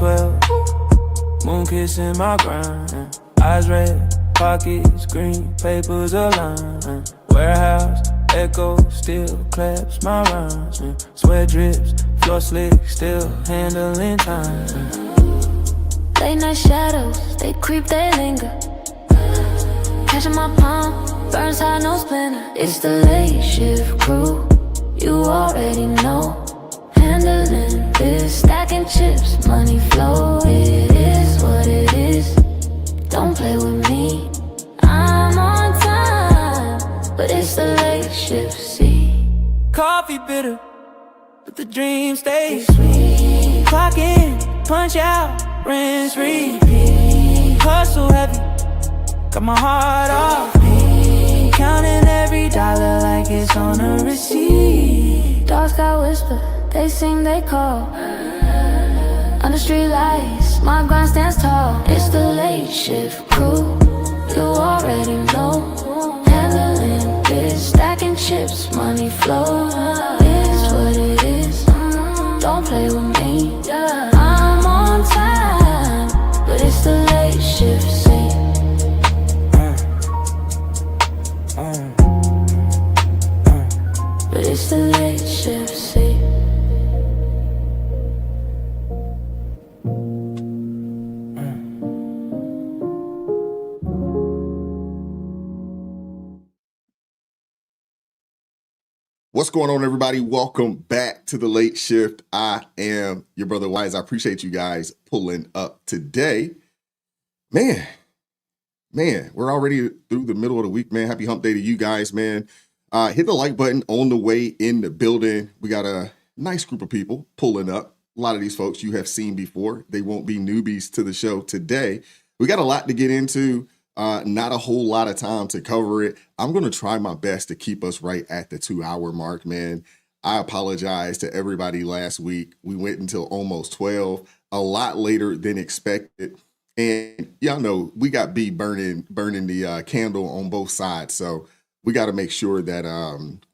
12. Moon kissing my grind. Eyes red, pockets green, papers aligned. Warehouse, echo still claps my rhymes. Sweat drips, floor slick, still handling time. Late night shadows, they creep, they linger. Catching my palm, burns hot, no splinter. It's the late shift crew, you already know. Handling this, stacking chips, money flow. It is what it is, don't play with me. I'm on time, but it's the late shift, see. Coffee bitter, but the dream stays sweet. Clock in, punch out, rinse, repeat. Hustle heavy, got my heart off beat. Counting every dollar like it's on a receipt. Dogs got whisper, they sing, they call. Under street lights, my grind stands tall. It's the late shift crew, you already know. Handling this, stacking chips, money flow. It's what it is, don't play with me. I'm on time, but it's the late shift, see. But it's the late shift, see. What's going on, everybody? Welcome back to the Late Shift. I am your brother Wise. I appreciate you guys pulling up today. Man, we're already through the middle of the week, man. Happy hump day to you guys, man. Hit the like button on the way in the building. We got a nice group of people pulling up. A lot of these folks you have seen before. They won't be newbies to the show today. We got a lot to get into. Not a whole lot of time to cover it. I'm going to try my best to keep us right at the 2-hour mark, man. I apologize to everybody last week. We went until almost 12, a lot later than expected. And y'all know we got B burning the candle on both sides. So we got to make sure that,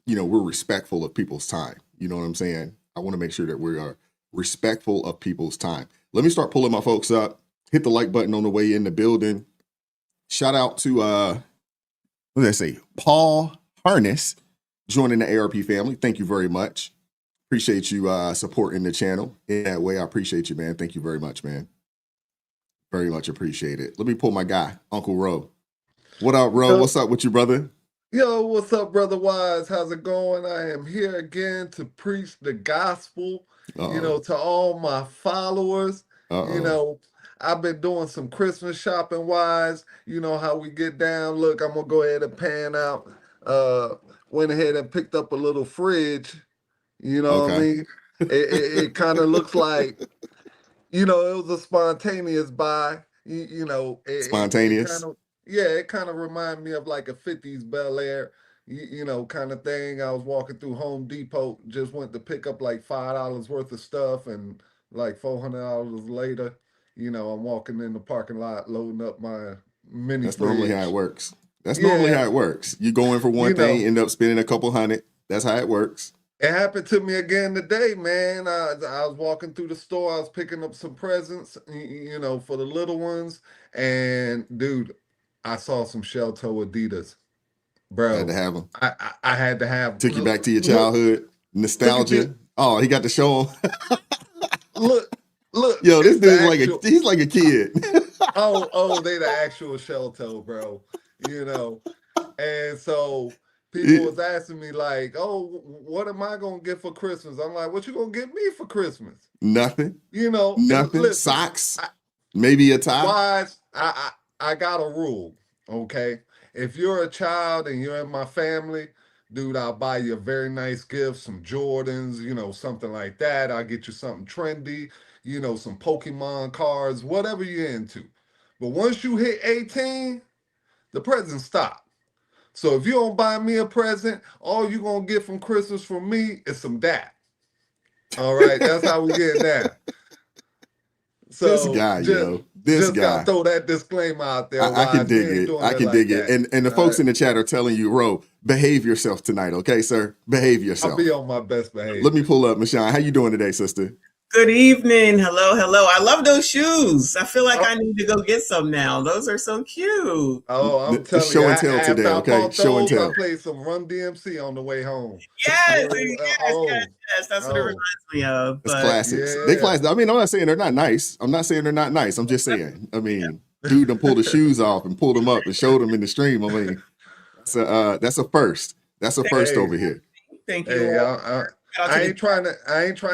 we're respectful of people's time. You know what I'm saying? I want to make sure that we are respectful of people's time. Let me start pulling my folks up. Hit the like button on the way in the building. Shout out to, what did I say? Paul Harness joining the ARP family. Thank you very much. Appreciate you supporting the channel in that way. I appreciate you, man. Thank you very much, man. Very much appreciate it. Let me pull my guy, Uncle Ro. What up, Ro? What's up with you, brother? Yo, what's up, Brother Wise? How's it going? I am here again to preach the gospel, to all my followers. I've been doing some Christmas shopping, Wise. You know how we get down. Look, I'm going to go ahead and pan out. Went ahead and picked up a little fridge. You know what I mean? It kind of looks like, it was a spontaneous buy. Spontaneous? It kind of reminded me of like a 50s Bel Air, kind of thing. I was walking through Home Depot, just went to pick up like $5 worth of stuff, and like $400 later, I'm walking in the parking lot loading up my mini That's fridge. normally how it works. Normally how it works. You go in for one thing, end up spending a couple hundred. That's how it works. It happened to me again today, man. I was walking through the store. I was picking up some presents, for the little ones. And, dude, I saw some shell toe Adidas. Bro. Had to have them. I had to have them. Took you back to your childhood. Nostalgia. Oh, he got to show them. Look. Yo, this dude's he's like a kid. oh, they the actual shell toe, bro. And so people was asking me like, "Oh, what am I gonna get for Christmas?" I'm like, "What you gonna get me for Christmas?" Nothing. Nothing. Listen, Socks. Maybe a tie. Wise, I got a rule. Okay, if you're a child and you're in my family, dude, I'll buy you a very nice gift, some Jordans, something like that. I'll get you something trendy. Some Pokemon cards, whatever you're into. But once you hit 18, the presents stop. So if you don't buy me a present, all you're going to get from Christmas from me is some dat. All right, that's how we get down. So this guy, this guy. Gotta throw that disclaimer out there. I can dig it. I can dig it. And the folks in the chat are telling you, Ro, behave yourself tonight, okay, sir? Behave yourself. I'll be on my best behavior. Let me pull up, Michonne. How you doing today, sister? Good evening. Hello, hello. I love those shoes. I feel like I need to go get some now. Those are so cute. Oh, I'm It's telling you, show and tell after today, I okay? bought Show and those, I tell. played some Run DMC on the way home. Yes, Oh, yes. That's what it reminds me of. It's But classics. They yeah. classic. I mean, I'm not saying they're not nice. I'm not saying they're not nice. I'm just saying. I mean, dude done pulled the shoes off and pulled them up and showed them in the stream. I mean, that's a first. That's a first over here. Thank you. Hey, I ain't trying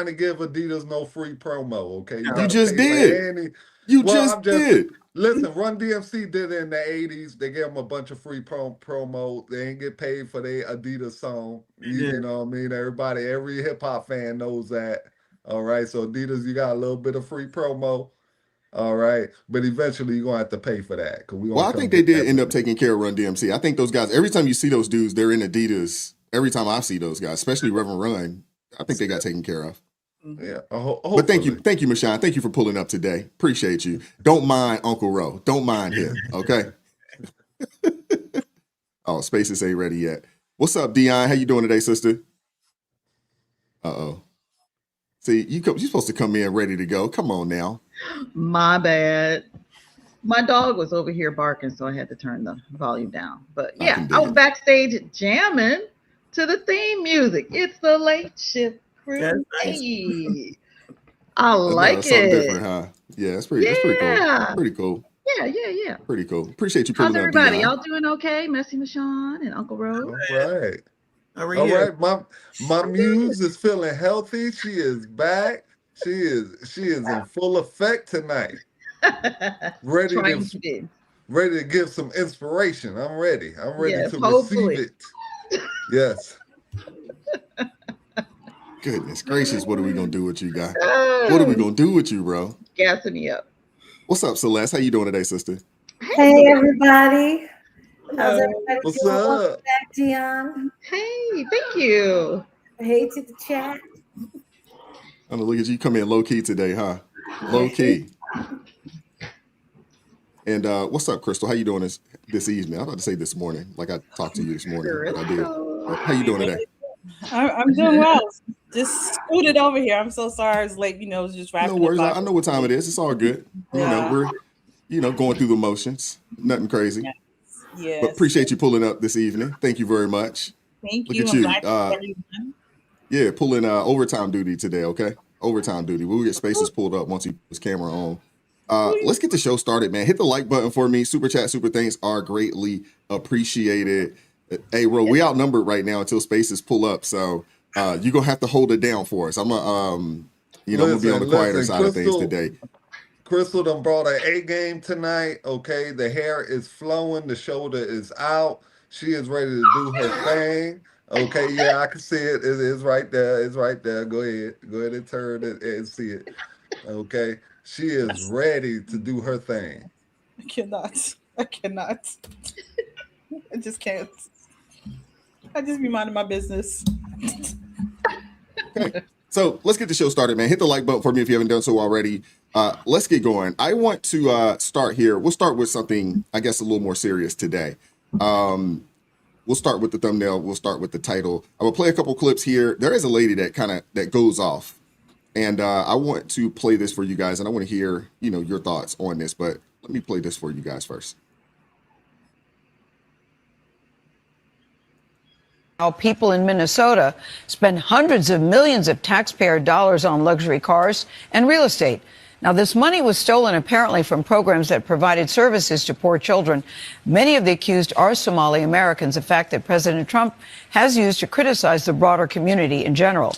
to give Adidas no free promo. Okay, You just did. You just did. Listen, Run DMC did it in the 80s. They gave them a bunch of free promo. They ain't get paid for their Adidas song. You know what I mean? Every hip hop fan knows that. All right. So Adidas, you got a little bit of free promo. All right. But eventually you're gonna have to pay for that. Well, I think they did end up taking care of Run DMC. I think those guys, every time you see those dudes, they're in Adidas. Every time I see those guys, especially Reverend Run, I think they got taken care of. Yeah. But thank you, Michonne. Thank you for pulling up today. Appreciate you. Don't mind Uncle Ro. Don't mind him. Okay. Oh, Spaces ain't ready yet. What's up, Dion? How you doing today, sister? Uh-oh. See, you're supposed to come in ready to go. Come on now. My bad. My dog was over here barking, so I had to turn the volume down. But yeah, I was backstage jamming to the theme music. It's the Late Shift Crew. Nice. I like it. Something different, huh? Yeah, that's pretty cool. Pretty cool. Yeah. Pretty cool. Appreciate you pulling up. How's everybody? Y'all doing okay? Messy Michonne and Uncle Rose. All right. All right. My muse is feeling healthy. She is back. She is in full effect tonight. Ready to give some inspiration. I'm ready. I'm ready to receive it. Yes. Goodness gracious, what are we gonna do with you, guy? What are we gonna do with you, bro? Gassing me up. What's up, Celeste? How you doing today, sister? Hey, everybody. How's everybody What's doing? up? Welcome back, Dion. Hey, thank you. Hey to the chat. I'm gonna look at you. Come in low key today, huh? Low key. And what's up, Crystal? How you doing this evening? I was about to say this morning, like I talked to you this morning, but I did. How you doing today? I'm doing well. Just scooted over here. I'm so sorry. It's late. It was just wrapping. No worries. I know what time it is. It's all good. Yeah. We're going through the motions. Nothing crazy. Yes. But appreciate you pulling up this evening. Thank you very much. Thank Look you. at you. Yeah, pulling overtime duty today. Okay, overtime duty. We'll get Spaces pulled up once he puts his camera on. Let's get the show started, man. Hit the like button for me. Super chat, super thanks are greatly appreciated. Hey, Ro, we outnumbered right now until Spaces pull up, so you're gonna have to hold it down for us. I'm gonna, I'm gonna be on the quieter side of things today. Crystal done brought an A game tonight. Okay, the hair is flowing, the shoulder is out. She is ready to do her thing. Okay, yeah, I can see it. It is right there. It's right there. Go ahead and turn it and see it. Okay, she is ready to do her thing. I cannot. I just can't. I just be minding my business. Okay, so let's get the show started, man. Hit the like button for me if you haven't done so already. Let's get going. I want to start here. We'll start with something, I guess, a little more serious today. We'll start with the thumbnail. We'll start with the title. I will play a couple clips here. There is a lady that goes off, and I want to play this for you guys, and I want to hear your thoughts on this. But let me play this for you guys first. How people in Minnesota spend hundreds of millions of taxpayer dollars on luxury cars and real estate. Now, this money was stolen apparently from programs that provided services to poor children. Many of the accused are Somali Americans, a fact that President Trump has used to criticize the broader community in general.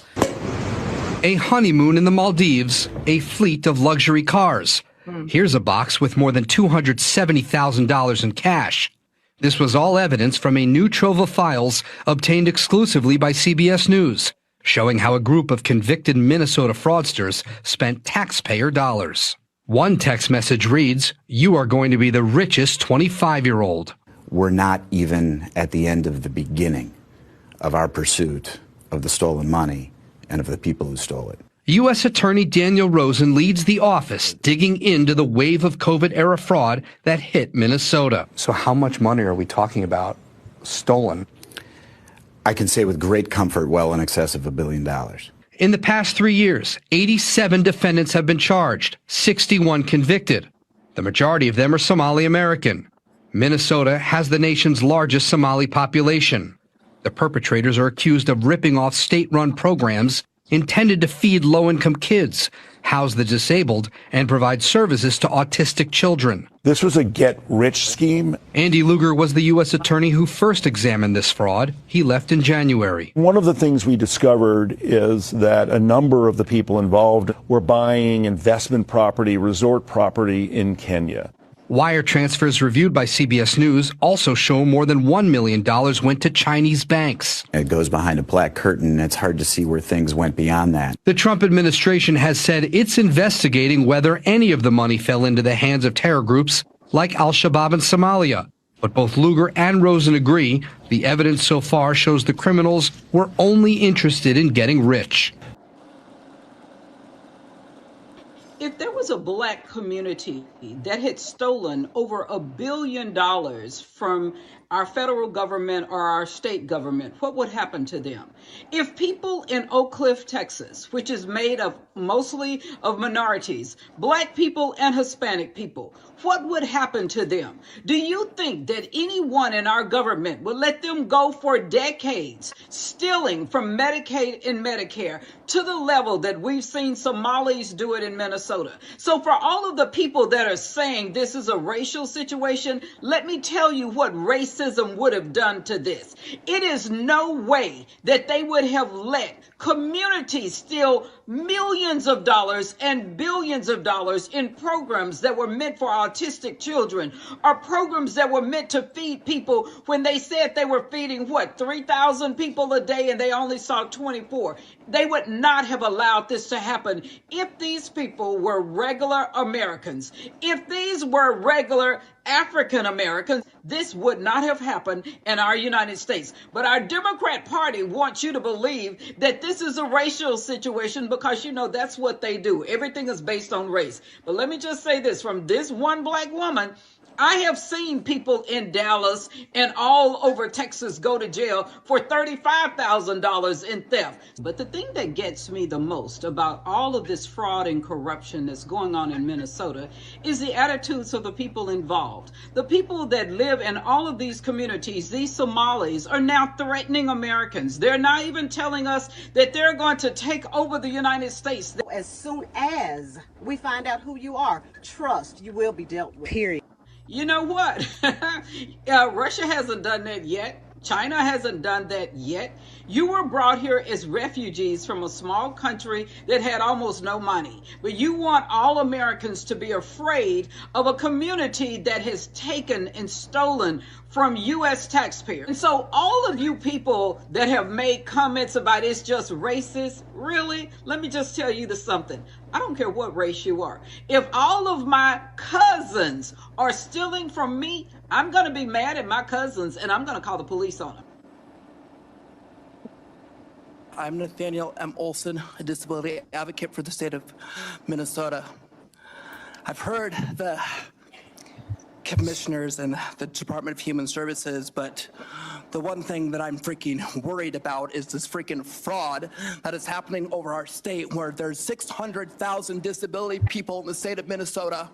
A honeymoon in the Maldives, a fleet of luxury cars. Here's a box with more than $270,000 in cash. This was all evidence from a new trove of files obtained exclusively by CBS News, showing how a group of convicted Minnesota fraudsters spent taxpayer dollars. One text message reads, "You are going to be the richest 25-year-old. We're not even at the end of the beginning of our pursuit of the stolen money and of the people who stole it." U.S. Attorney Daniel Rosen leads the office digging into the wave of COVID-era fraud that hit Minnesota. So how much money are we talking about stolen? I can say with great comfort, well in excess of $1 billion. In the past 3 years, 87 defendants have been charged, 61 convicted. The majority of them are Somali American. Minnesota has the nation's largest Somali population. The perpetrators are accused of ripping off state-run programs intended to feed low-income kids, house the disabled, and provide services to autistic children. This was a get-rich scheme. Andy Luger was the U.S. attorney who first examined this fraud. He left in January. One of the things we discovered is that a number of the people involved were buying investment property, resort property in Kenya. Wire transfers reviewed by CBS News also show more than $1 million went to Chinese banks. It goes behind a black curtain. It's hard to see where things went beyond that. The Trump administration has said it's investigating whether any of the money fell into the hands of terror groups like al-Shabaab in Somalia. But both Luger and Rosen agree the evidence so far shows the criminals were only interested in getting rich. If there was a black community that had stolen over $1 billion from our federal government or our state government, what would happen to them? If people in Oak Cliff, Texas, which is made of mostly of minorities, black people and Hispanic people, what would happen to them? Do you think that anyone in our government would let them go for decades, stealing from Medicaid and Medicare to the level that we've seen Somalis do it in Minnesota? So for all of the people that are saying this is a racial situation, let me tell you what racism would have done to this. It is no way that they would have let communities steal millions of dollars and billions of dollars in programs that were meant for autistic children, or programs that were meant to feed people when they said they were feeding, 3,000 people a day and they only saw 24. They would not have allowed this to happen if these people were regular Americans. If these were regular African Americans, this would not have happened in our United States. But our Democrat Party wants you to believe that this is a racial situation because, that's what they do. Everything is based on race. But let me just say this, from this one black woman, I have seen people in Dallas and all over Texas go to jail for $35,000 in theft. But the thing that gets me the most about all of this fraud and corruption that's going on in Minnesota is the attitudes of the people involved. The people that live in all of these communities, these Somalis, are now threatening Americans. They're not even telling us that they're going to take over the United States. As soon as we find out who you are, trust you will be dealt with. Period. You know what? Russia hasn't done that yet. China hasn't done that yet. You were brought here as refugees from a small country that had almost no money. But you want all Americans to be afraid of a community that has taken and stolen from U.S. taxpayers. And so all of you people that have made comments about it's just racist, really, let me just tell you something. I don't care what race you are. If all of my cousins are stealing from me, I'm going to be mad at my cousins and I'm going to call the police on them. I'm Nathaniel M. Olson, a disability advocate for the state of Minnesota. I've heard the commissioners and the Department of Human Services, but the one thing that I'm freaking worried about is this freaking fraud that is happening over our state, where there's 600,000 disability people in the state of Minnesota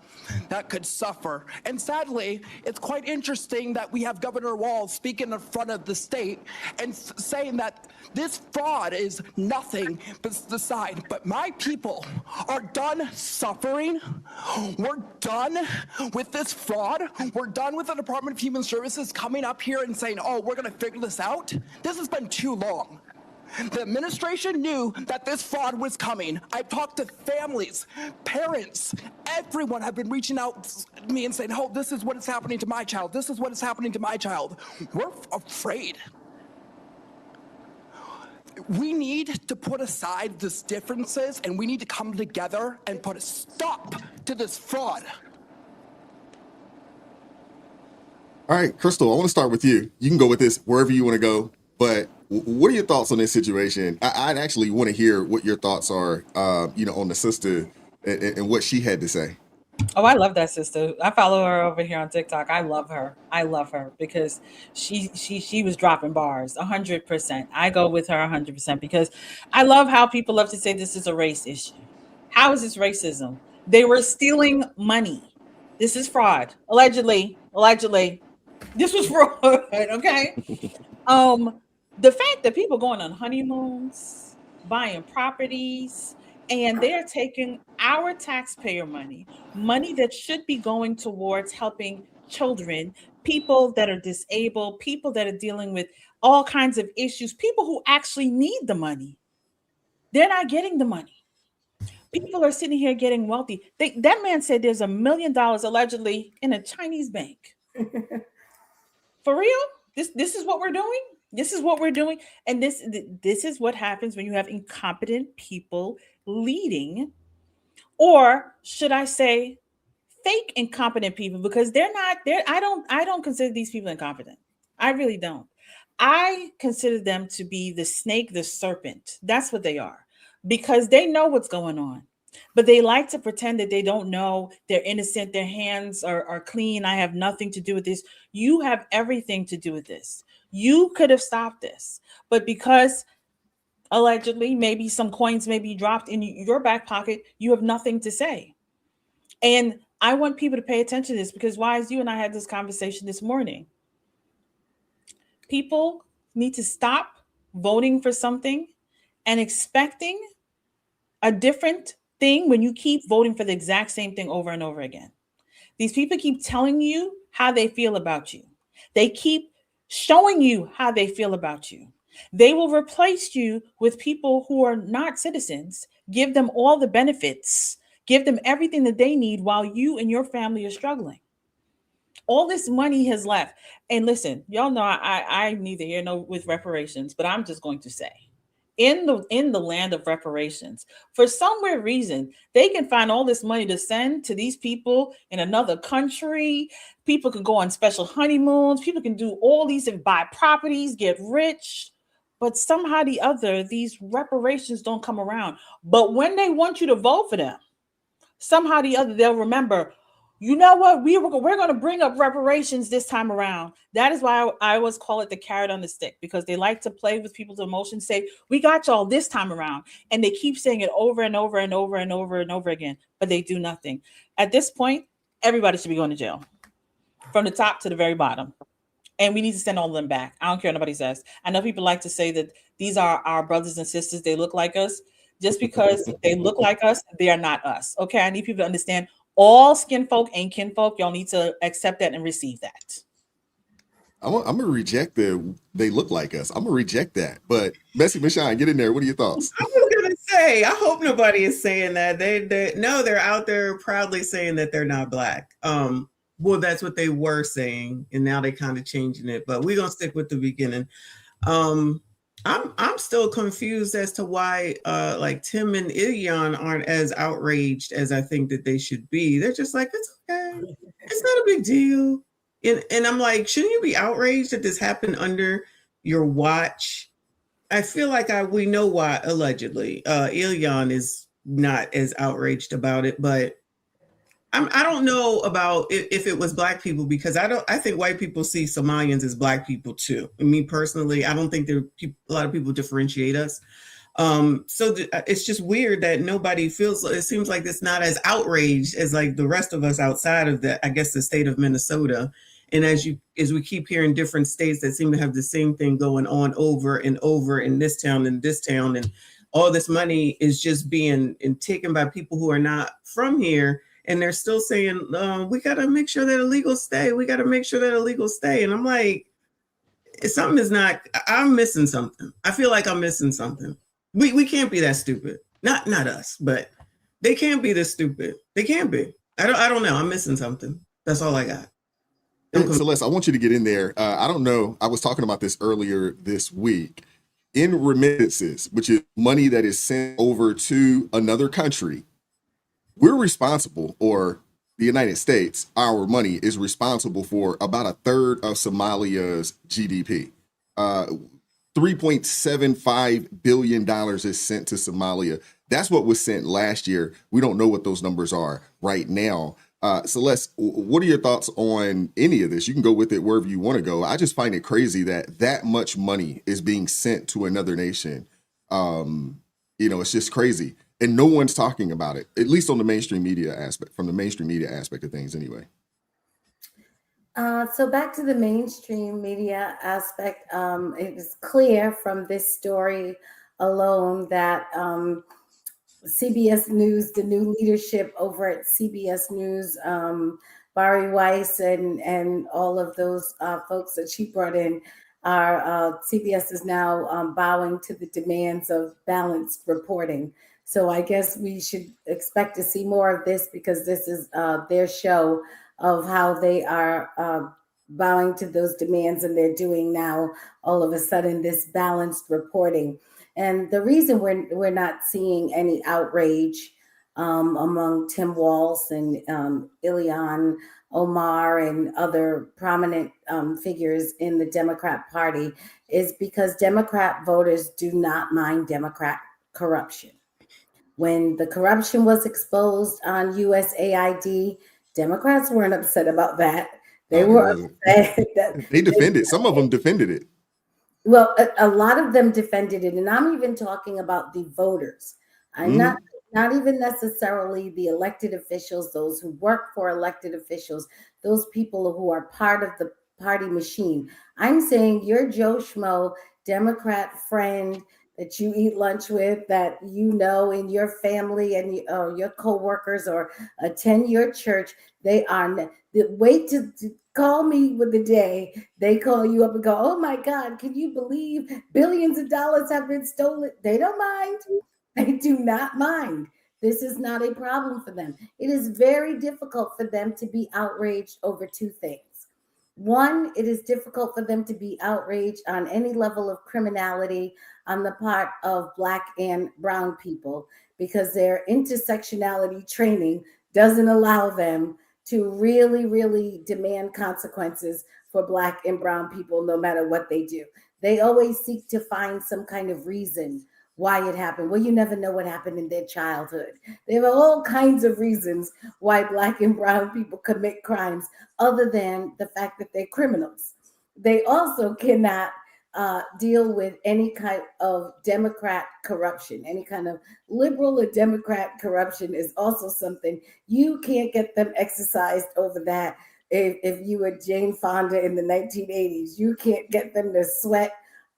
that could suffer. And sadly, it's quite interesting that we have Governor Walz speaking in front of the state and saying that this fraud is nothing but the side. But my people are done suffering. We're done with this fraud. We're done with the Department of Human Services coming up here and saying, oh, we're going to figure this out. This has been too long. The administration knew that this fraud was coming. I've talked to families, parents, everyone have been reaching out to me and saying, oh, this is what is happening to my child. This is what is happening to my child. We're afraid. We need to put aside these differences and we need to come together and put a stop to this fraud. All right, Crystal, I want to start with you. You can go with this wherever you want to go, but what are your thoughts on this situation? I'd actually want to hear what your thoughts are, on the sister and what she had to say. Oh, I love that sister. I follow her over here on TikTok. I love her. I love her because she was dropping bars 100%. I go with her 100% because I love how people love to say this is a race issue. How is this racism? They were stealing money. This is fraud. Allegedly. Allegedly. This was fraud. Okay. Um, the fact that people going on honeymoons, buying properties, and they're taking our taxpayer money, money that should be going towards helping children, people that are disabled, people that are dealing with all kinds of issues, people who actually need the money. They're not getting the money. People are sitting here getting wealthy. That man said there's $1 million allegedly in a Chinese bank. For real? This is what we're doing? This is what we're doing. And this is what happens when you have incompetent people leading, or should I say fake incompetent people, because they're not there. I don't consider these people incompetent. I really don't. I consider them to be the snake, the serpent. That's what they are, because they know what's going on, but they like to pretend that they don't know. They're innocent. Their hands are clean. I have nothing to do with this. You have everything to do with this. You could have stopped this, but because allegedly maybe some coins may be dropped in your back pocket, you have nothing to say. And I want people to pay attention to this, because Wise, you and I had this conversation this morning. People need to stop voting for something and expecting a different thing when you keep voting for the exact same thing over and over again. These people keep telling you how they feel about you. They keep showing you how they feel about you. They will replace you with people who are not citizens, give them all the benefits, give them everything that they need while you and your family are struggling. All this money has left. And listen, y'all know I'm neither here nor with reparations, but I'm just going to say, in the land of reparations, for some weird reason, they can find all this money to send to these people in another country. People can go on special honeymoons. People can do all these and buy properties, get rich. But somehow or the other, these reparations don't come around. But when they want you to vote for them, somehow or the other, they'll remember, you know what? We're going to bring up reparations this time around. That is why I always call it the carrot on the stick, because they like to play with people's emotions, say, we got y'all this time around. And they keep saying it over and over and over and over and over again, but they do nothing. At this point, everybody should be going to jail from the top to the very bottom. And we need to send all of them back. I don't care what nobody says. I know people like to say that these are our brothers and sisters. They look like us. Just because they look like us, they are not us. Okay, I need people to understand all skin folk ain't kin folk. Y'all need to accept that and receive that. I'm gonna reject they look like us. I'm gonna reject that. But Messy Michonne, get in there. What are your thoughts? I was gonna say, I hope nobody is saying that. They're out there proudly saying that they're not Black. Well, that's what they were saying, and now they kind of changing it. But we're gonna stick with the beginning. I'm still confused as to why like Tim and Ilyan aren't as outraged as I think that they should be. They're just like, it's okay. It's not a big deal. And I'm like, shouldn't you be outraged that this happened under your watch? I feel like we know why, allegedly. Ilyan is not as outraged about it, but I don't know about if it was Black people, because I think white people see Somalians as Black people too. And me personally, I don't think a lot of people differentiate us. So it's just weird that nobody feels, it seems like it's not as outraged as like the rest of us outside of I guess the state of Minnesota. And as we keep hearing different states that seem to have the same thing going on over and over in this town and this town, and all this money is just being taken by people who are not from here. And they're still saying, we got to make sure that illegals stay. We got to make sure that illegals stay. And I'm like, I'm missing something. I feel like I'm missing something. We can't be that stupid. Not us, but they can't be this stupid. They can't be. I don't know. I'm missing something. That's all I got. Celeste, I want you to get in there. I don't know. I was talking about this earlier this week. In remittances, which is money that is sent over to another country, we're responsible, or the United States, our money is responsible for about a third of Somalia's GDP. $3.75 billion is sent to Somalia. That's what was sent last year. We don't know what those numbers are right now. Celeste, what are your thoughts on any of this? You can go with it wherever you want to go. I just find it crazy that that much money is being sent to another nation. It's just crazy. And no one's talking about it, at least on the mainstream media aspect, from the mainstream media aspect of things anyway. So back to the mainstream media aspect, it is clear from this story alone that CBS News, the new leadership over at CBS News, Barry Weiss and all of those folks that she brought in, CBS is now bowing to the demands of balanced reporting. So I guess we should expect to see more of this because this is their show of how they are bowing to those demands, and they're doing now all of a sudden this balanced reporting. And the reason we're not seeing any outrage among Tim Walz and Ilhan Omar and other prominent figures in the Democrat Party is because Democrat voters do not mind Democrat corruption. When the corruption was exposed on USAID, Democrats weren't upset about that. They were upset that they defended. Some of them defended it. Well, a lot of them defended it, and I'm even talking about the voters. I'm not even necessarily the elected officials, those who work for elected officials, those people who are part of the party machine. I'm saying your Joe Schmo Democrat friend that you eat lunch with, that you know in your family and your coworkers or attend your church, they are wait to call me with the day they call you up and go, oh my God, can you believe billions of dollars have been stolen? They don't mind. They do not mind. This is not a problem for them. It is very difficult for them to be outraged over two things. One, it is difficult for them to be outraged on any level of criminality on the part of Black and brown people because their intersectionality training doesn't allow them to really, really demand consequences for Black and brown people, no matter what they do. They always seek to find some kind of reason why it happened. Well, you never know what happened in their childhood. There are all kinds of reasons why Black and brown people commit crimes other than the fact that they're criminals. They also cannot deal with any kind of Democrat corruption. Any kind of liberal or Democrat corruption is also something you can't get them exercised over that. If you were Jane Fonda in the 1980s, you can't get them to sweat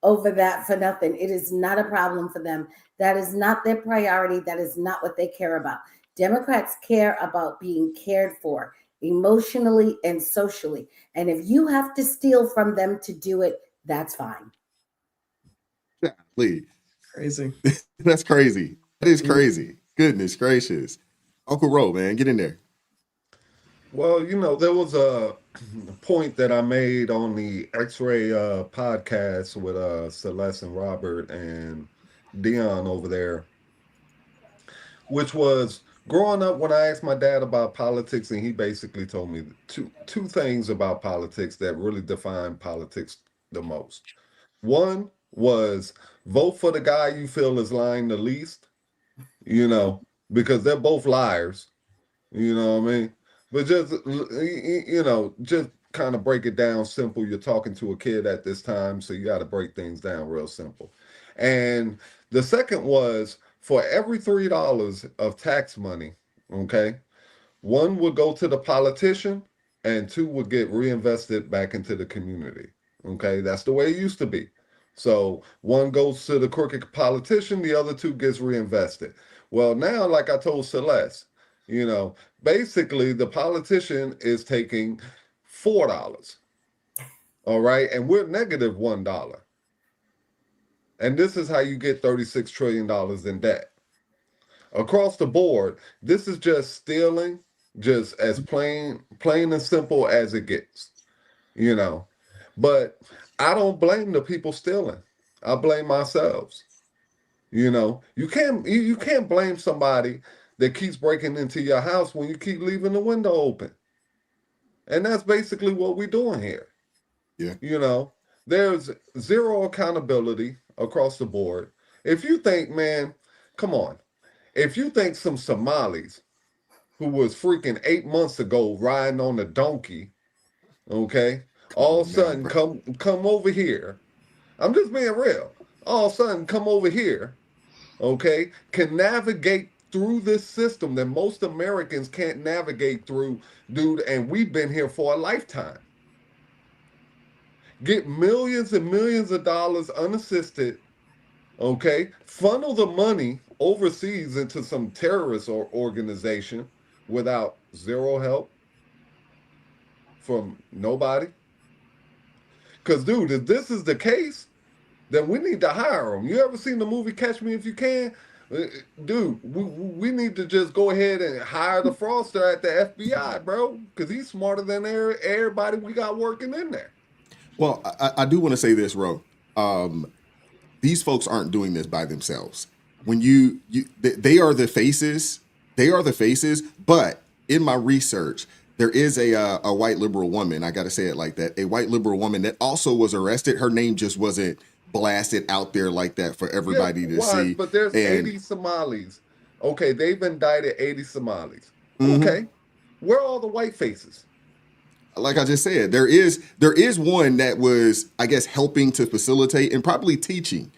over that for nothing. It is not a problem for them. That is not their priority. That is not what they care about. Democrats care about being cared for emotionally and socially. And if you have to steal from them to do it, that's fine. Exactly. Crazy. That's crazy. That is crazy. Goodness gracious. Uncle Ro, man, get in there. Well, there was a point that I made on the X-Ray podcast with Celeste and Robert and Dion over there, which was growing up when I asked my dad about politics, and he basically told me two things about politics that really define politics the most. One was vote for the guy you feel is lying the least, because they're both liars. You know what I mean? But just kind of break it down simple. You're talking to a kid at this time, so you got to break things down real simple. And the second was for every $3 of tax money, okay, one would go to the politician and two would get reinvested back into the community. Okay, that's the way it used to be. So one goes to the crooked politician, the other two gets reinvested. Well, now, like I told Celeste, basically the politician is taking $4. All right, and we're negative $1. And this is how you get $36 trillion in debt. Across the board, this is just stealing, just as plain and simple as it gets. But I don't blame the people stealing. I blame ourselves. You can't blame somebody that keeps breaking into your house when you keep leaving the window open. And that's basically what we're doing here. Yeah. There's zero accountability across the board. If you think, man, come on, if you think some Somalis who was freaking 8 months ago riding on a donkey, okay, all of a sudden come over here. I'm just being real. All of a sudden come over here, okay, can navigate through this system that most Americans can't navigate through, dude, and we've been here for a lifetime. Get millions and millions of dollars unassisted, okay, funnel the money overseas into some terrorist or organization without zero help from nobody. Because, dude, if this is the case, then we need to hire them. You ever seen the movie Catch Me If You Can? Dude, we need to just go ahead and hire the fraudster at the FBI, bro, because he's smarter than everybody we got working in there. Well, I do want to say this, Ro. These folks aren't doing this by themselves. When they are the faces. They are the faces. But in my research, there is a white liberal woman. I got to say it like that. A white liberal woman that also was arrested. Her name just wasn't blasted out there like that for everybody to see. But there's 80 Somalis. Okay, they've indicted 80 Somalis. Okay, where are all the white faces? Like I just said, there is one that was, I guess, helping to facilitate and probably teaching.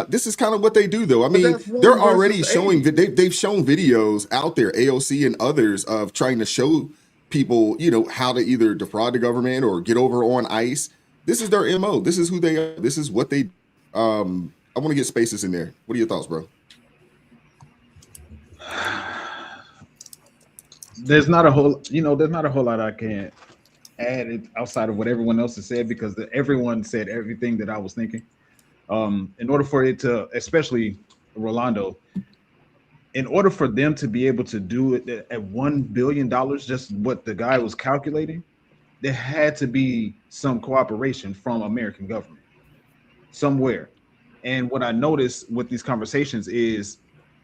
This is kind of what they do, though. I mean, they're already showing, they've shown videos out there, AOC and others, of trying to show people, how to either defraud the government or get over on ICE. This is their MO. This is who they are. This is what they, I want to get Spaces in there. What are your thoughts, bro? There's not a whole lot I can add outside of what everyone else has said, because everyone said everything that I was thinking. In order for it to, especially Rolando, in order for them to be able to do it at $1 billion, just what the guy was calculating, there had to be some cooperation from American government somewhere. And what I noticed with these conversations is,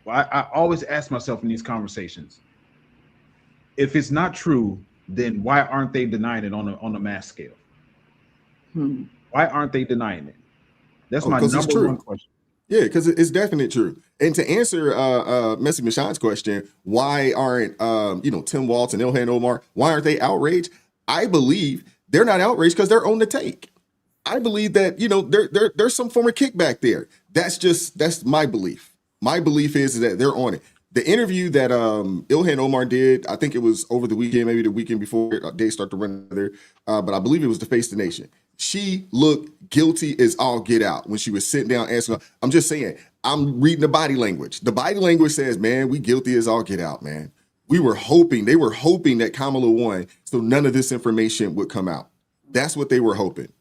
I always ask myself in these conversations, if it's not true, then why aren't they denying it on a mass scale? Why aren't they denying it? That's my number one question. Yeah, because it's definitely true. And to answer Messy Michonne's question, why aren't Tim Waltz and Ilhan Omar, why aren't they outraged? I believe they're not outraged because they're on the take. I believe that there's some form of kickback there. That's my belief. My belief is that they're on it. The interview that Ilhan Omar did, I think it was over the weekend, maybe the weekend before they start to run there, but I believe it was to Face the Nation. She looked guilty as all get out when she was sitting down answering. I'm just saying, I'm reading the body language. The body language says, man, we guilty as all get out, man. They were hoping that Kamala won, so none of this information would come out. That's what they were hoping.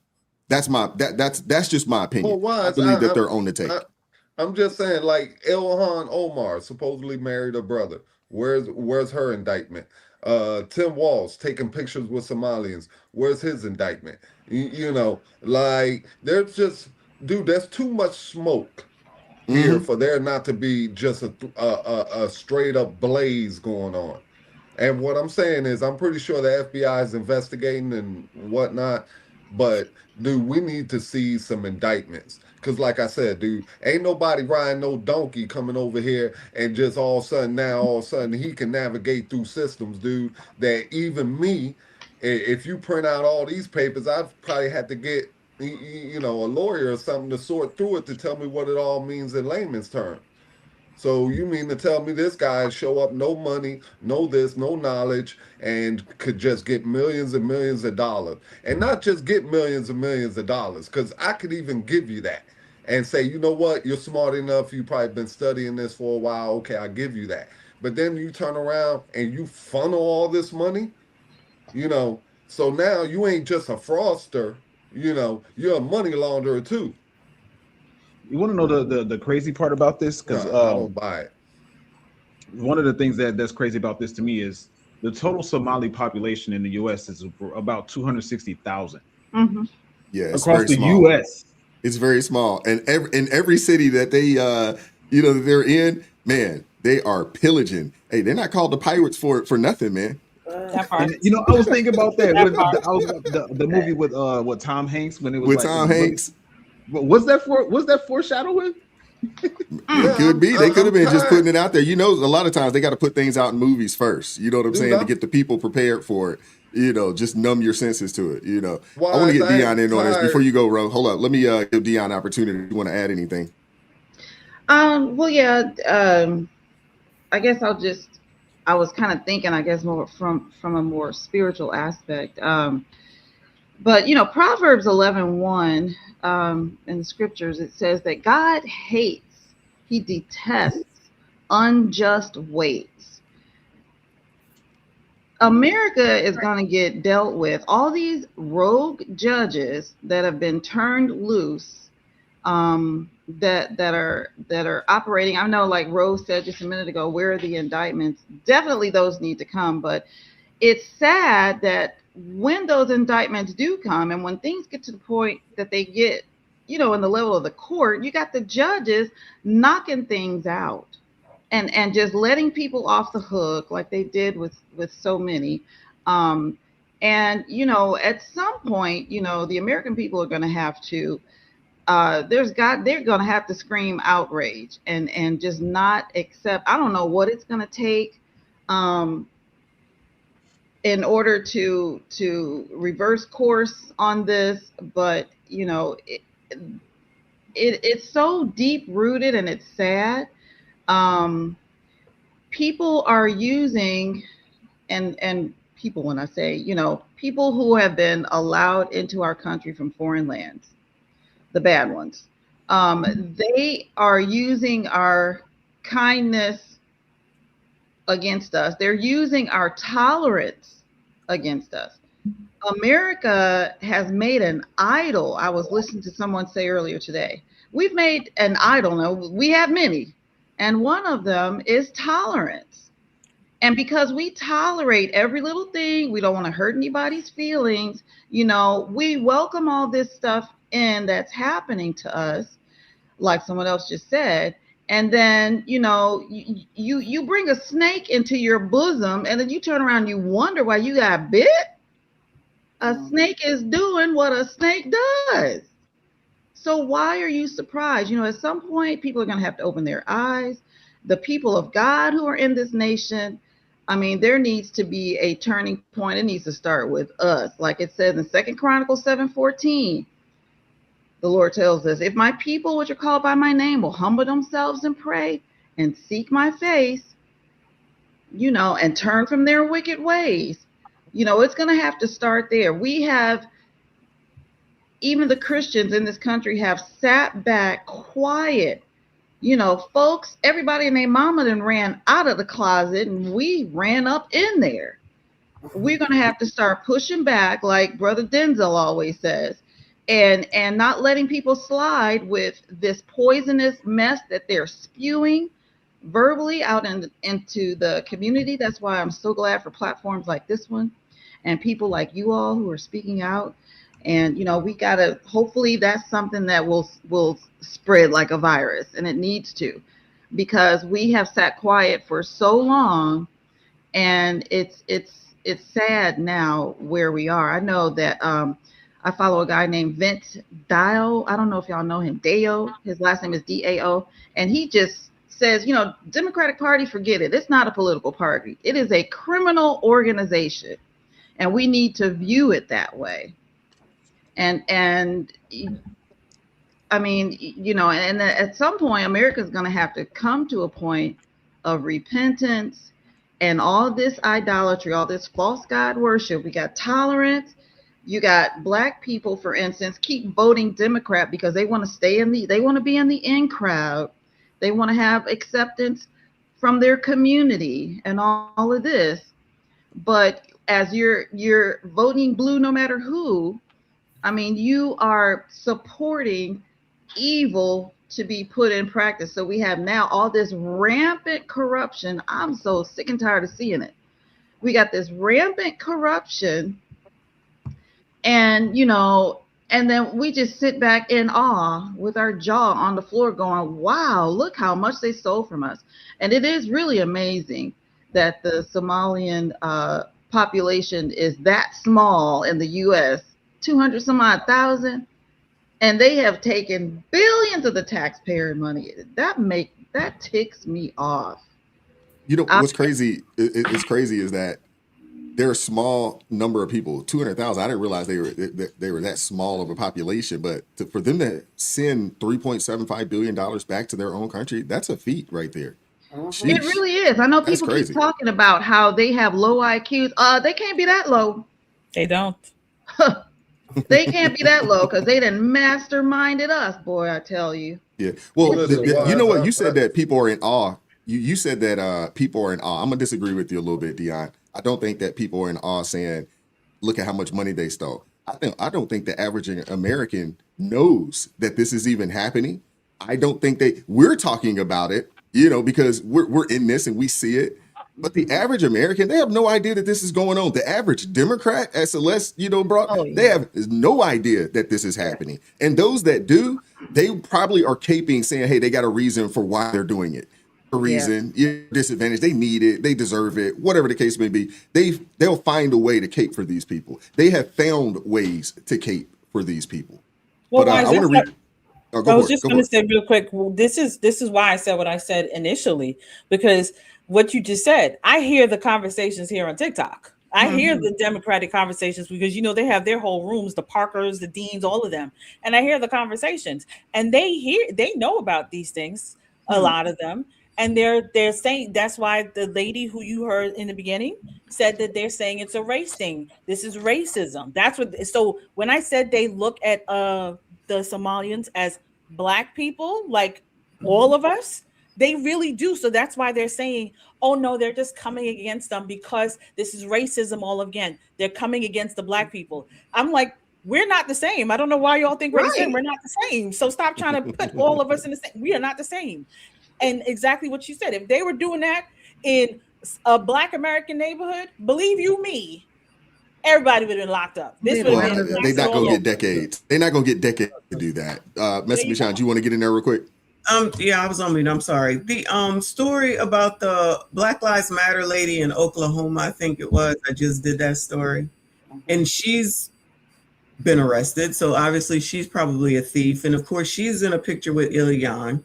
That's just my opinion. Well, I believe that they're on the take. I'm just saying, like, Ilhan Omar supposedly married her brother. Where's her indictment? Tim Walz taking pictures with Somalians. Where's his indictment? There's just, dude, there's too much smoke here for there not to be just a straight up blaze going on. And what I'm saying is, I'm pretty sure the FBI is investigating and whatnot, but dude, we need to see some indictments. Because like I said, dude, ain't nobody riding no donkey coming over here and just all of a sudden he can navigate through systems, dude, that even me, if you print out all these papers, I'd probably have to get, a lawyer or something to sort through it to tell me what it all means in layman's terms. So you mean to tell me this guy show up, no money, no this, no knowledge, and could just get millions and millions of dollars? And not just get millions and millions of dollars, because I could even give you that and say, you know what, you're smart enough, you've probably been studying this for a while, okay, I'll give you that. But then you turn around and you funnel all this money, so now you ain't just a fraudster, you're a money launderer too. You want to know the crazy part about this? Because I don't buy it. One of the things that's crazy about this to me is the total Somali population in the U.S. is about 260,000. Yeah, across the U.S. It's very small, and in every city that they they're in, man, they are pillaging. Hey, they're not called the pirates for nothing, man. That part. And, I was thinking about that. The movie with Tom Hanks when it was with Tom Hanks. Was that foreshadowing? It could be. They could have been just putting it out there. You know, a lot of times they got to put things out in movies first. You know what I'm saying? To get the people prepared for it. You know, just numb your senses to it. You know, I want to get Dion in on this before you go, Ro. Hold up. Let me give Dion an opportunity. If you want to add anything? Well, yeah. I guess I was kind of thinking, I guess, more from a more spiritual aspect. But, you know, Proverbs 11:1 in the scriptures, it says that God hates, he detests unjust weights. America is going to get dealt with. All these rogue judges that have been turned loose, that are operating. I know, like Rose said just a minute ago, where are the indictments? Definitely those need to come, but it's sad that when those indictments do come and when things get to the point that they get, you know, in the level of the court, you got the judges knocking things out and just letting people off the hook like they did with so many. And, you know, at some point, you know, the American people are going to have to, they're going to have to scream outrage and just not accept. I don't know what it's going to take in order to reverse course on this, but you know, it's so deep rooted and it's sad. People are using, and people, when I say, you know, people who have been allowed into our country from foreign lands, the bad ones, they are using our kindness against us. They're using our tolerance against us. America has made an idol. I was listening to someone say earlier today, we've made an idol. Now, we have many, and one of them is tolerance. And because we tolerate every little thing, we don't want to hurt anybody's feelings, you know, we welcome all this stuff in that's happening to us, like someone else just said. And then, you know, you bring a snake into your bosom, and then you turn around and you wonder why you got bit. A snake is doing what a snake does. So why are you surprised? You know, at some point, people are going to have to open their eyes. The people of God who are in this nation, I mean, there needs to be a turning point. It needs to start with us. Like it says in 2 Chronicles 7:14. The Lord tells us, if my people, which are called by my name, will humble themselves and pray and seek my face, you know, and turn from their wicked ways, you know, it's going to have to start there. We have, even the Christians in this country have sat back quiet. You know, folks, everybody and their mama then ran out of the closet and we ran up in there. We're going to have to start pushing back, like Brother Denzel always says. And not letting people slide with this poisonous mess that they're spewing verbally out into the community. That's why I'm so glad for platforms like this one and people like you all who are speaking out. And, you know, we got to, hopefully that's something that will spread like a virus, and it needs to, because we have sat quiet for so long, and it's sad now where we are. I know that, I follow a guy named Vince Dio. I don't know if y'all know him. Deo. His last name is Dao. And he just says, you know, Democratic Party, forget it. It's not a political party. It is a criminal organization. And we need to view it that way. And I mean, you know, and at some point, America is going to have to come to a point of repentance and all this idolatry, all this false God worship. We got tolerance. You got Black people, for instance, keep voting Democrat because they want to they want to be in the in crowd. They want to have acceptance from their community and all of this. But as you're voting blue, no matter who, I mean, you are supporting evil to be put in practice. So we have now all this rampant corruption. I'm so sick and tired of seeing it. We got this rampant corruption. And, you know, and then we just sit back in awe with our jaw on the floor going, wow, look how much they stole from us. And it is really amazing that the Somalian population is that small in the U.S., 200 some odd thousand. And they have taken billions of the taxpayer money. That ticks me off. You know what's crazy? It's crazy is that they're a small number of people, 200,000. I didn't realize they were that small of a population. But for them to send $3.75 billion back to their own country, that's a feat right there. It really is. I know people keep talking about how they have low IQs. They can't be that low. They don't. They can't be that low because they done masterminded us, boy. I tell you. Yeah. Well, you know what? You said that people are in awe. You said that people are in awe. I'm gonna disagree with you a little bit, Dion. I don't think that people are in awe saying, "Look at how much money they stole." I don't think the average American knows that this is even happening. I don't think we're talking about it, because we're in this and we see it. But the average American, they have no idea that this is going on. The average Democrat, as Celeste, brought, they have no idea that this is happening. And those that do, they probably are caping, saying, "Hey, they got a reason for why they're doing it. A reason, disadvantage. They need it. They deserve it. Whatever the case may be, they'll find a way to cape for these people. They have found ways to cape for these people." Well, but I want to read. I was just going to say real quick. Well, this is why I said what I said initially, because what you just said, I hear the conversations here on TikTok. I hear the Democratic conversations because they have their whole rooms, the Parkers, the Deans, all of them, and I hear the conversations, and they know about these things, a lot of them, and they're saying that's why the lady who you heard in the beginning said that they're saying it's a race thing. This is racism. That's what. So when I said they look at the Somalians as Black people, like all of us, they really do. So that's why they're saying, "Oh no, they're just coming against them because this is racism all again. They're coming against the Black people." I'm like, we're not the same. I don't know why y'all think we're the same. We're not the same. So stop trying to put all of us in the same. We are not the same. And exactly what you said. If they were doing that in a Black American neighborhood, believe you me, everybody would have been locked up. This would have been. They're not gonna get decades. They're not gonna get decades to do that. Mr. Michon, do you want to get in there real quick? Yeah, I was on mute. I'm sorry. The story about the Black Lives Matter lady in Oklahoma, I think it was. I just did that story, and she's been arrested. So obviously she's probably a thief, and of course she's in a picture with Ilyan.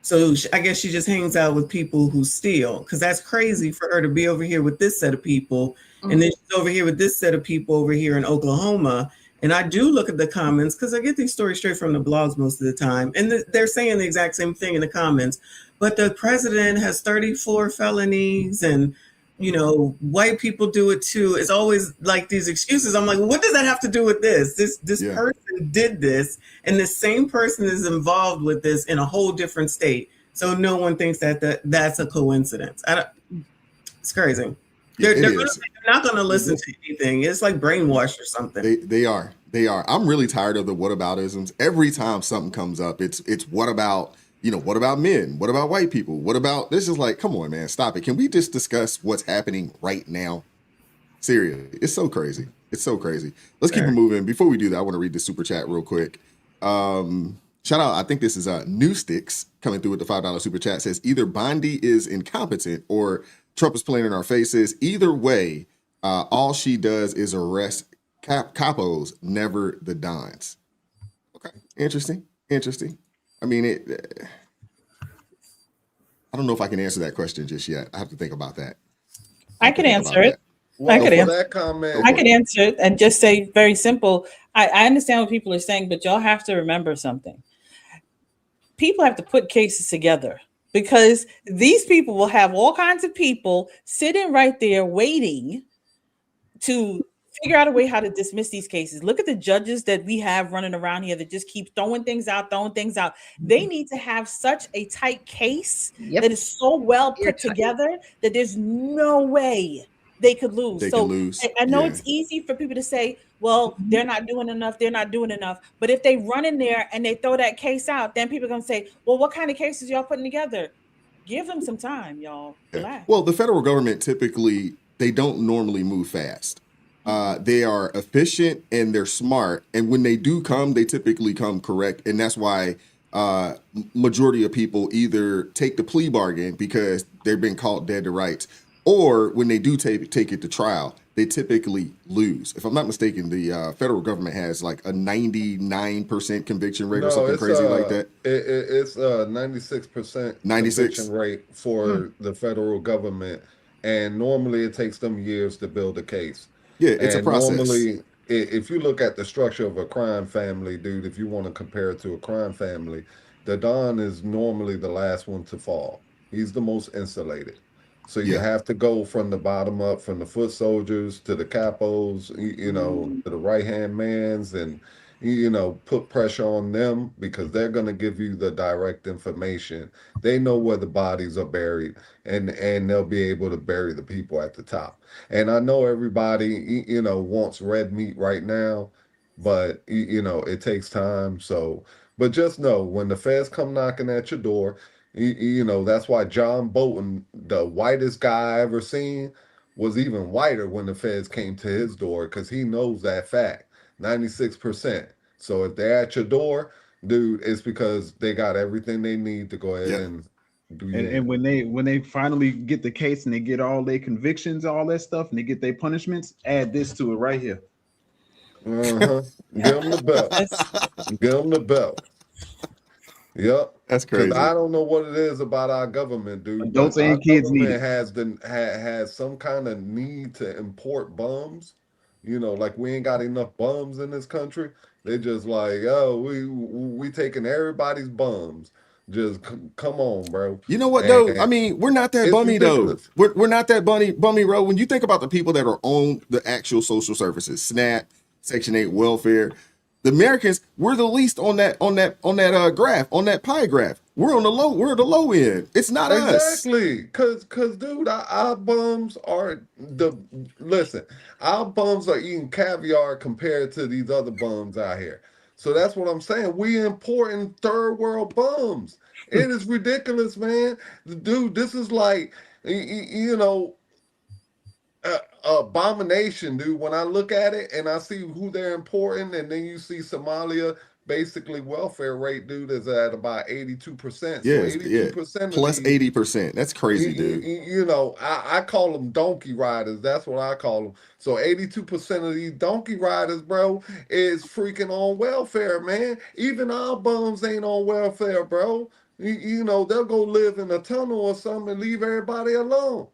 So I guess she just hangs out with people who steal, because that's crazy for her to be over here with this set of people, and then she's over here with this set of people over here in Oklahoma. And I do look at the comments because I get these stories straight from the blogs most of the time. And they're saying the exact same thing in the comments. But the president has 34 felonies and, white people do it too. It's always like these excuses. I'm like, what does that have to do with this? This person did this, and the same person is involved with this in a whole different state. So no one thinks that's a coincidence. It's crazy. They're not going to listen to anything. It's like brainwashed or something. They are. I'm really tired of the whataboutisms. Every time something comes up, it's what about, what about men? What about white people? What about this? Is like, come on, man, stop it. Can we just discuss what's happening right now? Seriously, it's so crazy. It's so crazy. Let's keep it moving. Before we do that, I want to read the super chat real quick. Shout out. I think this is New Sticks coming through with the $5 super chat. Says either Bondi is incompetent or Trump is playing in our faces. Either way, all she does is arrest capos, never the dons. Okay, interesting. I mean, I don't know if I can answer that question just yet. I have to think about that. I can answer it. I could answer it and just say very simple. I understand what people are saying, but y'all have to remember something. People have to put cases together, because these people will have all kinds of people sitting right there waiting to figure out a way how to dismiss these cases. Look at the judges that we have running around here that just keep throwing things out. They need to have such a tight case that is so well put together that there's no way they could lose. I know it's easy for people to say, well, they're not doing enough. But if they run in there and they throw that case out, then people are going to say, well, what kind of cases y'all putting together? Give them some time, y'all. Relax. Well, the federal government typically, they don't normally move fast. They are efficient and they're smart. And when they do come, they typically come correct. And that's why majority of people either take the plea bargain because they've been caught dead to rights, Or when they do take it to trial, they typically lose. If I'm not mistaken, the federal government has like a 99% conviction rate or No, something crazy like that. it's a 96% 96. conviction rate for the federal government, and normally it takes them years to build a case. Yeah, it's a And process. normally, if you look at the structure of a crime family, dude, if you want to compare it to a crime family, the Don is normally the last one to fall. He's the most insulated. So you Yeah. have to go from the bottom up, from the foot soldiers to the capos, to the right hand mans, and put pressure on them because they're going to give you the direct information. They know where the bodies are buried, and they'll be able to bury the people at the top. And I know everybody, wants red meat right now, but it takes time. So, but just know when the feds come knocking at your door, that's why John Bolton, the whitest guy I ever seen, was even whiter when the feds came to his door because he knows that fact. 96%. So if they're at your door, dude, it's because they got everything they need to go ahead and do your And when they finally get the case and they get all their convictions, all that stuff, and they get their punishments, add this to it right here. Uh-huh. Give them the belt. Give them the belt. Yep. That's Because crazy. I don't know what it is about our government, dude. Adults But our and kids need government it. has some kind of need to import bums. Like we ain't got enough bums in this country. They just like, oh, we taking everybody's bums. Just come on, bro. You know what though? I And mean, we're not that it's bummy though. ridiculous. We're not that bummy, bro. When you think about the people that are on the actual social services, SNAP, Section 8 welfare, the Americans, we're the least on that graph, on that pie graph. We're the low end. It's not us. Exactly, cause dude, our bums are our bums are eating caviar compared to these other bums out here. So that's what I'm saying. We importing third world bums. It is ridiculous, man. Dude, this is like, abomination, dude. When I look at it and I see who they're importing, and then you see Somalia, basically welfare rate, dude, is at about 82%. So Yes, yeah. 82% of Plus these, 80%. That's crazy, dude. I call them donkey riders. That's what I call them. So 82% of these donkey riders, bro, is freaking on welfare, man. Even our bums ain't on welfare, bro. They'll go live in a tunnel or something and leave everybody alone.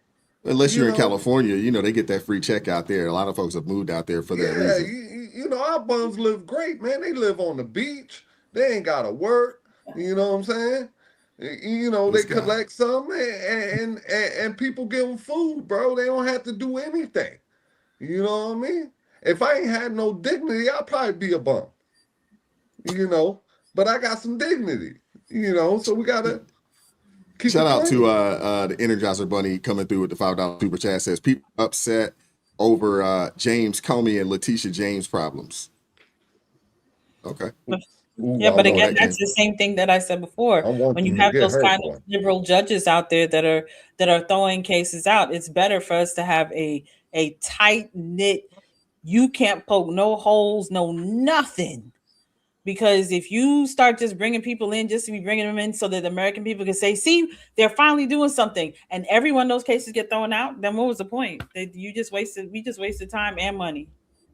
Unless you're in know? California, they get that free check out there. A lot of folks have moved out there for that Yeah, reason. our bums live great, man. They live on the beach. They ain't gotta work. You know what I'm saying? They collect some and people give them food, bro. They don't have to do anything. You know what I mean? If I ain't had no dignity, I'd probably be a bum. But I got some dignity. So we gotta keep Shout it out to clean. the Energizer Bunny coming through with the $5 super chat. Says people upset over James Comey and Letitia James problems. Okay. Yeah, but again, that's the same thing that I said before. When you have those kind of liberal judges out there that are throwing cases out, it's better for us to have a tight knit. You can't poke no holes, no nothing. Because if you start just bringing people in just to be bringing them in so that the American people can say, see, they're finally doing something, and every one of those cases get thrown out, then what was the point? We just wasted time and money,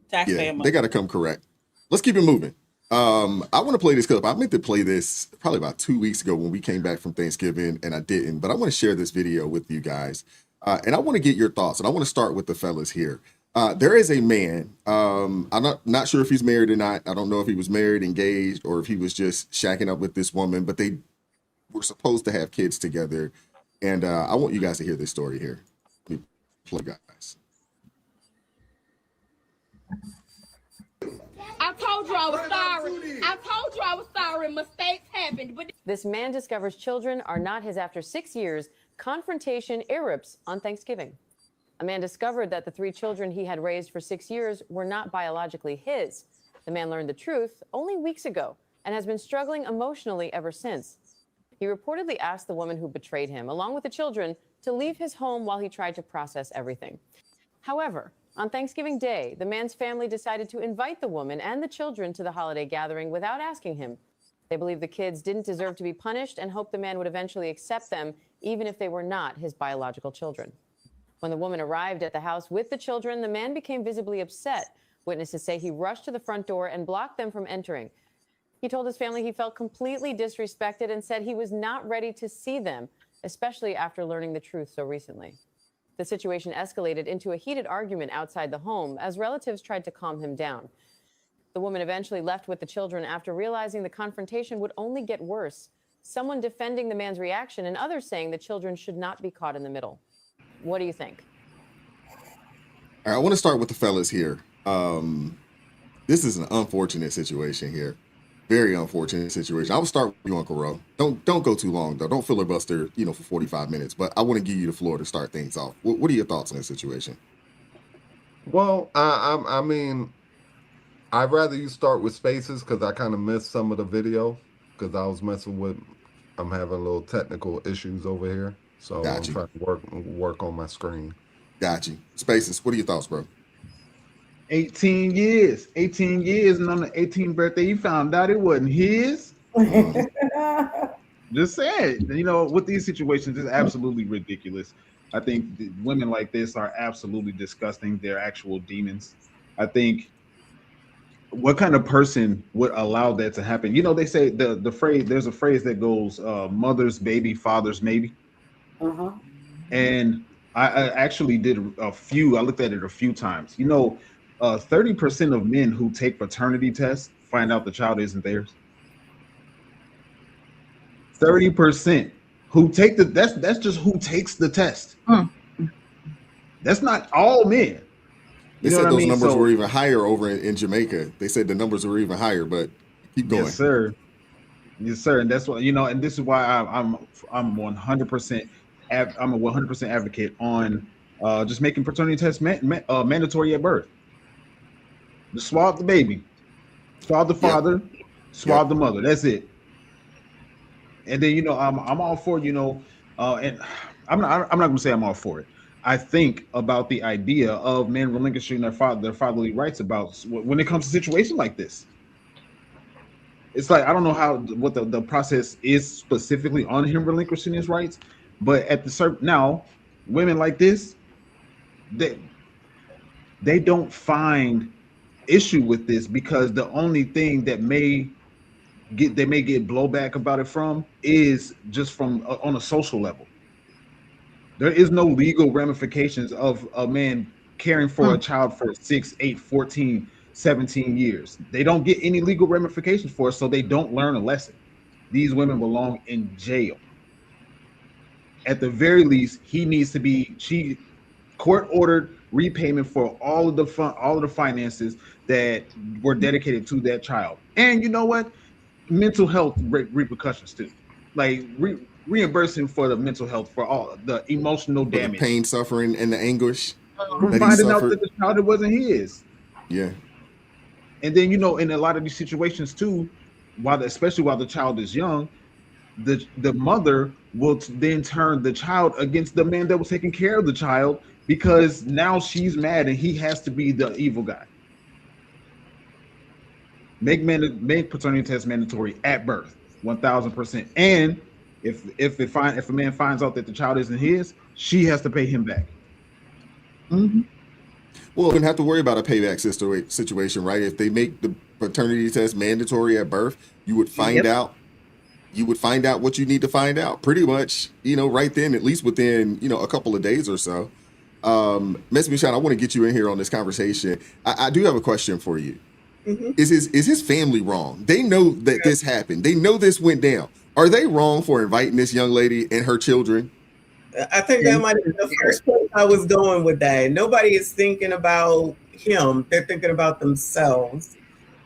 taxpayer money. They got to come correct. Let's keep it moving. I want to play this clip. I meant to play this probably about 2 weeks ago when we came back from Thanksgiving, and I didn't, but I want to share this video with you guys. And I want to get your thoughts, and I want to start with the fellas here. There is a man. I'm not sure if he's married or not. I don't know if he was married, engaged, or if he was just shacking up with this woman, but they were supposed to have kids together. And I want you guys to hear this story here. Let me play, guys. I told you I was sorry. I told you I was sorry. Mistakes happened. But this man discovers children are not his after 6 years. Confrontation erupts on Thanksgiving. A man discovered that the 3 children he had raised for 6 years were not biologically his. The man learned the truth only weeks ago and has been struggling emotionally ever since. He reportedly asked the woman who betrayed him, along with the children, to leave his home while he tried to process everything. However, on Thanksgiving Day, the man's family decided to invite the woman and the children to the holiday gathering without asking him. They believe the kids didn't deserve to be punished and hoped the man would eventually accept them, even if they were not his biological children. When the woman arrived at the house with the children, the man became visibly upset. Witnesses say he rushed to the front door and blocked them from entering. He told his family he felt completely disrespected and said he was not ready to see them, especially after learning the truth so recently. The situation escalated into a heated argument outside the home as relatives tried to calm him down. The woman eventually left with the children after realizing the confrontation would only get worse. Someone defending the man's reaction and others saying the children should not be caught in the middle. What do you think? All right, I want to start with the fellas here. This is an unfortunate situation here. Very unfortunate situation. I will start with you, Uncle Ro. Don't go too long though. Don't filibuster, for 45 minutes. But I want to give you the floor to start things off. What are your thoughts on this situation? Well, I mean, I'd rather you start with spaces because I kind of missed some of the video because I was messing with. I'm having a little technical issues over here, so I'm trying to work on my screen. Got you. Spaces. What are your thoughts, bro? 18 years, and on the 18th birthday, he found out it wasn't his. Just saying, with these situations, it's absolutely ridiculous. I think women like this are absolutely disgusting. They're actual demons. I think, what kind of person would allow that to happen? They say the phrase, there's a phrase that goes, mother's baby, father's maybe. Uh-huh. And I actually did I looked at it a few times. 30% of men who take paternity tests find out the child isn't theirs. 30% who take that's just who takes the test. That's not all men. They said those numbers were even higher over in Jamaica. They said the numbers were even higher, but keep going. Yes, sir. And that's why, and this is why I'm 100%. I'm a 100% advocate on just making paternity tests mandatory at birth. Just swab the baby, swab the father, swab the mother. That's it. And then I'm all for and I'm not gonna say I'm all for it. I think about the idea of men relinquishing their fatherly rights about when it comes to situations like this. It's like I don't know what the process is specifically on him relinquishing his rights, but at now, women like this, they don't find issue with this because the only thing that they may get blowback about it from is just from on a social level. There is no legal ramifications of a man caring for a child for 6, 8, 14, 17 years. They don't get any legal ramifications for it, so they don't learn a lesson. These women belong in jail. At the very least, he needs to be court-ordered repayment for all of the finances that were dedicated to that child. And you know what? Mental health repercussions too. Like reimbursing for the mental health, for all the emotional damage, the pain, suffering, and the anguish. For finding out that the child wasn't his. Yeah. And then in a lot of these situations too, especially while the child is young, the mother will then turn the child against the man that was taking care of the child because now she's mad and he has to be the evil guy. Make paternity tests mandatory at birth, 1,000%. And if a man finds out that the child isn't his, she has to pay him back. Mm-hmm. Well, you wouldn't have to worry about a payback situation, right? If they make the paternity test mandatory at birth, you would find out. You would find out what you need to find out, pretty much, right then, at least within, a couple of days or so. Ms. Michonne, I want to get you in here on this conversation. I do have a question for you. Mm-hmm. Is his family wrong? They know that this happened. They know this went down. Are they wrong for inviting this young lady and her children? I think that might be the first place I was going with that. Nobody is thinking about him. They're thinking about themselves.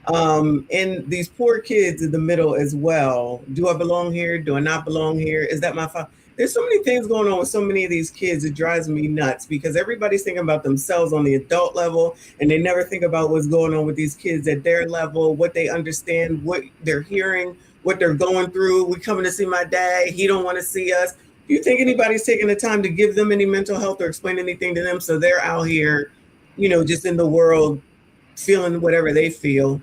And these poor kids in the middle as well. Do I belong here? Do I not belong here? Is that my fault? There's so many things going on with so many of these kids. It drives me nuts because everybody's thinking about themselves on the adult level, and they never think about what's going on with these kids at their level, what they understand, what they're hearing, what they're going through. We coming to see my dad. He don't want to see us. Do you think anybody's taking the time to give them any mental health or explain anything to them? So they're out here, just in the world feeling whatever they feel.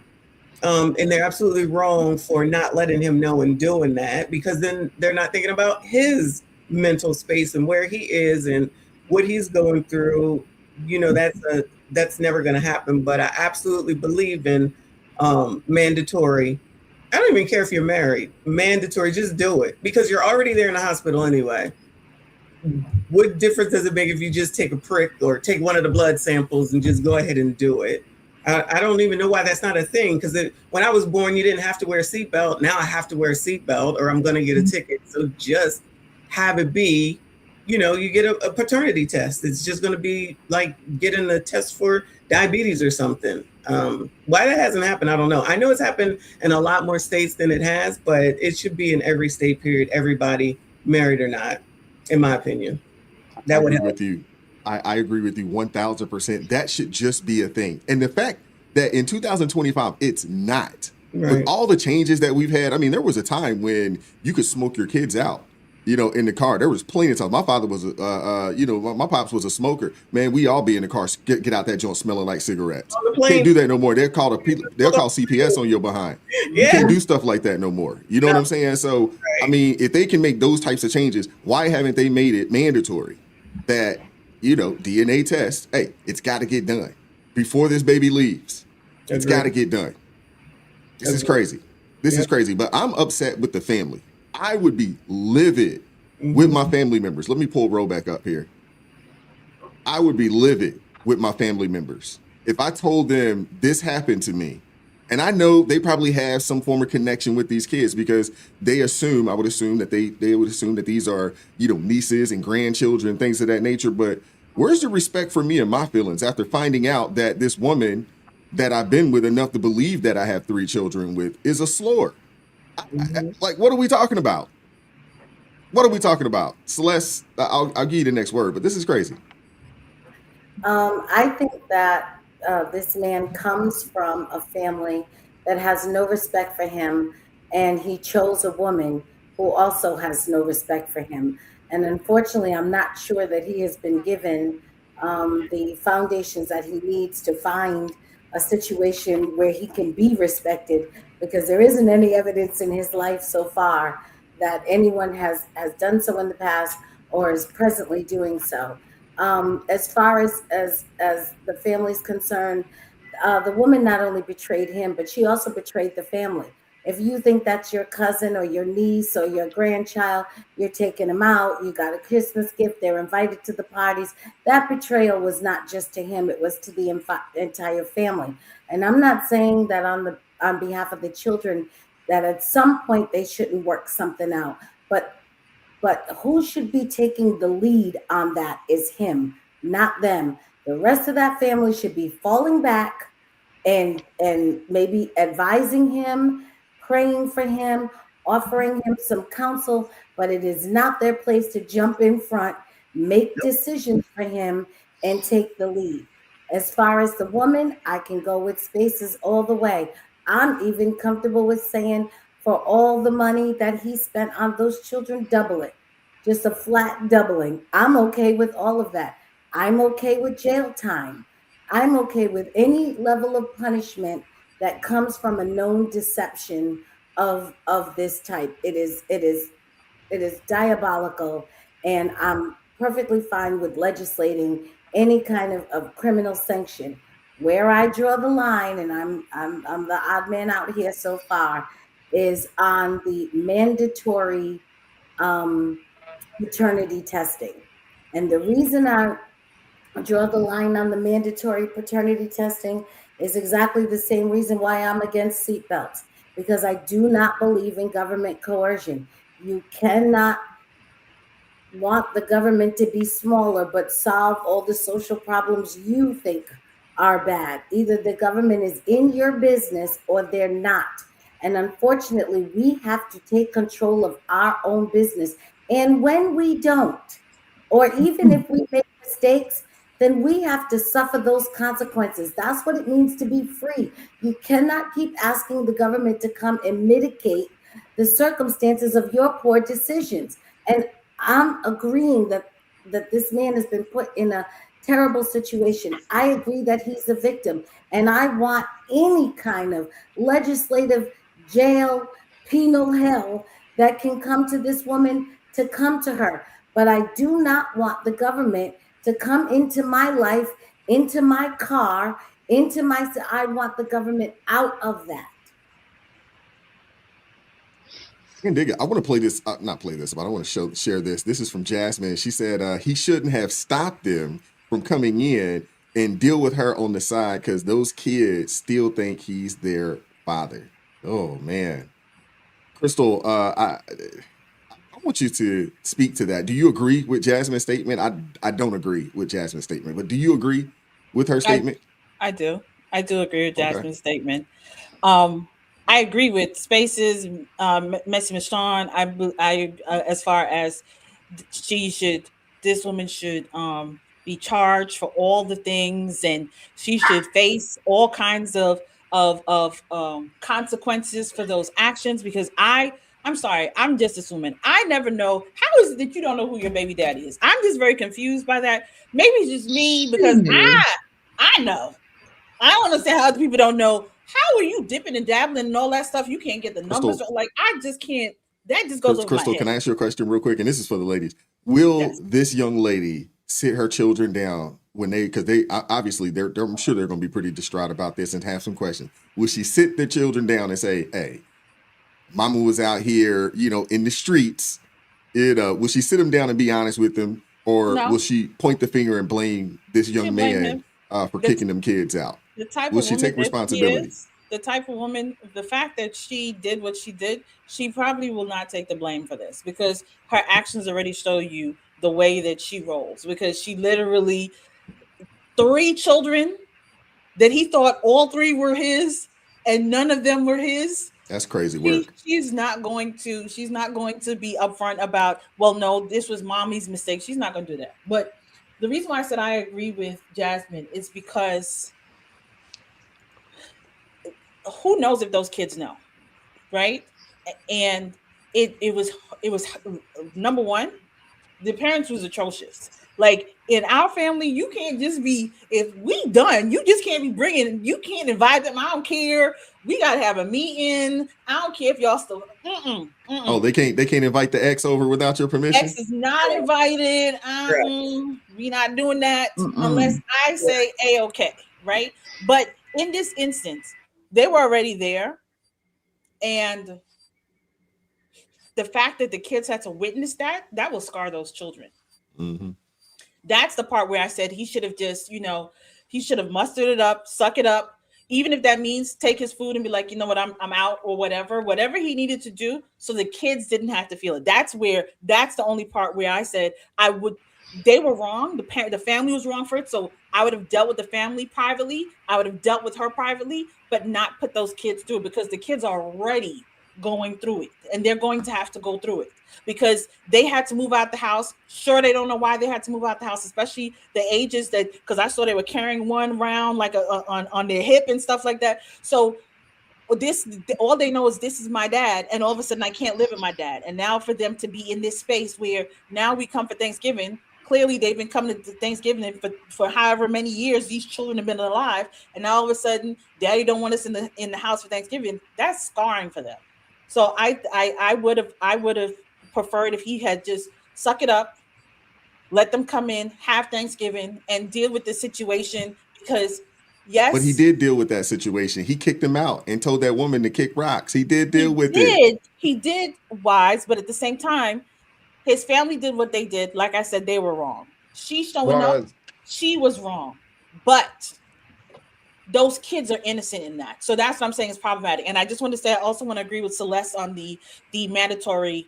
And they're absolutely wrong for not letting him know and doing that, because then they're not thinking about his mental space and where he is and what he's going through, that's never going to happen. But I absolutely believe in mandatory. I don't even care if you're married. Mandatory, just do it because you're already there in the hospital anyway. What difference does it make if you just take a prick or take one of the blood samples and just go ahead and do it? I don't even know why that's not a thing, because when I was born, you didn't have to wear a seatbelt. Now I have to wear a seatbelt or I'm going to get a ticket. So just have it be, you get a paternity test. It's just going to be like getting a test for diabetes or something. Why that hasn't happened, I don't know. I know it's happened in a lot more states than it has, but it should be in every state, period, everybody, married or not, in my opinion. That would help. With you. I agree with you 1000%. That should just be a thing. And the fact that in 2025, it's not. Right. With all the changes that we've had, I mean, there was a time when you could smoke your kids out, in the car. There was plenty of times. My father was, my pops was a smoker. Man, we all be in the car, get out that joint smelling like cigarettes. Can't do that no more. They'll call CPS on your behind. Yeah. You can't do stuff like that no more. You know what I'm saying? So, right. I mean, if they can make those types of changes, why haven't they made it mandatory that, DNA test, hey, it's got to get done before this baby leaves. It's got to get done. This is crazy. This is crazy. But I'm upset with the family. I would be livid with my family members. Let me pull Ro back up here. I would be livid with my family members if I told them this happened to me. And I know they probably have some form of connection with these kids because I would assume that they would assume that these are, nieces and grandchildren, things of that nature. But where's the respect for me and my feelings after finding out that this woman that I've been with enough to believe that I have 3 children with is a slur? Like, what are we talking about? What are we talking about? Celeste, I'll give you the next word, but this is crazy. I think that this man comes from a family that has no respect for him, and he chose a woman who also has no respect for him. And unfortunately, I'm not sure that he has been given the foundations that he needs to find a situation where he can be respected, because there isn't any evidence in his life so far that anyone has done so in the past or is presently doing so. As far as the family's concerned, the woman not only betrayed him, but she also betrayed the family. If you think that's your cousin or your niece or your grandchild, you're taking them out, you got a Christmas gift, they're invited to the parties. That betrayal was not just to him, it was to the entire family. And I'm not saying that on behalf of the children that at some point they shouldn't work something out, but who should be taking the lead on that is him, not them. The rest of that family should be falling back and maybe advising him, praying for him, offering him some counsel, but it is not their place to jump in front, make decisions for him, and take the lead. As far as the woman, I can go with spaces all the way. I'm even comfortable with saying, for all the money that he spent on those children, double it. Just a flat doubling. I'm okay with all of that. I'm okay with jail time. I'm okay with any level of punishment that comes from a known deception of this type. It is diabolical, and I'm perfectly fine with legislating any kind of criminal sanction. Where I draw the line, and I'm the odd man out here so far, is on the mandatory paternity testing. And the reason I draw the line on the mandatory paternity testing is exactly the same reason why I'm against seatbelts, because I do not believe in government coercion. You cannot want the government to be smaller but solve all the social problems you think are bad. Either the government is in your business or they're not. And unfortunately, we have to take control of our own business. And when we don't, or even if we make mistakes, then we have to suffer those consequences. That's what it means to be free. You cannot keep asking the government to come and mitigate the circumstances of your poor decisions. And I'm agreeing that this man has been put in a terrible situation. I agree that he's a victim, and I want any kind of legislative jail, penal hell that can come to this woman to come to her. But I do not want the government to come into my life, into my car, I want the government out of that. I can dig it. I want to play this, not play this, but I want to share this. This is from Jasmine. She said he shouldn't have stopped them from coming in and deal with her on the side because those kids still think he's their father. Oh, man. Crystal, I want you to speak to that. Do you agree with Jasmine's statement? I don't agree with Jasmine's statement, but do you agree with her statement? I do. I do agree with Jasmine's statement. I agree with Spaces, Messi Michon. I as far as this woman should be charged for all the things, and she should face all kinds of consequences for those actions. Because I'm sorry, I'm just assuming. I never know. How is it that you don't know who your baby daddy is? I'm just very confused by that. Maybe it's just me because I know. I don't understand how other people don't know. How are you dipping and dabbling and all that stuff? You can't get the numbers. Crystal, like, I just can't. That just goes over Crystal, my head. can I ask you a question real quick? And this is for the ladies. Will this young lady sit her children down when because they obviously I'm sure they're going to be pretty distraught about this and have some questions. Will she sit their children down and say, "Hey, mama was out here, in the streets." Will she sit them down and be honest with them, or will she point the finger and blame this young man for kicking them kids out? The type will of she take responsibility? The type of woman, the fact that she did what she did, she probably will not take the blame for this because her actions already show you the way that she rolls. Because she literally 3 children that he thought all 3 were his, and none of them were his. That's crazy work. She's not going to be upfront about, well, no, this was mommy's mistake. She's not going to do that. But the reason why I said I agree with Jasmine is because who knows if those kids know, right? And it was number one, the parents was atrocious. Like in our family, you can't just be, if we done, you just can't be you can't invite them. I don't care. We got to have a meeting. I don't care if y'all still. Oh, they can't invite the ex over without your permission? Ex is not invited. We not doing that unless I say A-okay, right? But in this instance, they were already there. And the fact that the kids had to witness that will scar those children. Mm-hmm. That's the part where I said he should have just, he should have mustered it up, suck it up, even if that means take his food and be like, you know what, I'm out or whatever he needed to do so the kids didn't have to feel it. That's the only part where I said they were wrong. The family was wrong for it. So I would have dealt with the family privately. I would have dealt with her privately, but not put those kids through it because the kids are already going through it and they're going to have to go through it because they had to move out the house. Sure, they don't know why they had to move out the house, especially the ages because I saw they were carrying one around like on their hip and stuff like that. So all they know is this is my dad, and all of a sudden I can't live with my dad. And now for them to be in this space where now we come for Thanksgiving. Clearly, they've been coming to Thanksgiving for however many years these children have been alive, and now all of a sudden, Daddy don't want us in the house for Thanksgiving. That's scarring for them. So I would have preferred if he had just suck it up, let them come in, have Thanksgiving, and deal with the situation. Because yes, but he did deal with that situation. He kicked him out and told that woman to kick rocks. He did deal with it. He did wise, but at the same time, his family did what they did. Like I said, they were wrong. She showing up, she was wrong, but those kids are innocent in that. So that's what I'm saying is problematic. And I just want to say, I also want to agree with Celeste on the mandatory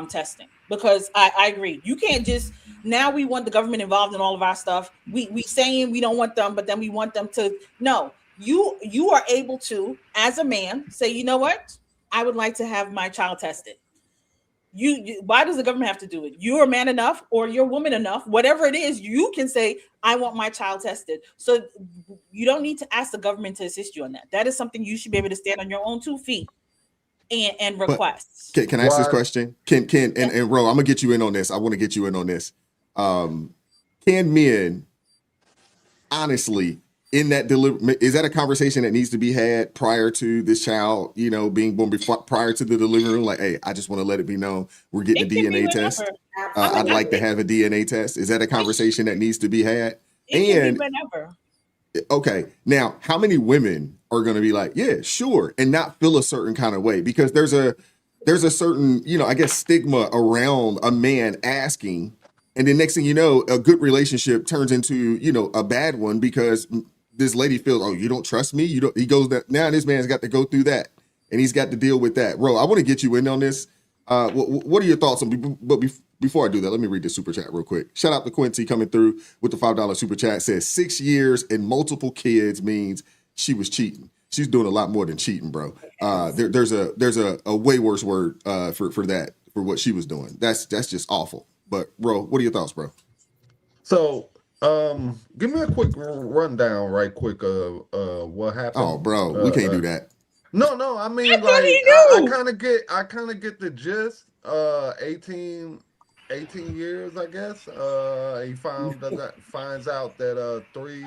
testing, because I agree. You can't just, now we want the government involved in all of our stuff. We saying we don't want them, but then we want them to, no, you are able to, as a man, say, you know what? I would like to have my child tested. Why does the government have to do it? You're a man enough or you're a woman enough, whatever it is, you can say, I want my child tested. So you don't need to ask the government to assist you on that. That is something you should be able to stand on your own 2 feet and request. Can I ask this question? And Ro, I'm gonna get you in on this. I want to get you in on this. Can men honestly in that is that a conversation that needs to be had prior to this child, being born, prior to the delivery room? Like, hey, I just want to let it be known we're getting a DNA test. I'd like to have a DNA test. Is that a conversation that needs to be had? It can be whenever. Okay, now how many women are going to be like, yeah, sure, and not feel a certain kind of way? Because there's a certain, I guess, stigma around a man asking, and then next thing you know, a good relationship turns into, a bad one because this lady feels, oh, you don't trust me. He goes that now. This man's got to go through that, and he's got to deal with that. Bro, I want to get you in on this. What are your thoughts on? But before I do that, let me read the super chat real quick. Shout out to Quincy coming through with the $5 super chat. Says 6 years and multiple kids means she was cheating. She's doing a lot more than cheating, bro. There's a way worse word for that, for what she was doing. That's just awful. But bro, what are your thoughts, bro? So give me a quick rundown, right quick, what happened. Oh, bro, we can't do that. No, I mean, I kind of get the gist. 18 years, I guess. He finds out that three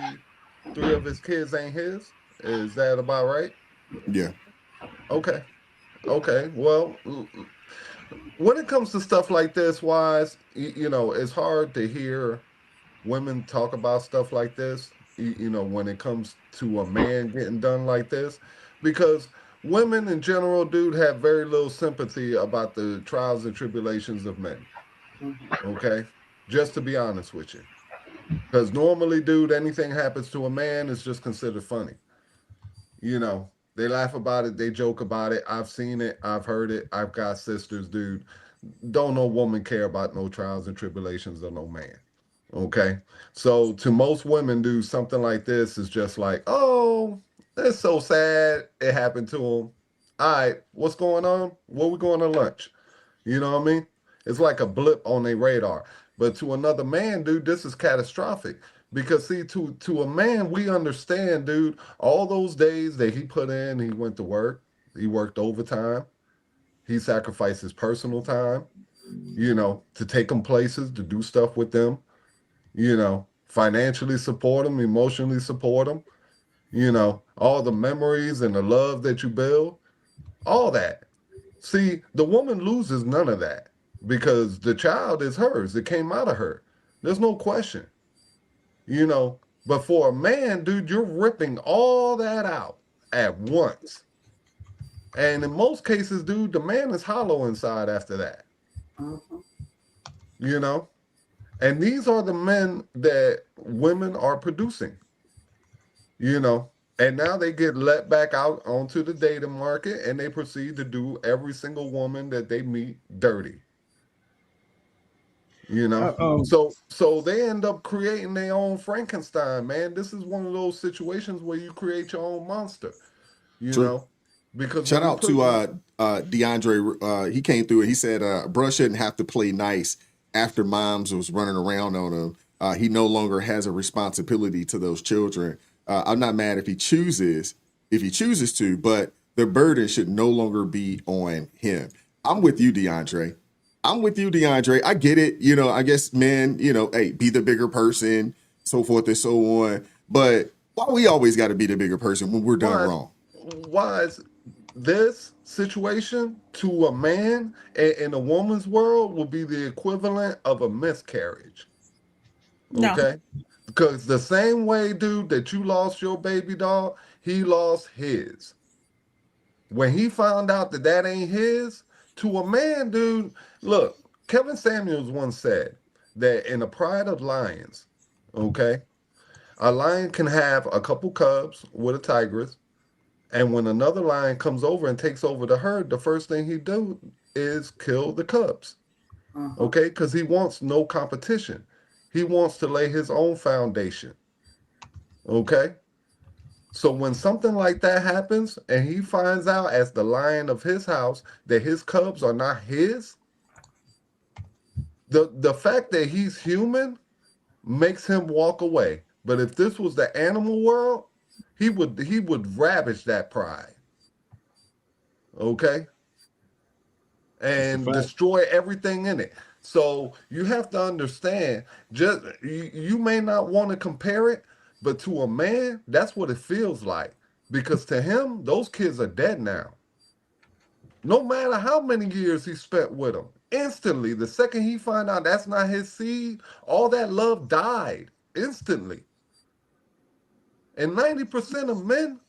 of his kids ain't his. Is that about right? Yeah. Okay. Well, when it comes to stuff like this, Wise, it's hard to hear women talk about stuff like this. When it comes to a man getting done like this, because women in general, dude, have very little sympathy about the trials and tribulations of men. Okay, just to be honest with you, because normally, dude, anything happens to a man is just considered funny. They laugh about it, they joke about it. I've seen it, I've heard it. I've got sisters, dude. Don't no woman care about no trials and tribulations of no man. Okay, so to most women, dude, something like this is just like, oh, it's so sad it happened to him. All right, what's going on? Where we going to lunch? You know what I mean? It's like a blip on their radar. But to another man, dude, this is catastrophic. Because see, to a man, we understand, dude, all those days that he put in, he went to work, he worked overtime, he sacrificed his personal time, to take them places, to do stuff with them, financially support them, emotionally support them, all the memories and the love that you build, all that. See, the woman loses none of that because the child is hers. It came out of her. There's no question. But for a man, dude, you're ripping all that out at once. And in most cases, dude, the man is hollow inside after that. And these are the men that women are producing. And now they get let back out onto the dating market and they proceed to do every single woman that they meet dirty. So they end up creating their own Frankenstein, man. This is one of those situations where you create your own monster, because shout out to DeAndre. He came through and he said, bro shouldn't have to play nice after moms was running around on him. He no longer has a responsibility to those children. I'm not mad if he chooses to, but the burden should no longer be on him. I'm with you, DeAndre. I get it. I guess men, hey, be the bigger person, so forth and so on. But why we always got to be the bigger person when we're done wrong? Why is this situation to a man in a woman's world will be the equivalent of a miscarriage? Okay? No. Because the same way, dude, that you lost your baby doll, he lost his. When he found out that ain't his, to a man, dude, look, Kevin Samuels once said that in the pride of lions, okay, a lion can have a couple cubs with a tigress, and when another lion comes over and takes over the herd, the first thing he do is kill the cubs, okay, because he wants no competition. He wants to lay his own foundation, okay? So when something like that happens and he finds out as the lion of his house that his cubs are not his, the fact that he's human makes him walk away. But if this was the animal world, he would ravage that pride. Okay? And destroy everything in it. So you have to understand, just you may not want to compare it, But to a man, that's what it feels like. Because to him, those kids are dead now. No matter how many years he spent with them, instantly, the second he find out that's not his seed, all that love died instantly. And 90% of men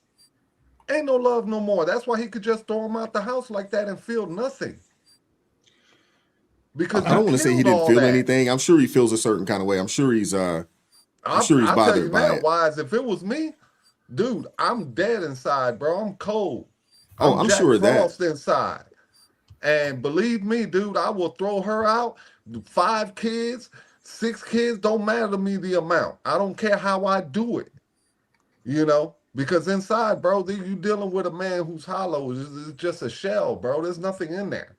ain't no love no more. That's why he could just throw them out the house like that and feel nothing. Because I don't want to say he didn't feel anything. I'm sure he feels a certain kind of way. I'm sure he's bothered by it. Wise, if it was me, dude, I'm dead inside, bro. I'm cold. I'm Jack sure of that. Frost inside. And believe me, dude, I will throw her out. 5 kids, 6 kids, don't matter to me the amount. I don't care how I do it. You know? Because inside, bro, you dealing with a man who's hollow. It's just a shell, bro. There's nothing in there.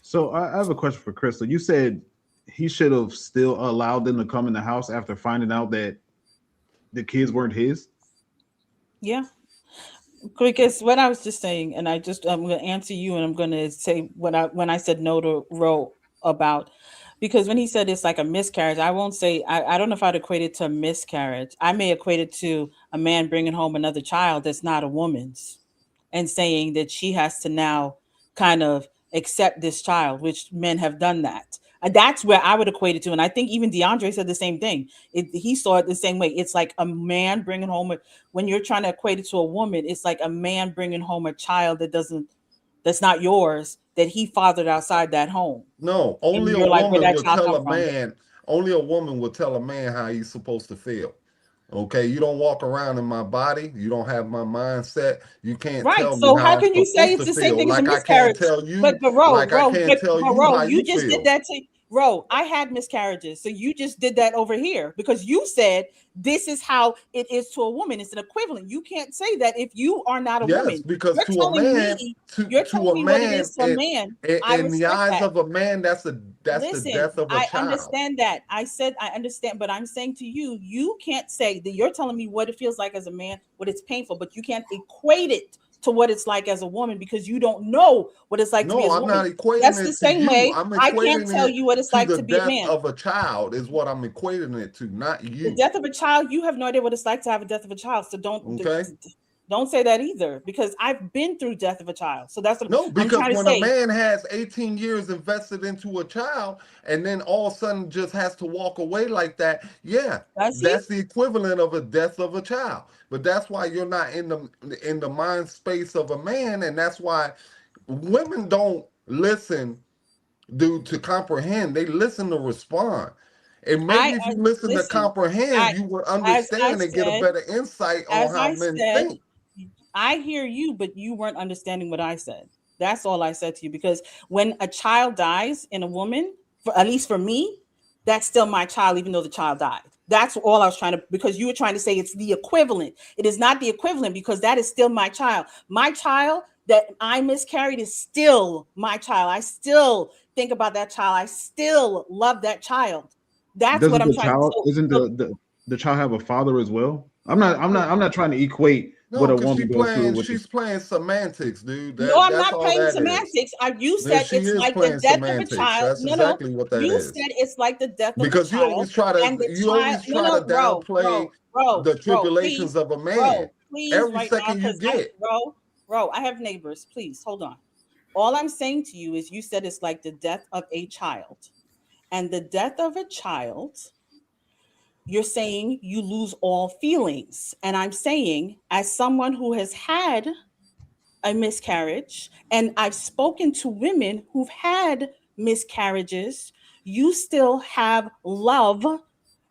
So I have a question for Crystal. You said he should have still allowed them to come in the house after finding out that the kids weren't his? Yeah. Because what I was just saying, and I'm going to answer you, and I'm going to say when I said no to Ro about, because when he said it's like a miscarriage, I won't say, I don't know if I'd equate it to a miscarriage. I may equate it to a man bringing home another child that's not a woman's and saying that she has to now kind of accept this child, which men have done that. And that's where I would equate it to. And I think even DeAndre said the same thing. He saw it the same way. It's like a man bringing home, when you're trying to equate it to a woman, it's like a man bringing home a child that's not yours, that he fathered outside that home. No, only a woman will tell a man. Only a woman will tell a man how he's supposed to feel. Okay, you don't walk around in my body. You don't have my mindset. You can't tell me so how can you say it's the same thing as a miscarriage? I can't tell you, but Ro, like I can't tell you how you just feel. did that to Ro. I had miscarriages, so you just did that over here because you said this is how it is to a woman. It's an equivalent. You can't say that if you are not a woman. Because you're to a man, you're telling me what it is to a man. In the eyes of a man, that's the death of a child. I understand that. I said I understand, but I'm saying to you, you can't say that. You're telling me what it feels like as a man, what it's painful, but you can't equate it to what it's like as a woman because you don't know what it's like to be a woman. No, I'm not equating That's it the same to way. you. I can't tell you what it's like to be a man. The death of a child is what I'm equating it to, not you. The death of a child, you have no idea what it's like to have a death of a child. So don't say that either, because I've been through death of a child. So that's what I'm trying to say. Because when a man has 18 years invested into a child and then all of a sudden just has to walk away like that, that's the equivalent of a death of a child. But that's why you're not in the mind space of a man, and that's why women don't listen, dude, to comprehend. They listen to respond. And maybe if you listen to comprehend, you will understand and get a better insight on how men think. I hear you, but you weren't understanding what I said. That's all I said to you. Because when a child dies in a woman, at least for me, that's still my child, even though the child died. That's all I was trying to, because you were trying to say it's the equivalent. It is not the equivalent because that is still my child. My child that I miscarried is still my child. I still think about that child. I still love that child. That's what I'm trying to say. Isn't the child have a father as well? I'm not trying to equate what a woman goes through. She's playing semantics, dude. No, I'm not playing semantics. You said it's like the death of a child. That's exactly what that is. You said it's like the death of a child. Because you always try to downplay the tribulations of a man. Every second you get. Bro, I have neighbors. Please hold on. All I'm saying to you is you said it's like the death of a child. And the death of a child, you're saying you lose all feelings. And I'm saying, as someone who has had a miscarriage, and I've spoken to women who've had miscarriages, you still have love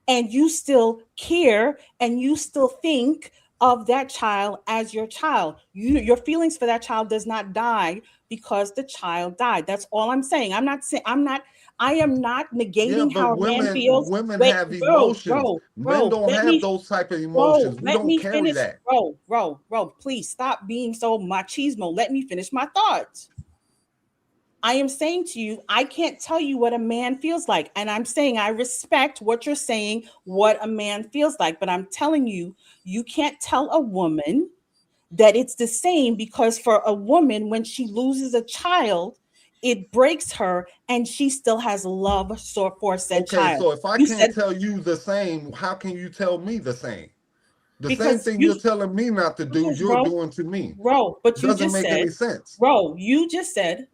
and you still care and you still think of that child as your child. Your feelings for that child does not die because the child died. That's all I'm saying. I am not negating how a man feels. Women have emotions. Men don't have those type of emotions. We don't carry that. Bro, please stop being so machismo. Let me finish my thoughts. I am saying to you, I can't tell you what a man feels like. And I'm saying I respect what you're saying, what a man feels like. But I'm telling you, you can't tell a woman that it's the same, because for a woman, when she loses a child, it breaks her and she still has love for said child. So if I can't tell you the same, how can you tell me the same? The same thing you're telling me not to do, you're doing to me. Bro, but you doesn't just make said, any sense. Bro, you just said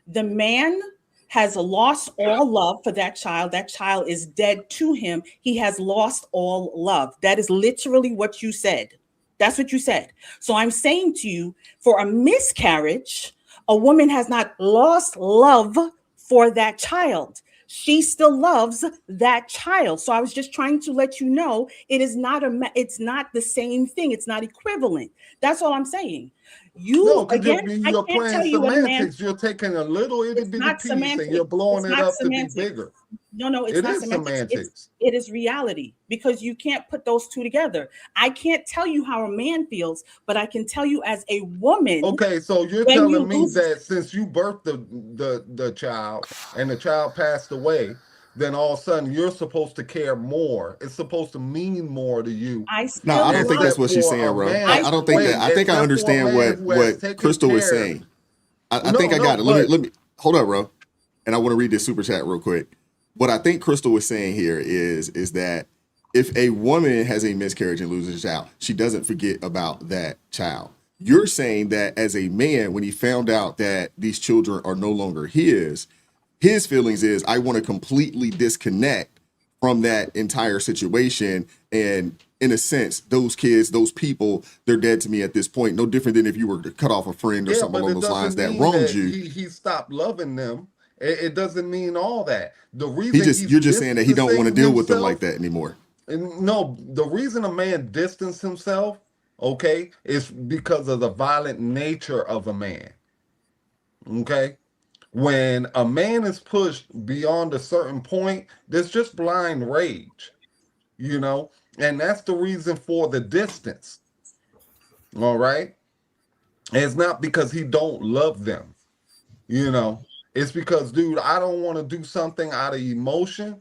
the man has lost all love for that child. That child is dead to him. He has lost all love. That is literally what you said. That's what you said. So I'm saying to you, for a miscarriage, a woman has not lost love for that child. She still loves that child. So I was just trying to let you know it's not the same thing. It's not equivalent. That's all I'm saying. You're I can't playing tell you what a man. semantics. You're taking a little itty bitty piece semantics. and you're blowing It's it not up semantics. to be bigger. No, it's not semantics. It is reality, because you can't put those two together. I can't tell you how a man feels, but I can tell you as a woman. Okay, so you're telling me that since you birthed the child and the child passed away, then all of a sudden you're supposed to care more. It's supposed to mean more to you. No, I don't think that's what she's saying, bro. I don't think that. I think I understand what Crystal was saying. I think I got it. Let me hold up, bro. And I want to read this super chat real quick. What I think Crystal was saying here is that if a woman has a miscarriage and loses a child, she doesn't forget about that child. You're saying that as a man, when he found out that these children are no longer his feelings is, I want to completely disconnect from that entire situation. And in a sense, those kids, those people, they're dead to me at this point. No different than if you were to cut off a friend or something along those lines that wronged you. He stopped loving them. It doesn't mean all that. The reason you're just saying that he don't want to deal with them like that anymore. No, the reason a man distanced himself, okay, is because of the violent nature of a man. Okay? When a man is pushed beyond a certain point, there's just blind rage, you know? And that's the reason for the distance. All right? And it's not because he don't love them, you know? It's because, dude, I don't want to do something out of emotion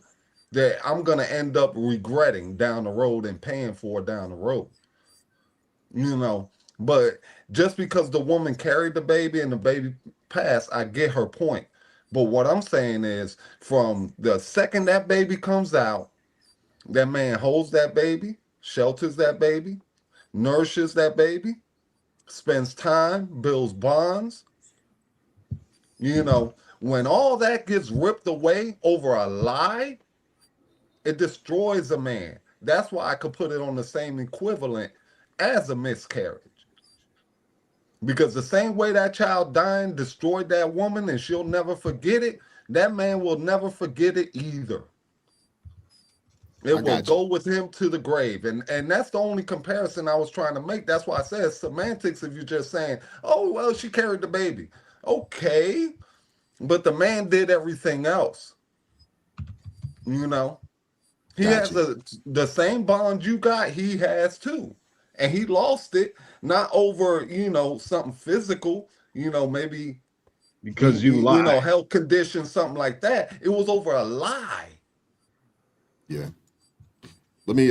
that I'm going to end up regretting down the road and paying for down the road. You know, but just because the woman carried the baby and the baby passed, I get her point. But what I'm saying is, from the second that baby comes out, that man holds that baby, shelters that baby, nourishes that baby, spends time, builds bonds. You know, when all that gets ripped away over a lie, it destroys a man. That's why I could put it on the same equivalent as a miscarriage. Because the same way that child dying destroyed that woman and she'll never forget it, that man will never forget it either. It will go with him to the grave. And that's the only comparison I was trying to make. That's why I said semantics if you're just saying, oh, well, she carried the baby. Okay. But the man did everything else. You know? He has the same bond you got, he has too. And he lost it, not over, you know, something physical, you know, maybe because you lied. You know, health condition, something like that. It was over a lie. Yeah. Let me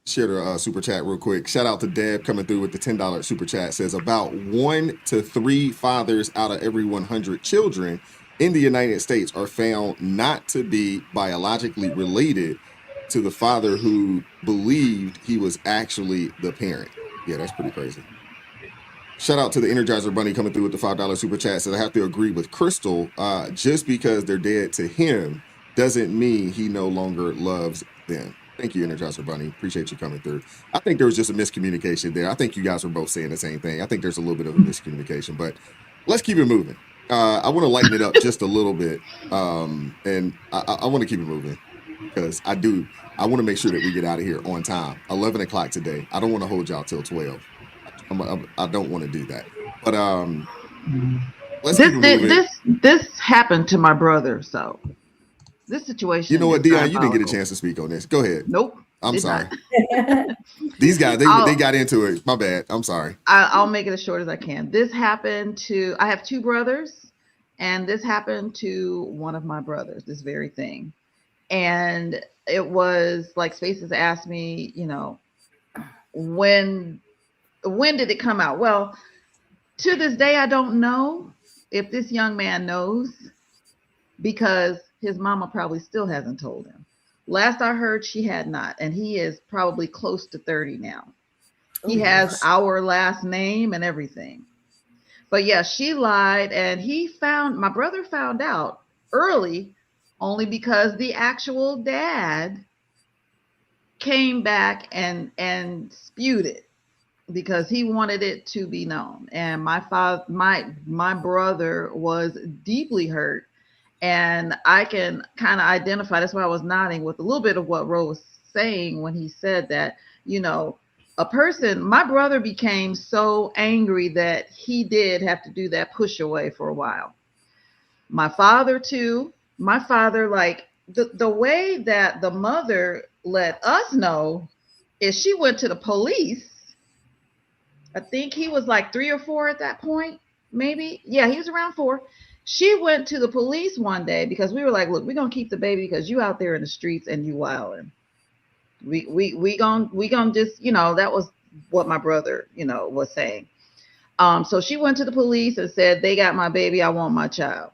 share the super chat real quick. Shout out to Deb coming through with the $10 super chat. Says about 1 to 3 fathers out of every 100 children in the United States are found not to be biologically related to the father who believed he was actually the parent. Yeah, that's pretty crazy. Shout out to the Energizer Bunny coming through with the $5 super chat. Says I have to agree with Crystal. Just because they're dead to him doesn't mean he no longer loves them. Thank you, Energizer Bunny. Appreciate you coming through. I think there was just a miscommunication there. I think you guys were both saying the same thing. I think there's a little bit of a miscommunication, but let's keep it moving. I want to lighten it up just a little bit, and I want to keep it moving because I want to make sure that we get out of here on time. 11 o'clock today. I don't want to hold y'all till 12. I don't want to do that. But let's keep it moving. This happened to my brother, so this situation. You know what, Dion? You didn't get a chance to speak on this. Go ahead. Nope. I'm sorry. These guys, they got into it. My bad. I'm sorry. I'll make it as short as I can. This happened to, I have 2 brothers, and this happened to one of my brothers, this very thing. And it was like Spaces asked me, you know, when did it come out? Well, to this day, I don't know if this young man knows because his mama probably still hasn't told him. Last I heard, she had not, and he is probably close to 30 now. He has our last name and everything. But yeah, she lied, and my brother found out early only because the actual dad came back and spewed it because he wanted it to be known. And my brother was deeply hurt, and I can kind of identify. That's why I was nodding with a little bit of what Ro was saying when he said that, my brother became so angry that he did have to do that push away for a while. My father too. My father, like the way that the mother let us know is she went to the police. I think he was like 3 or 4 at that point, maybe. Yeah, he was around 4. She went to the police one day because we were like, look, we're gonna keep the baby because you out there in the streets and you wilding. We gonna just, that was what my brother, was saying. So she went to the police and said, they got my baby, I want my child.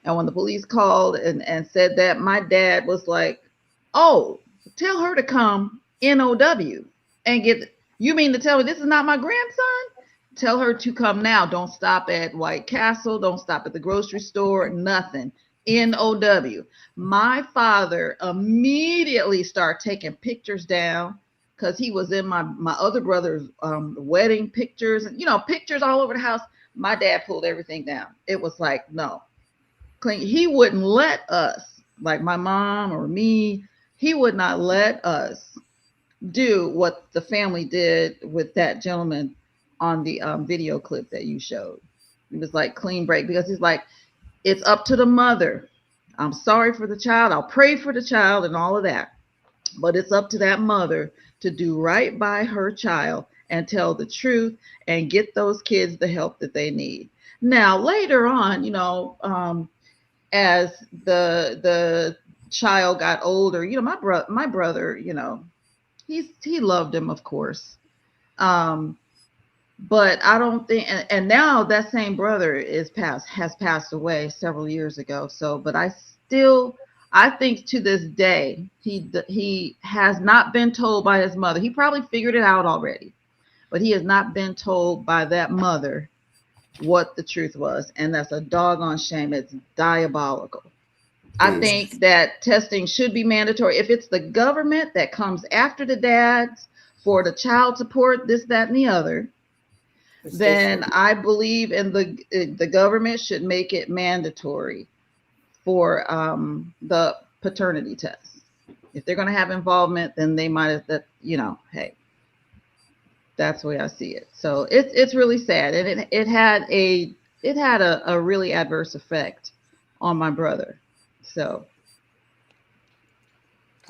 And when the police called and said that, my dad was like, oh, tell her to come NOW and you mean to tell me this is not my grandson? Tell her to come now. Don't stop at White Castle. Don't stop at the grocery store. Nothing. NOW. My father immediately started taking pictures down because he was in my other brother's wedding pictures and pictures all over the house. My dad pulled everything down. It was like, no. He wouldn't let us, like my mom or me, he would not let us do what the family did with that gentleman on the video clip that you showed. It was like clean break because he's like, it's up to the mother. I'm sorry for the child. I'll pray for the child and all of that. But it's up to that mother to do right by her child and tell the truth and get those kids the help that they need. Now, later on, as the child got older, my brother, he loved him, of course. But I don't think, and now that same brother has passed away several years ago. So, but I think to this day, he has not been told by his mother. He probably figured it out already, but he has not been told by that mother what the truth was. And that's a doggone shame. It's diabolical. I think that testing should be mandatory. If it's the government that comes after the dads for the child support, this, that, and the other, then I believe in the government should make it mandatory for the paternity test. If they're going to have involvement, then they might have, hey, that's the way I see it. So it's really sad, and it had a really adverse effect on my brother. So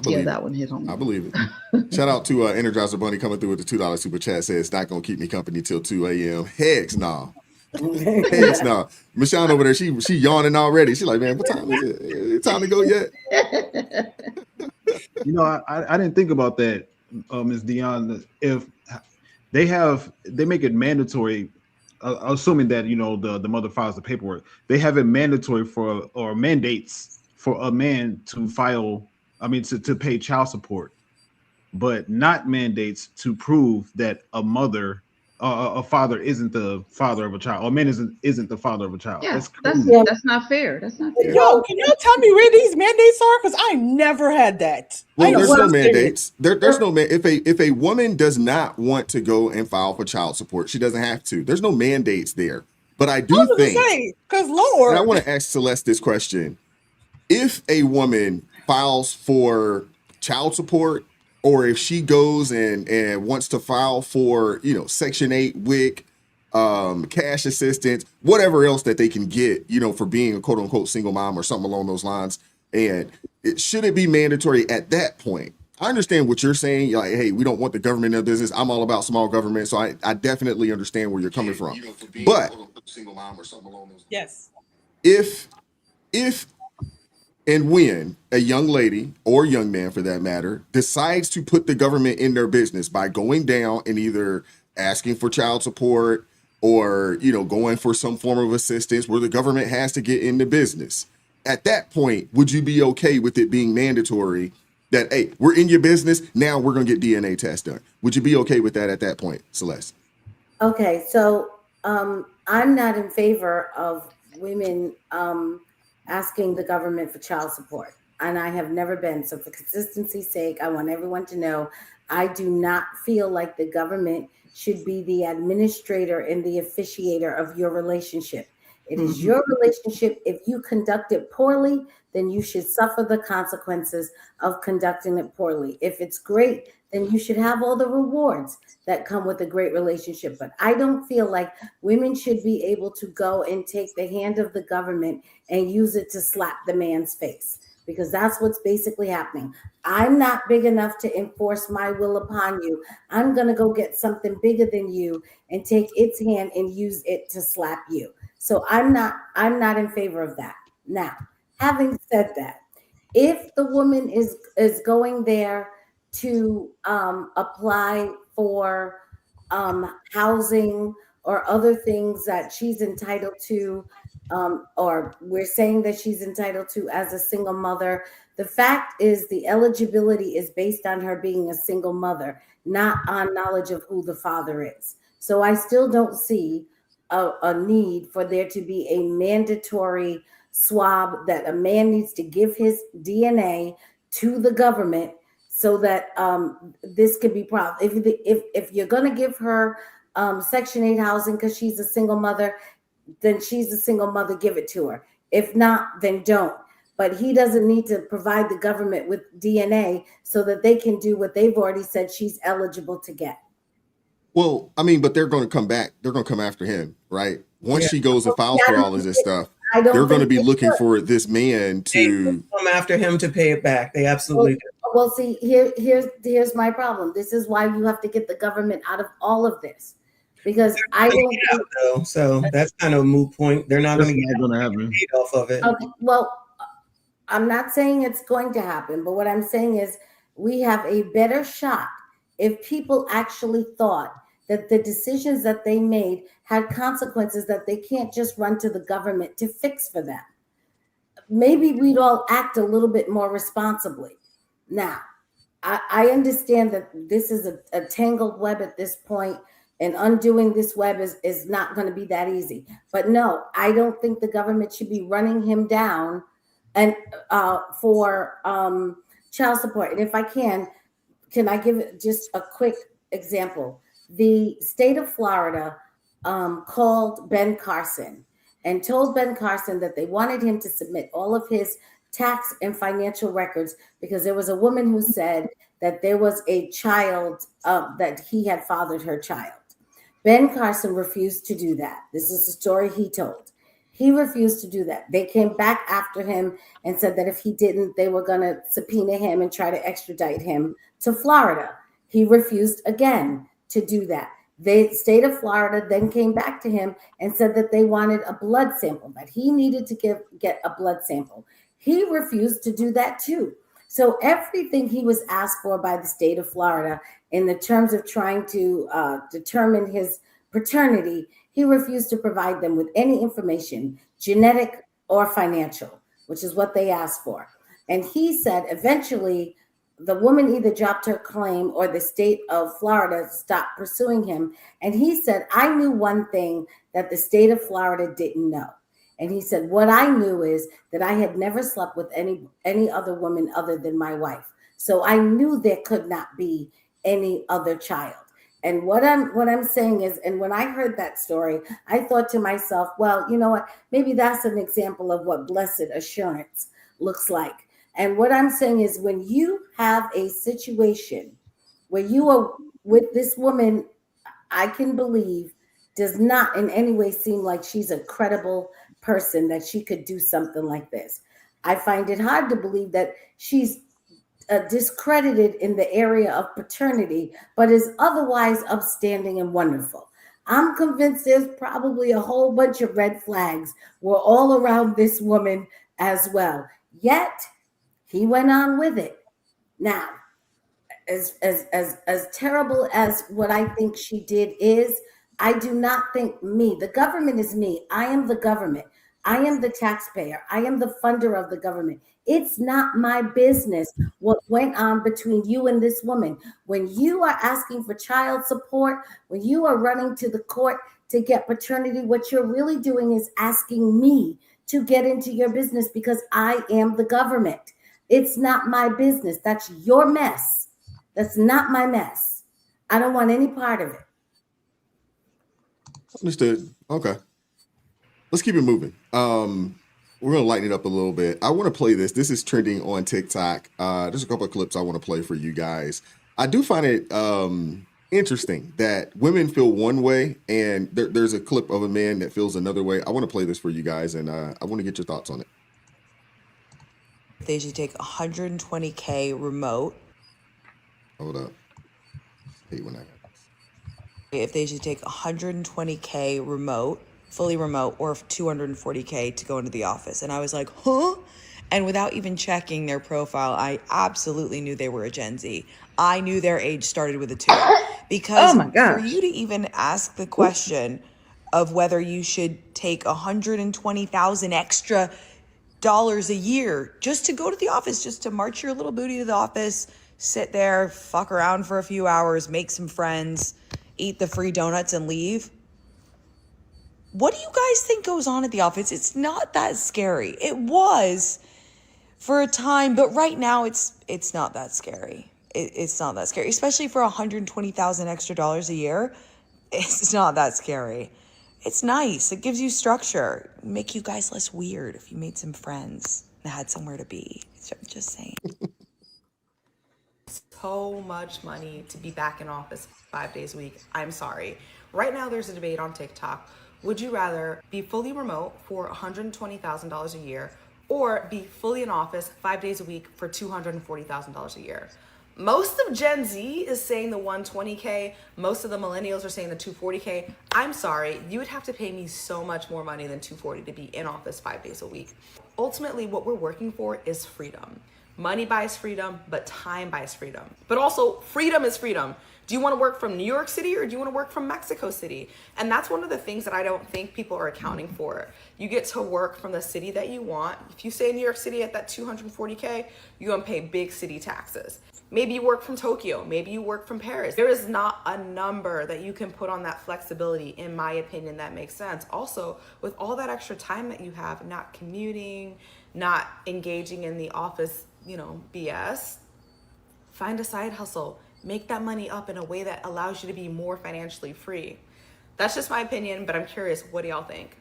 that one hit home. I believe it. Shout out to Energizer Bunny coming through with the $2 super chat. Says it's not gonna keep me company till 2 a.m. Heck no. Heck no. Michonne over there, she yawning already. She's like, man, what time is it? It's time to go yet? I didn't think about that, Ms. Dion. If they make it mandatory, assuming that the mother files the paperwork, they have it mandatory or mandates for a man to file. To pay child support, but not mandates to prove that a father isn't the father of a child, or a man isn't the father of a child. Yeah, that's not fair. That's not fair. Yo, can y'all tell me where these mandates are? Because I never had that. Well, there's no mandates. There's no man. If a woman does not want to go and file for child support, she doesn't have to. There's no mandates there. But I do think, because Lord, and I want to ask Celeste this question: if a woman files for child support, or if she goes and wants to file for Section 8 WIC, cash assistance, whatever else that they can get, for being a quote unquote single mom or something along those lines, and should it be mandatory at that point? I understand what you're saying. You're like, hey, we don't want the government in the business. I'm all about small government, so I definitely understand where you're coming from. But yes, if and when a young lady or young man, for that matter, decides to put the government in their business by going down and either asking for child support or, going for some form of assistance where the government has to get into business, at that point, would you be okay with it being mandatory that, hey, we're in your business, now we're going to get DNA tests done? Would you be okay with that at that point, Celeste? Okay, so I'm not in favor of women asking the government for child support, and I have never been. So for consistency's sake, I want everyone to know I do not feel like the government should be the administrator and the officiator of your relationship. It is your relationship. If you conduct it poorly, then you should suffer the consequences of conducting it poorly. If it's great, then you should have all the rewards that come with a great relationship. But I don't feel like women should be able to go and take the hand of the government and use it to slap the man's face, because that's what's basically happening. I'm not big enough to enforce my will upon you. I'm going to go get something bigger than you and take its hand and use it to slap you. So I'm not in favor of that. Now, having said that, if the woman is going there to apply for housing or other things that she's entitled to, or we're saying that she's entitled to as a single mother, the fact is the eligibility is based on her being a single mother, not on knowledge of who the father is. So I still don't see a need for there to be a mandatory swab that a man needs to give his DNA to the government so that this could be problem. If you're going to give her Section 8 housing because she's a single mother, then she's a single mother, give it to her. If not, then don't. But he doesn't need to provide the government with DNA so that they can do what they've already said she's eligible to get. Well, I mean, but they're going to come back. They're going to come after him, right? Once she goes and files for all of this stuff, they're going to be looking for this man to come after him to pay it back. They absolutely do. Well, see, here's my problem. This is why you have to get the government out of all of this, because I don't think, though, so that's kind of a moot point. They're not going to get happen off of it. Okay, well, I'm not saying it's going to happen, but what I'm saying is we have a better shot if people actually thought that the decisions that they made had consequences that they can't just run to the government to fix for them. Maybe we'd all act a little bit more responsibly. Now, I understand that this is a tangled web at this point, and undoing this web is not going to be that easy. But no, I don't think the government should be running him down and for child support. And if I can I give just a quick example? The state of Florida called Ben Carson and told Ben Carson that they wanted him to submit all of his tax and financial records because there was a woman who said that there was a child that he had fathered her child. Ben Carson refused to do that. This is the story he told. He refused to do that. They came back after him and said that if he didn't, they were going to subpoena him and try to extradite him to Florida. He refused again to do that. The state of Florida then came back to him and said that they wanted a blood sample, that he needed to get a blood sample. He refused to do that too. So everything he was asked for by the state of Florida in the terms of trying to determine his paternity, he refused to provide them with any information, genetic or financial, which is what they asked for. And he said eventually the woman either dropped her claim or the state of Florida stopped pursuing him. And he said, I knew one thing that the state of Florida didn't know. And he said, what I knew is that I had never slept with any other woman other than my wife. So I knew there could not be any other child. And what I'm saying is, and when I heard that story, I thought to myself, well, you know what, maybe that's an example of what blessed assurance looks like. And what I'm saying is when you have a situation where you are with this woman, I can believe does not in any way seem like she's a credible person that she could do something like this. I find it hard to believe that she's discredited in the area of paternity, but is otherwise upstanding and wonderful. I'm convinced there's probably a whole bunch of red flags were all around this woman as well. Yet he went on with it. Now, as terrible as what I think she did is, I do not think the government is me. I am the government. I am the taxpayer. I am the funder of the government. It's not my business what went on between you and this woman. When you are asking for child support, when you are running to the court to get paternity, what you're really doing is asking me to get into your business because I am the government. It's not my business. That's your mess. That's not my mess. I don't want any part of it. Understood. Okay. Let's keep it moving. We're going to lighten it up a little bit. I want to play this. This is trending on TikTok. There's a couple of clips I want to play for you guys. I do find it interesting that women feel one way, and there's a clip of a man that feels another way. I want to play this for you guys, and I want to get your thoughts on it. They should take 120K remote. Hold up. I hate when that happens. If they should take 120K remote, fully remote, or 240K to go into the office. And I was like, huh? And without even checking their profile, I absolutely knew they were a Gen Z. I knew their age started with a 2. Because for you to even ask the question of whether you should take 120,000 extra dollars a year just to go to the office, just to march your little booty to the office, sit there, fuck around for a few hours, make some friends, eat the free donuts and leave. What do you guys think goes on at the office? It's not that scary. It was for a time, but right now it's not that scary. It's not that scary, especially for 120,000 extra dollars a year. It's not that scary. It's nice. It gives you structure. Make you guys less weird if you made some friends and had somewhere to be. I'm just saying. So much money to be back in office 5 days a week. I'm sorry. Right now there's a debate on TikTok. Would you rather be fully remote for $120,000 a year or be fully in office 5 days a week for $240,000 a year? Most of Gen Z is saying the 120K. Most of the millennials are saying the 240K. I'm sorry, you would have to pay me so much more money than 240 to be in office 5 days a week. Ultimately, what we're working for is freedom. Money buys freedom, but time buys freedom. But also, freedom is freedom. Do you want to work from New York City or do you want to work from Mexico City? And that's one of the things that I don't think people are accounting for. You get to work from the city that you want. If you stay in New York City at that 240K, you're going to pay big city taxes. Maybe you work from Tokyo. Maybe you work from Paris. There is not a number that you can put on that flexibility, in my opinion, that makes sense. Also, with all that extra time that you have, not commuting, not engaging in the office, BS, find a side hustle. Make that money up in a way that allows you to be more financially free. That's just my opinion, but I'm curious, what do y'all think?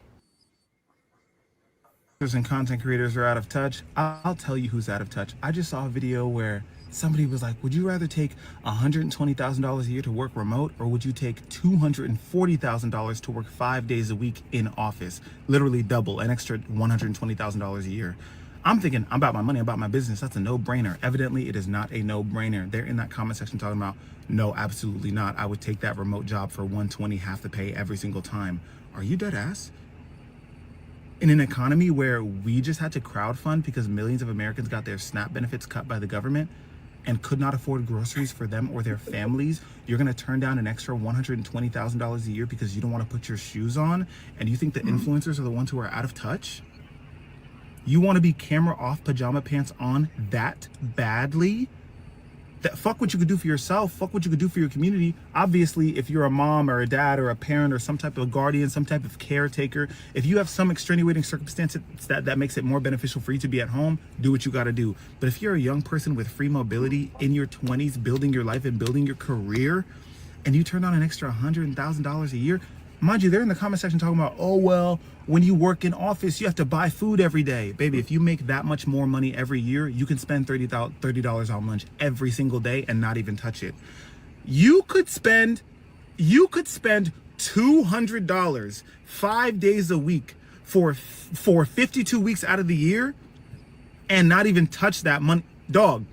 And content creators are out of touch. I'll tell you who's out of touch. I just saw a video where somebody was like, would you rather take $120,000 a year to work remote, or would you take $240,000 to work 5 days a week in office? Literally double, an extra $120,000 a year. I'm thinking, I'm about my money, I'm about my business. That's a no-brainer. Evidently, it is not a no-brainer. They're in that comment section talking about, no, absolutely not. I would take that remote job for $120, half the pay every single time. Are you dead ass? In an economy where we just had to crowdfund because millions of Americans got their SNAP benefits cut by the government and could not afford groceries for them or their families, you're gonna turn down an extra $120,000 a year because you don't wanna put your shoes on, and you think the influencers are the ones who are out of touch? You want to be camera off, pajama pants on that badly? That fuck what you could do for yourself, fuck what you could do for your community. Obviously, if you're a mom or a dad or a parent or some type of guardian, some type of caretaker, if you have some extenuating circumstance that makes it more beneficial for you to be at home, do what you got to do. But if you're a young person with free mobility in your 20s, building your life and building your career, and you turn on an extra $100,000 a year, mind you, they're in the comment section talking about, oh, well, when you work in office, you have to buy food every day. Baby, if you make that much more money every year, you can spend $30 on lunch every single day and not even touch it. You could spend $200 5 days a week for 52 weeks out of the year and not even touch that money. Dog,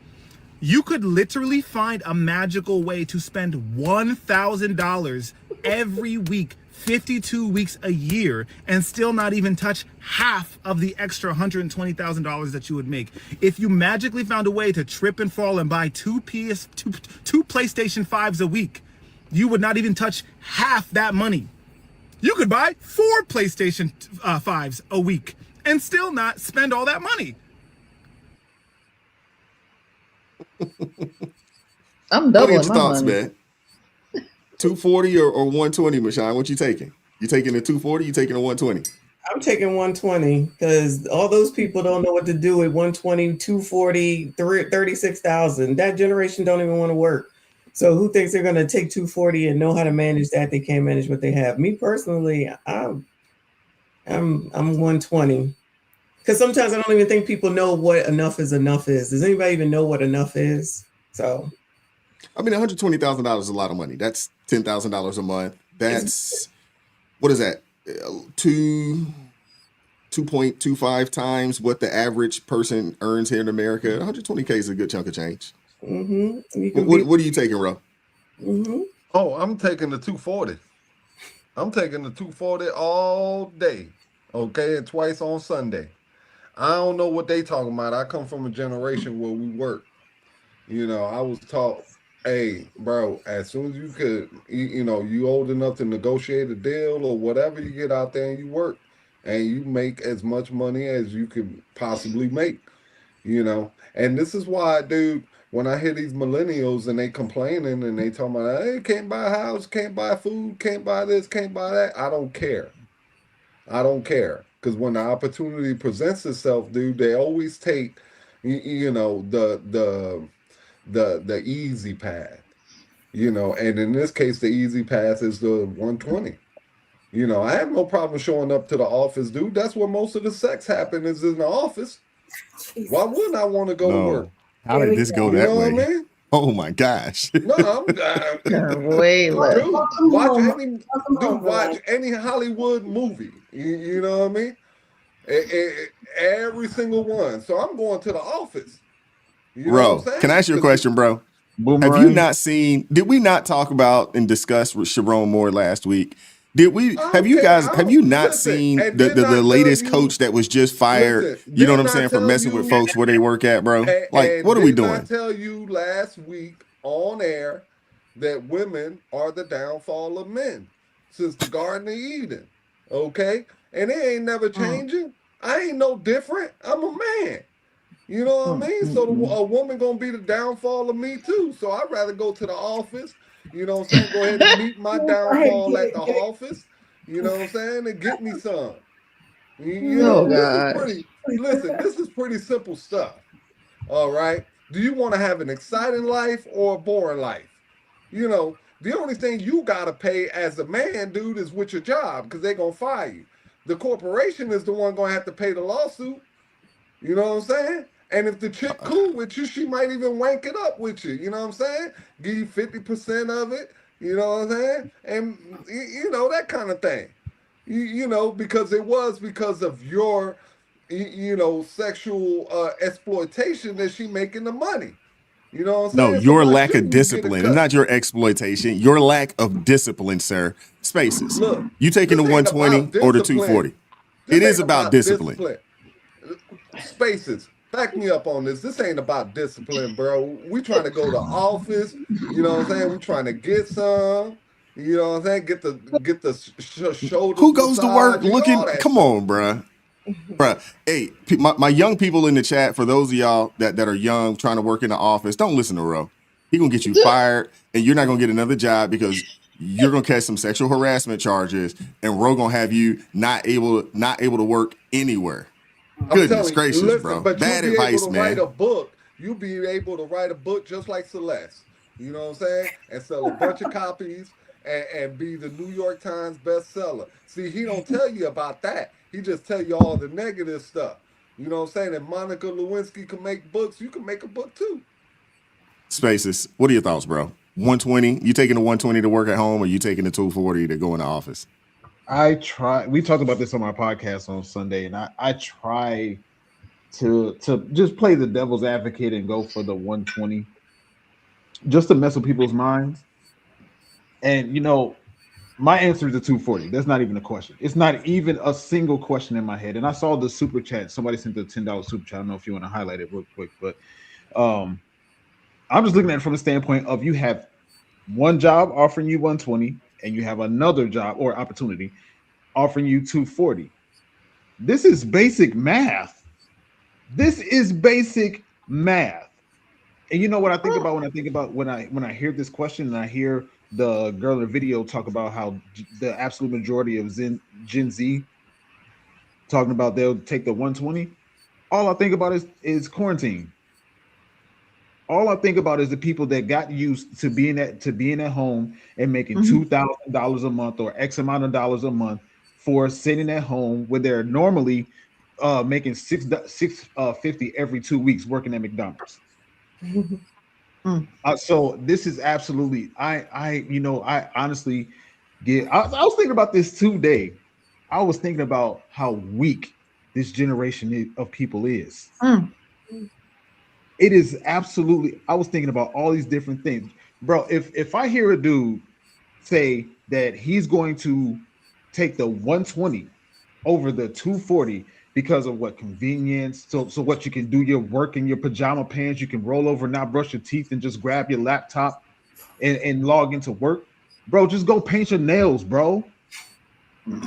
you could literally find a magical way to spend $1,000 every week, 52 weeks a year, and still not even touch half of the extra $120,000 that you would make. If you magically found a way to trip and fall and buy two PlayStation 5s a week, you would not even touch half that money. You could buy 4 PlayStation 5s a week and still not spend all that money. I'm What are your doubling my thoughts, money. man? 240 or 120, Michonne? What you taking? You taking the 240? You taking the 120? I'm taking 120 because all those people don't know what to do with 120, 240, 36,000. That generation don't even want to work. So who thinks they're going to take 240 and know how to manage that? They can't manage what they have. Me personally, I'm 120 because sometimes I don't even think people know what enough is. Does anybody even know what enough is? So, I mean, $120,000 is a lot of money. That's $10,000 a month. That's what is that? 2.25 times what the average person earns here in America. 120K is a good chunk of change. Mm-hmm. What are you taking, Ro? Mm-hmm. Oh, I'm taking the 240. I'm taking the 240 all day. Okay, and twice on Sunday. I don't know what they talking about. I come from a generation where we work. You know, I was taught, hey, bro, as soon as you could, you old enough to negotiate a deal or whatever, you get out there and you work and you make as much money as you can possibly make, And this is why, dude, when I hear these millennials and they complaining and they talking about, hey, can't buy a house, can't buy food, can't buy this, can't buy that, I don't care. I don't care. Because when the opportunity presents itself, dude, they always take, the easy path, and in this case, the easy path is the 120. I have no problem showing up to the office, dude. That's where most of the sex happens is in the office. Jesus. Why wouldn't I want to go to work? How did this go that way? What I mean? Oh my gosh. No, I'm way less. Watch any Hollywood movie. You know what I mean? Every single one. So I'm going to the office. You know what I'm saying? Can I ask you a question, bro? Boomerang. Have you not seen? Did we not talk about and discuss with Sharon Moore last week? Did we? Have you not seen the latest coach that was just fired? You know what I'm saying, for messing with folks where they work at, bro? Like, what are we doing? I tell you last week on air that women are the downfall of men since the Garden of Eden. Okay, and it ain't never changing. I ain't no different. I'm a man. You know what I mean? So a woman gonna be the downfall of me too. So I'd rather go to the office. You know what I'm saying? Go ahead and meet my downfall at the office. You know what I'm saying? And get me some. This is pretty simple stuff. All right. Do you want to have an exciting life or a boring life? The only thing you gotta pay as a man, dude, is with your job because they're gonna fire you. The corporation is the one gonna have to pay the lawsuit. You know what I'm saying? And if the chick cool with you, she might even wank it up with you. You know what I'm saying? Give you 50% of it. You know what I'm saying? And, that kind of thing. Because it was because of your, sexual exploitation that she making the money. You know what I'm saying? No, your lack of discipline. It's not your exploitation. Your lack of discipline, sir. Spaces. Look, you taking the 120 or the 240? It is about discipline. Spaces. Back me up on this. This ain't about discipline, bro. We trying to go to office. You know what I'm saying? We trying to get some. You know what I'm saying? Get the shoulders. Who goes to work looking? Come on, bro. Bruh, hey, my young people in the chat, for those of y'all that are young, trying to work in the office, don't listen to Ro. He gonna get you fired, and you're not gonna get another job because you're gonna catch some sexual harassment charges, and Ro gonna have you not able to work anywhere. Goodness gracious, bro. Bad advice, man. Write a book. You'll be able to write a book just like Celeste. You know what I'm saying? And sell a bunch of copies and be the New York Times bestseller. See, he don't tell you about that. He just tell you all the negative stuff. You know what I'm saying? If Monica Lewinsky can make books, you can make a book too. Spaces. What are your thoughts, bro? 120? You taking the 120 to work at home, or you taking the 240 to go in the office? We talked about this on my podcast on Sunday, and I try to just play the devil's advocate and go for the 120 just to mess with people's minds. And my answer is the 240. That's not even a question. It's not even a single question in my head. And I saw the super chat. Somebody sent the $10 super chat. I don't know if you want to highlight it real quick, but I'm just looking at it from the standpoint of you have one job offering you 120 and you have another job or opportunity offering you 240. This is basic math. This is basic math. And you know what I think about when I hear this question and I hear the girl in the video talk about how the absolute majority of Gen Z talking about they'll take the 120. All I think about is quarantine. All I think about is the people that got used to being at home and making $2,000 a month or X amount of dollars a month for sitting at home where they're normally making $650 every 2 weeks working at McDonald's. So this is absolutely I honestly I was thinking about this today. I was thinking about how weak this generation of people is. It is absolutely. I was thinking about all these different things, bro. If I hear a dude say that he's going to take the 120 over the 240 because of what convenience, so what you can do your work in your pajama pants, you can roll over, not brush your teeth, and just grab your laptop and log into work, bro. Just go paint your nails, bro.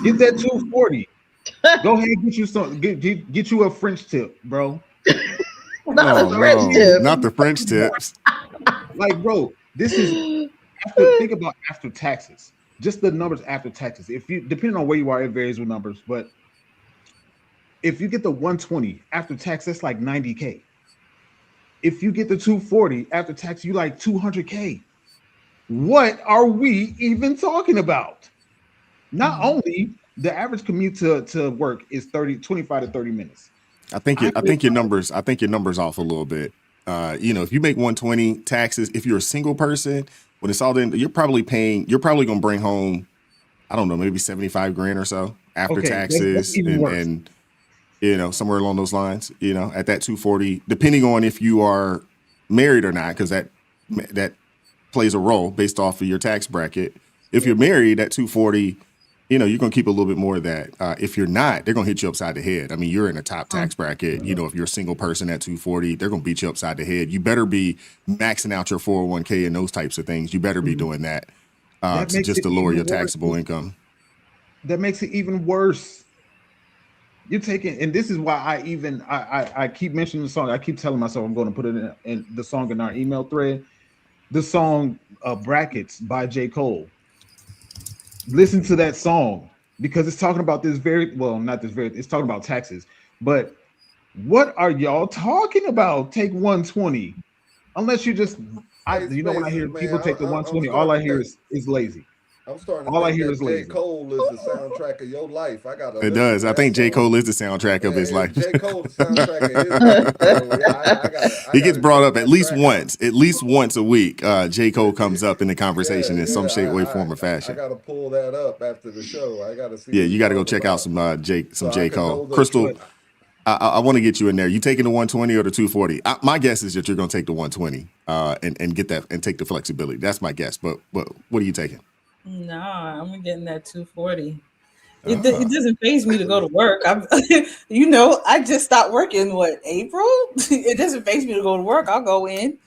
Get that 240. Go ahead and get you some. Get you a French tip, bro. Not the French tips. Like, bro, this is think about after taxes. Just the numbers after taxes. If you depending on where you are, it varies with numbers, but if you get the 120 after tax, that's like 90K. If you get the 240 after tax, you like 200K. What are we even talking about? Not only the average commute to work is 25 to 30 minutes. I think your numbers off a little bit. If you make 120 taxes, if you're a single person, when it's all in, you're probably going to bring home, I don't know, maybe 75 grand or so after taxes and somewhere along those lines, at that 240, depending on if you are married or not, because that plays a role based off of your tax bracket. If you're married, at 240, you're going to keep a little bit more of that. If you're not, they're going to hit you upside the head. I mean, you're in a top tax bracket. If you're a single person at 240, they're going to beat you upside the head. You better be maxing out your 401k and those types of things. You better be doing that just to lower your taxable income. That makes it even worse. You're taking, and this is why I keep mentioning the song. I keep telling myself I'm going to put it in the song in our email thread. The song Brackets by J. Cole. Listen to that song because it's talking about it's talking about taxes. But what are y'all talking about? Take 120. Unless you just, when I hear people take the 120, all I hear is lazy. I'm starting all I think hear that is lazy. J. Cole is the soundtrack of your life. It does. I think J. Cole is the soundtrack of his life. J. Cole the soundtrack of his life. So he gets brought up at least once a week. J. Cole comes up in the conversation in some shape, way, form, or fashion. I got to pull that up after the show. I got to see. Yeah, you got to go check out some J. Cole. Crystal, I want to get you in there. You taking the 120 or the 240? My guess is that you're going to take the 120 and get that and take the flexibility. That's my guess. But what are you taking? No, I'm getting that 240. It doesn't faze me to go to work. I just stopped working, April? It doesn't faze me to go to work. I'll go in.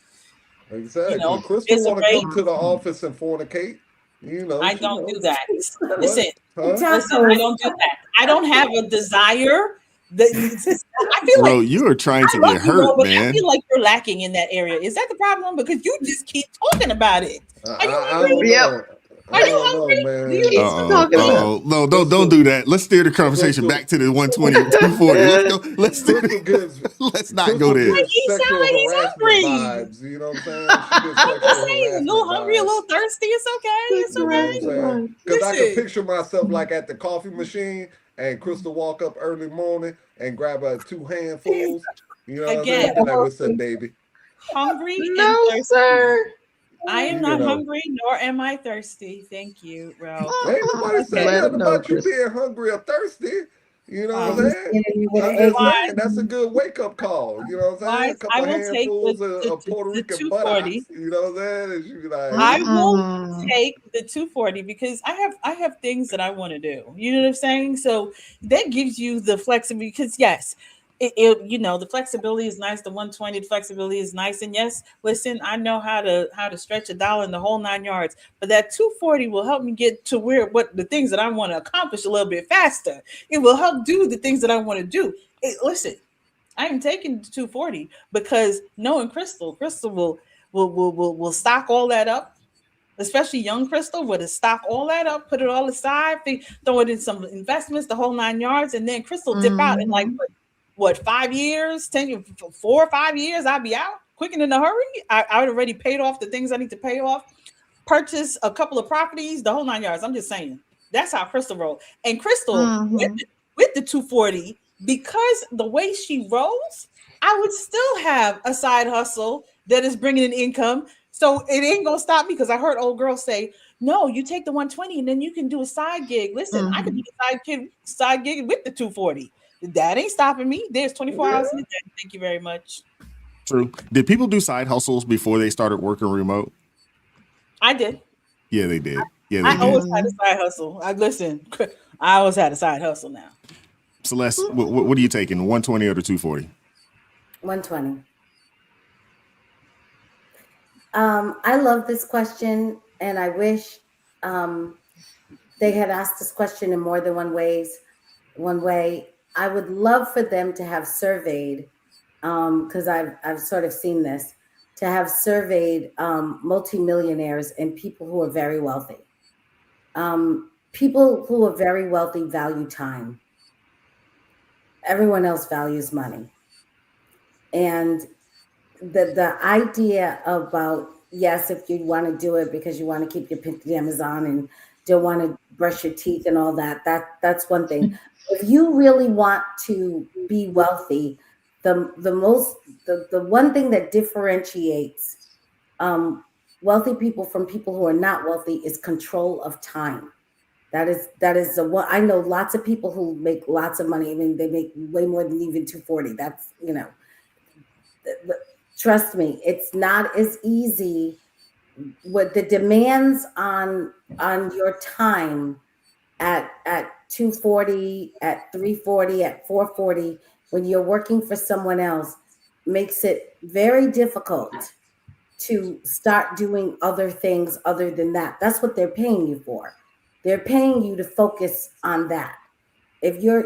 Exactly. Crystal want to come to the office and fornicate. I don't do that. Listen, I don't do that. I don't have a desire. Bro, you are trying to get hurt, man. I feel like you're lacking in that area. Is that the problem? Because you just keep talking about it. Are you hungry? Are you hungry? No, don't do that. Let's steer the conversation back to the 120 240. Let's not go there. He sounds like he's hungry. Vibes, you know what I'm saying? I'm just saying, a little hungry, a little thirsty. It's okay. It's okay. Because I can picture myself like at the coffee machine and Crystal walk up early morning and grab 2 handfuls. You know what I'm saying? Like, what's up, baby? Hungry no, and thirsty. Sir. I am not hungry, nor am I thirsty. Thank you, Ralph. Ain't nobody saying nothing about you being hungry or thirsty. You know what I'm saying? I'm just saying that's a good wake-up call. You know what I'm saying? A couple handfuls of Puerto Rican buttocks. You know what I'm saying? I will take the 240 because I have things that I want to do. You know what I'm saying? So that gives you the flexibility because yes, the flexibility is nice. The 120, the flexibility is nice. And yes, listen, I know how to stretch $1 in the whole 9 yards, but that 240 will help me get to what the things that I want to accomplish a little bit faster. It will help do the things that I want to do. Listen, I am taking the 240 because knowing Crystal will stock all that up, especially young Crystal would stock all that up, put it all aside, throw it in some investments, the whole 9 yards, and then Crystal dip out in like what 5 years, 10 years, 4 or 5 years, I'll be out quick and in a hurry. I already paid off the things I need to pay off, purchase a couple of properties, the whole 9 yards. I'm just saying that's how Crystal roll. And Crystal with the 240, because the way she rolls, I would still have a side hustle that is bringing in income. So it ain't gonna stop me, because I heard old girls say, no, you take the 120 and then you can do a side gig. Listen, I could do the side gig with the 240. That ain't stopping me. There's 24 hours in the day. Thank you very much. True. Did people do side hustles before they started working remote? I did. Yeah, they did. I always had a side hustle. I always had a side hustle now. Celeste, what are you taking, 120 or the 240? 120. I love this question, and I wish they had asked this question in more than one way. I would love for them to have surveyed, because I've sort of seen this, to have surveyed multimillionaires and people who are very wealthy. People who are very wealthy value time. Everyone else values money. And the idea about, yes, if you want to do it because you want to keep your pajamas on and don't want to brush your teeth and all that's one thing. If you really want to be wealthy, the one thing that differentiates wealthy people from people who are not wealthy is control of time. That is the one. I know lots of people who make lots of money. I mean, they make way more than even 240. That's, trust me, it's not as easy with the demands on your time at 240, at 340, at 440, when you're working for someone else, makes it very difficult to start doing other things other than that. That's what they're paying you for. They're paying you to focus on that. If you're,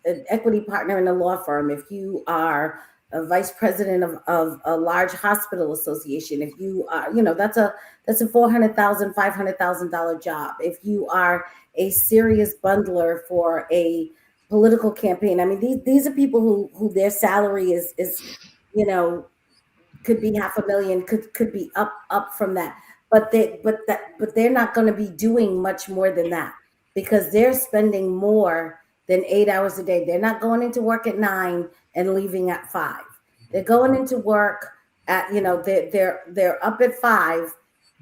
an equity partner in a law firm, if you are a vice president of a large hospital association, if you are, that's a $400,000, $500,000 job. If you are a serious bundler for a political campaign, I mean, these are people who their salary is could be $500,000, could be up from that. But they're not going to be doing much more than that, because they're spending more than 8 hours a day. They're not going into work at 9 and leaving at 5. They're going into work at, they're up at 5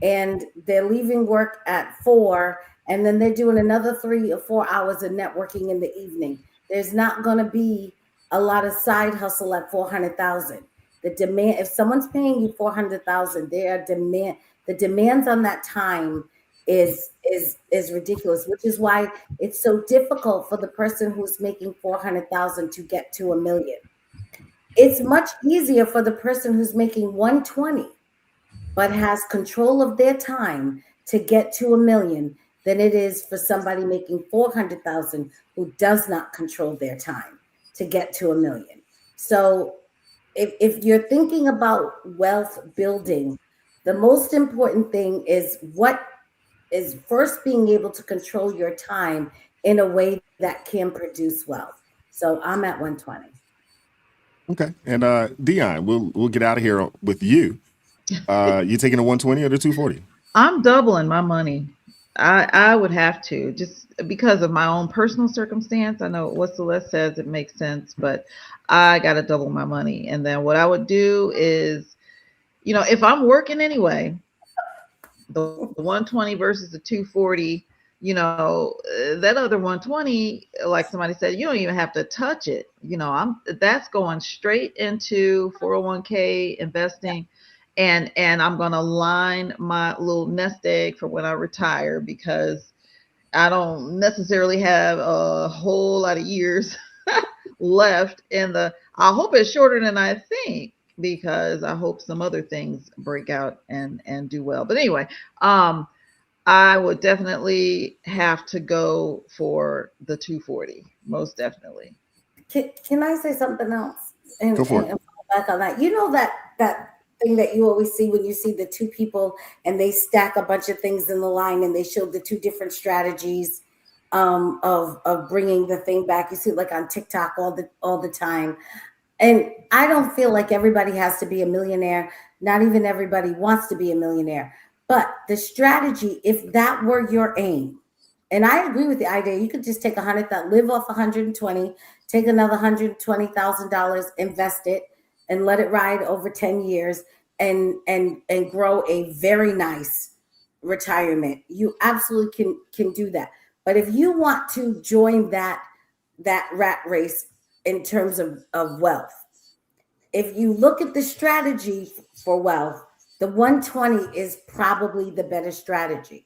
and they're leaving work at 4, and then they're doing another 3 or 4 hours of networking in the evening. There's not going to be a lot of side hustle at 400,000. The demand, if someone's paying you 400,000, the demands on that time is ridiculous, which is why it's so difficult for the person who's making 400,000 to get to $1 million. It's much easier for the person who's making 120 but has control of their time to get to $1 million than it is for somebody making 400,000 who does not control their time to get to $1 million. So if you're thinking about wealth building, the most important thing is first being able to control your time in a way that can produce wealth. So I'm at 120. Okay. And Dion, we'll get out of here with you. You taking a 120 or the 240? I'm doubling my money. I would have to, just because of my own personal circumstance. I know what Celeste says, it makes sense, but I got to double my money. And then what I would do is, if I'm working anyway, the 120 versus the 240, that other 120, like somebody said, you don't even have to touch it. That's going straight into 401k investing. And I'm going to line my little nest egg for when I retire, because I don't necessarily have a whole lot of years left in the. I hope it's shorter than I think, because I hope some other things break out and do well. But anyway, I would definitely have to go for the 240, most definitely. Can I say something else? And, Go for it. And back on that. You know that thing that you always see when you see the two people and they stack a bunch of things in the line and they show the two different strategies of bringing the thing back. You see it like on TikTok all the time. And I don't feel like everybody has to be a millionaire. Not even everybody wants to be a millionaire. But the strategy, if that were your aim, and I agree with the idea, you could just take live off 120, take another $120,000, invest it, and let it ride over 10 years and grow a very nice retirement. You absolutely can do that. But if you want to join that rat race in terms of wealth, if you look at the strategy for wealth, the 120 is probably the better strategy.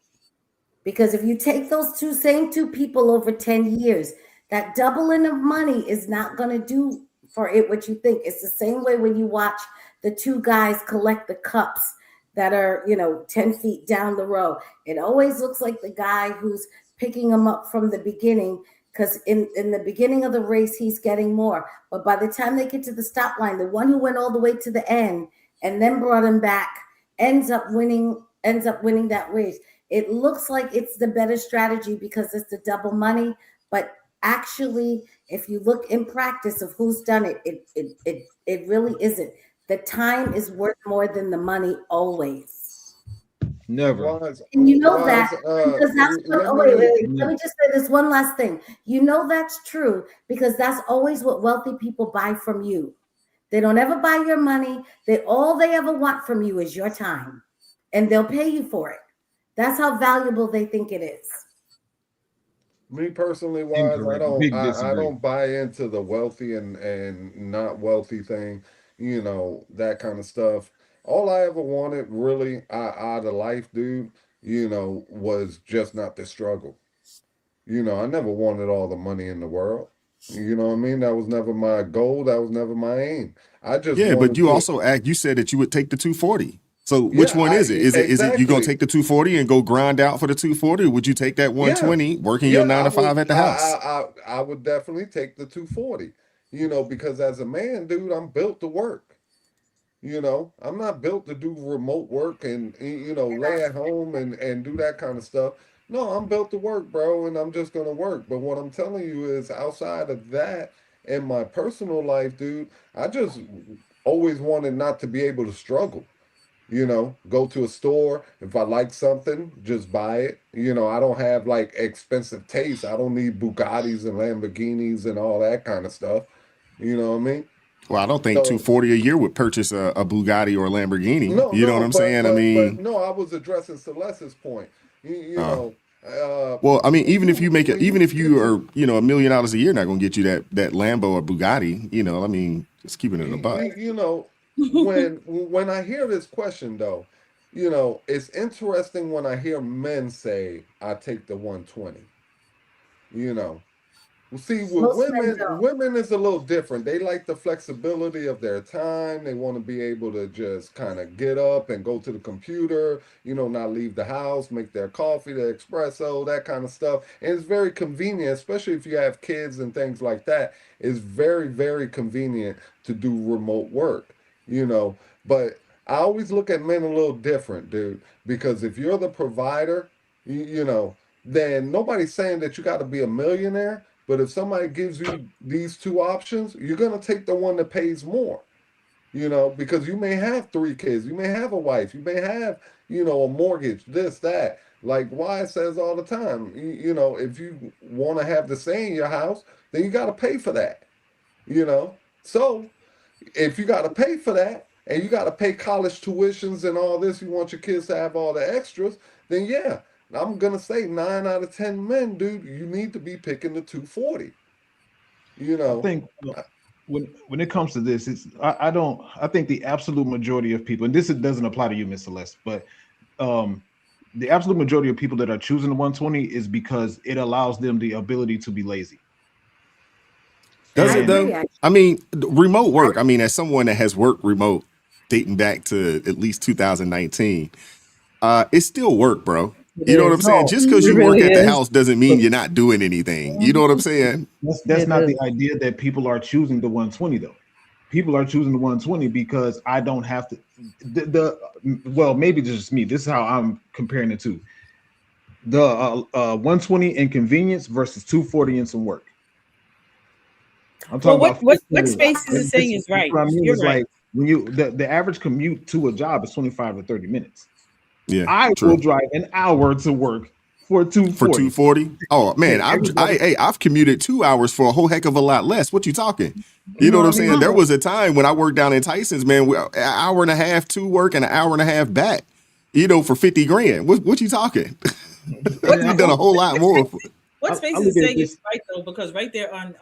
Because if you take those same two people over 10 years, that doubling of money is not going to do for it what you think. It's the same way when you watch the two guys collect the cups that are, 10 feet down the row. It always looks like the guy who's picking them up from the beginning, because in the beginning of the race, he's getting more. But by the time they get to the stop line, the one who went all the way to the end and then brought him back ends up winning that race. It looks like it's the better strategy because it's the double money. But actually, if you look in practice of who's done it, it really isn't. The time is worth more than the money always. Never. And you know that because that's what, let me just say this one last thing. You know that's true because that's always what wealthy people buy from you. They don't ever buy your money. All they ever want from you is your time, and they'll pay you for it. That's how valuable they think it is. Me personally, Wise, I don't buy into the wealthy and not wealthy thing, that kind of stuff. All I ever wanted really out of life, dude, was just not the struggle. I never wanted all the money in the world. You know what I mean? That was never my goal. That was never my aim. I just but you said that you would take the 240. So which one is it? Is it you gonna take the 240 and go grind out for the 240, or would you take that 120 working your 9 to 5 at the house? I would definitely take the 240. Because as a man, dude, I'm built to work. I'm not built to do remote work and lay at home and do that kind of stuff. No, I'm built to work, bro, and I'm just gonna work. But what I'm telling you is outside of that in my personal life, dude, I just always wanted not to be able to struggle. Go to a store. If I like something, just buy it. I don't have like expensive taste. I don't need Bugattis and Lamborghinis and all that kind of stuff. You know what I mean? Well, I don't think 240 a year would purchase a Bugatti or a Lamborghini. You know what I'm saying? But no, I was addressing Celeste's point. Well, I mean, even if you are, $1 million a year, not going to get you that Lambo or Bugatti. I mean, just keeping it in a buck. When I hear this question, though, it's interesting when I hear men say, "I take the 120." See, with women is a little different. They like the flexibility of their time. They want to be able to just kind of get up and go to the computer, not leave the house, make their coffee, their espresso, that kind of stuff. And it's very convenient, especially if you have kids and things like that. It's very, very convenient to do remote work, But I always look at men a little different, dude, because if you're the provider, then nobody's saying that you got to be a millionaire. But if somebody gives you these two options, you're going to take the one that pays more, because you may have 3 kids, you may have a wife, you may have, a mortgage, this, that. Like Wise says all the time, if you want to have the say in your house, then you got to pay for that, So if you got to pay for that and you got to pay college tuitions and all this, you want your kids to have all the extras, then yeah. I'm gonna say 9 out of 10 men, dude, you need to be picking the 240. I think when it comes to this, I think the absolute majority of people, and this doesn't apply to you, Miss Celeste, but the absolute majority of people that are choosing the 120 is because it allows them the ability to be lazy. Does it though? I mean, remote work. I mean, as someone that has worked remote dating back to at least 2019, it's still work, bro. You know what I'm saying? Just because you work at the house doesn't mean you're not doing anything. You know what I'm saying? That's not the idea that people are choosing the 120 though. People are choosing the 120 because I don't have to. Well, maybe just me. This is how I'm comparing the two. The 120 in convenience versus 240 in some work. I'm talking about what Space is saying is right. What I mean You're is right. like when you the average commute to a job is 25 to 30 minutes. Yeah, I will drive an hour to work for 240. For 240? Oh man, I've commuted 2 hours for a whole heck of a lot less. What you talking? You know what I'm saying? There was a time when I worked down in Tyson's, man, an hour and a half to work and an hour and a half back. You know, for 50 grand. What you talking? You've done a whole lot more. What Space is saying is right though, because right there on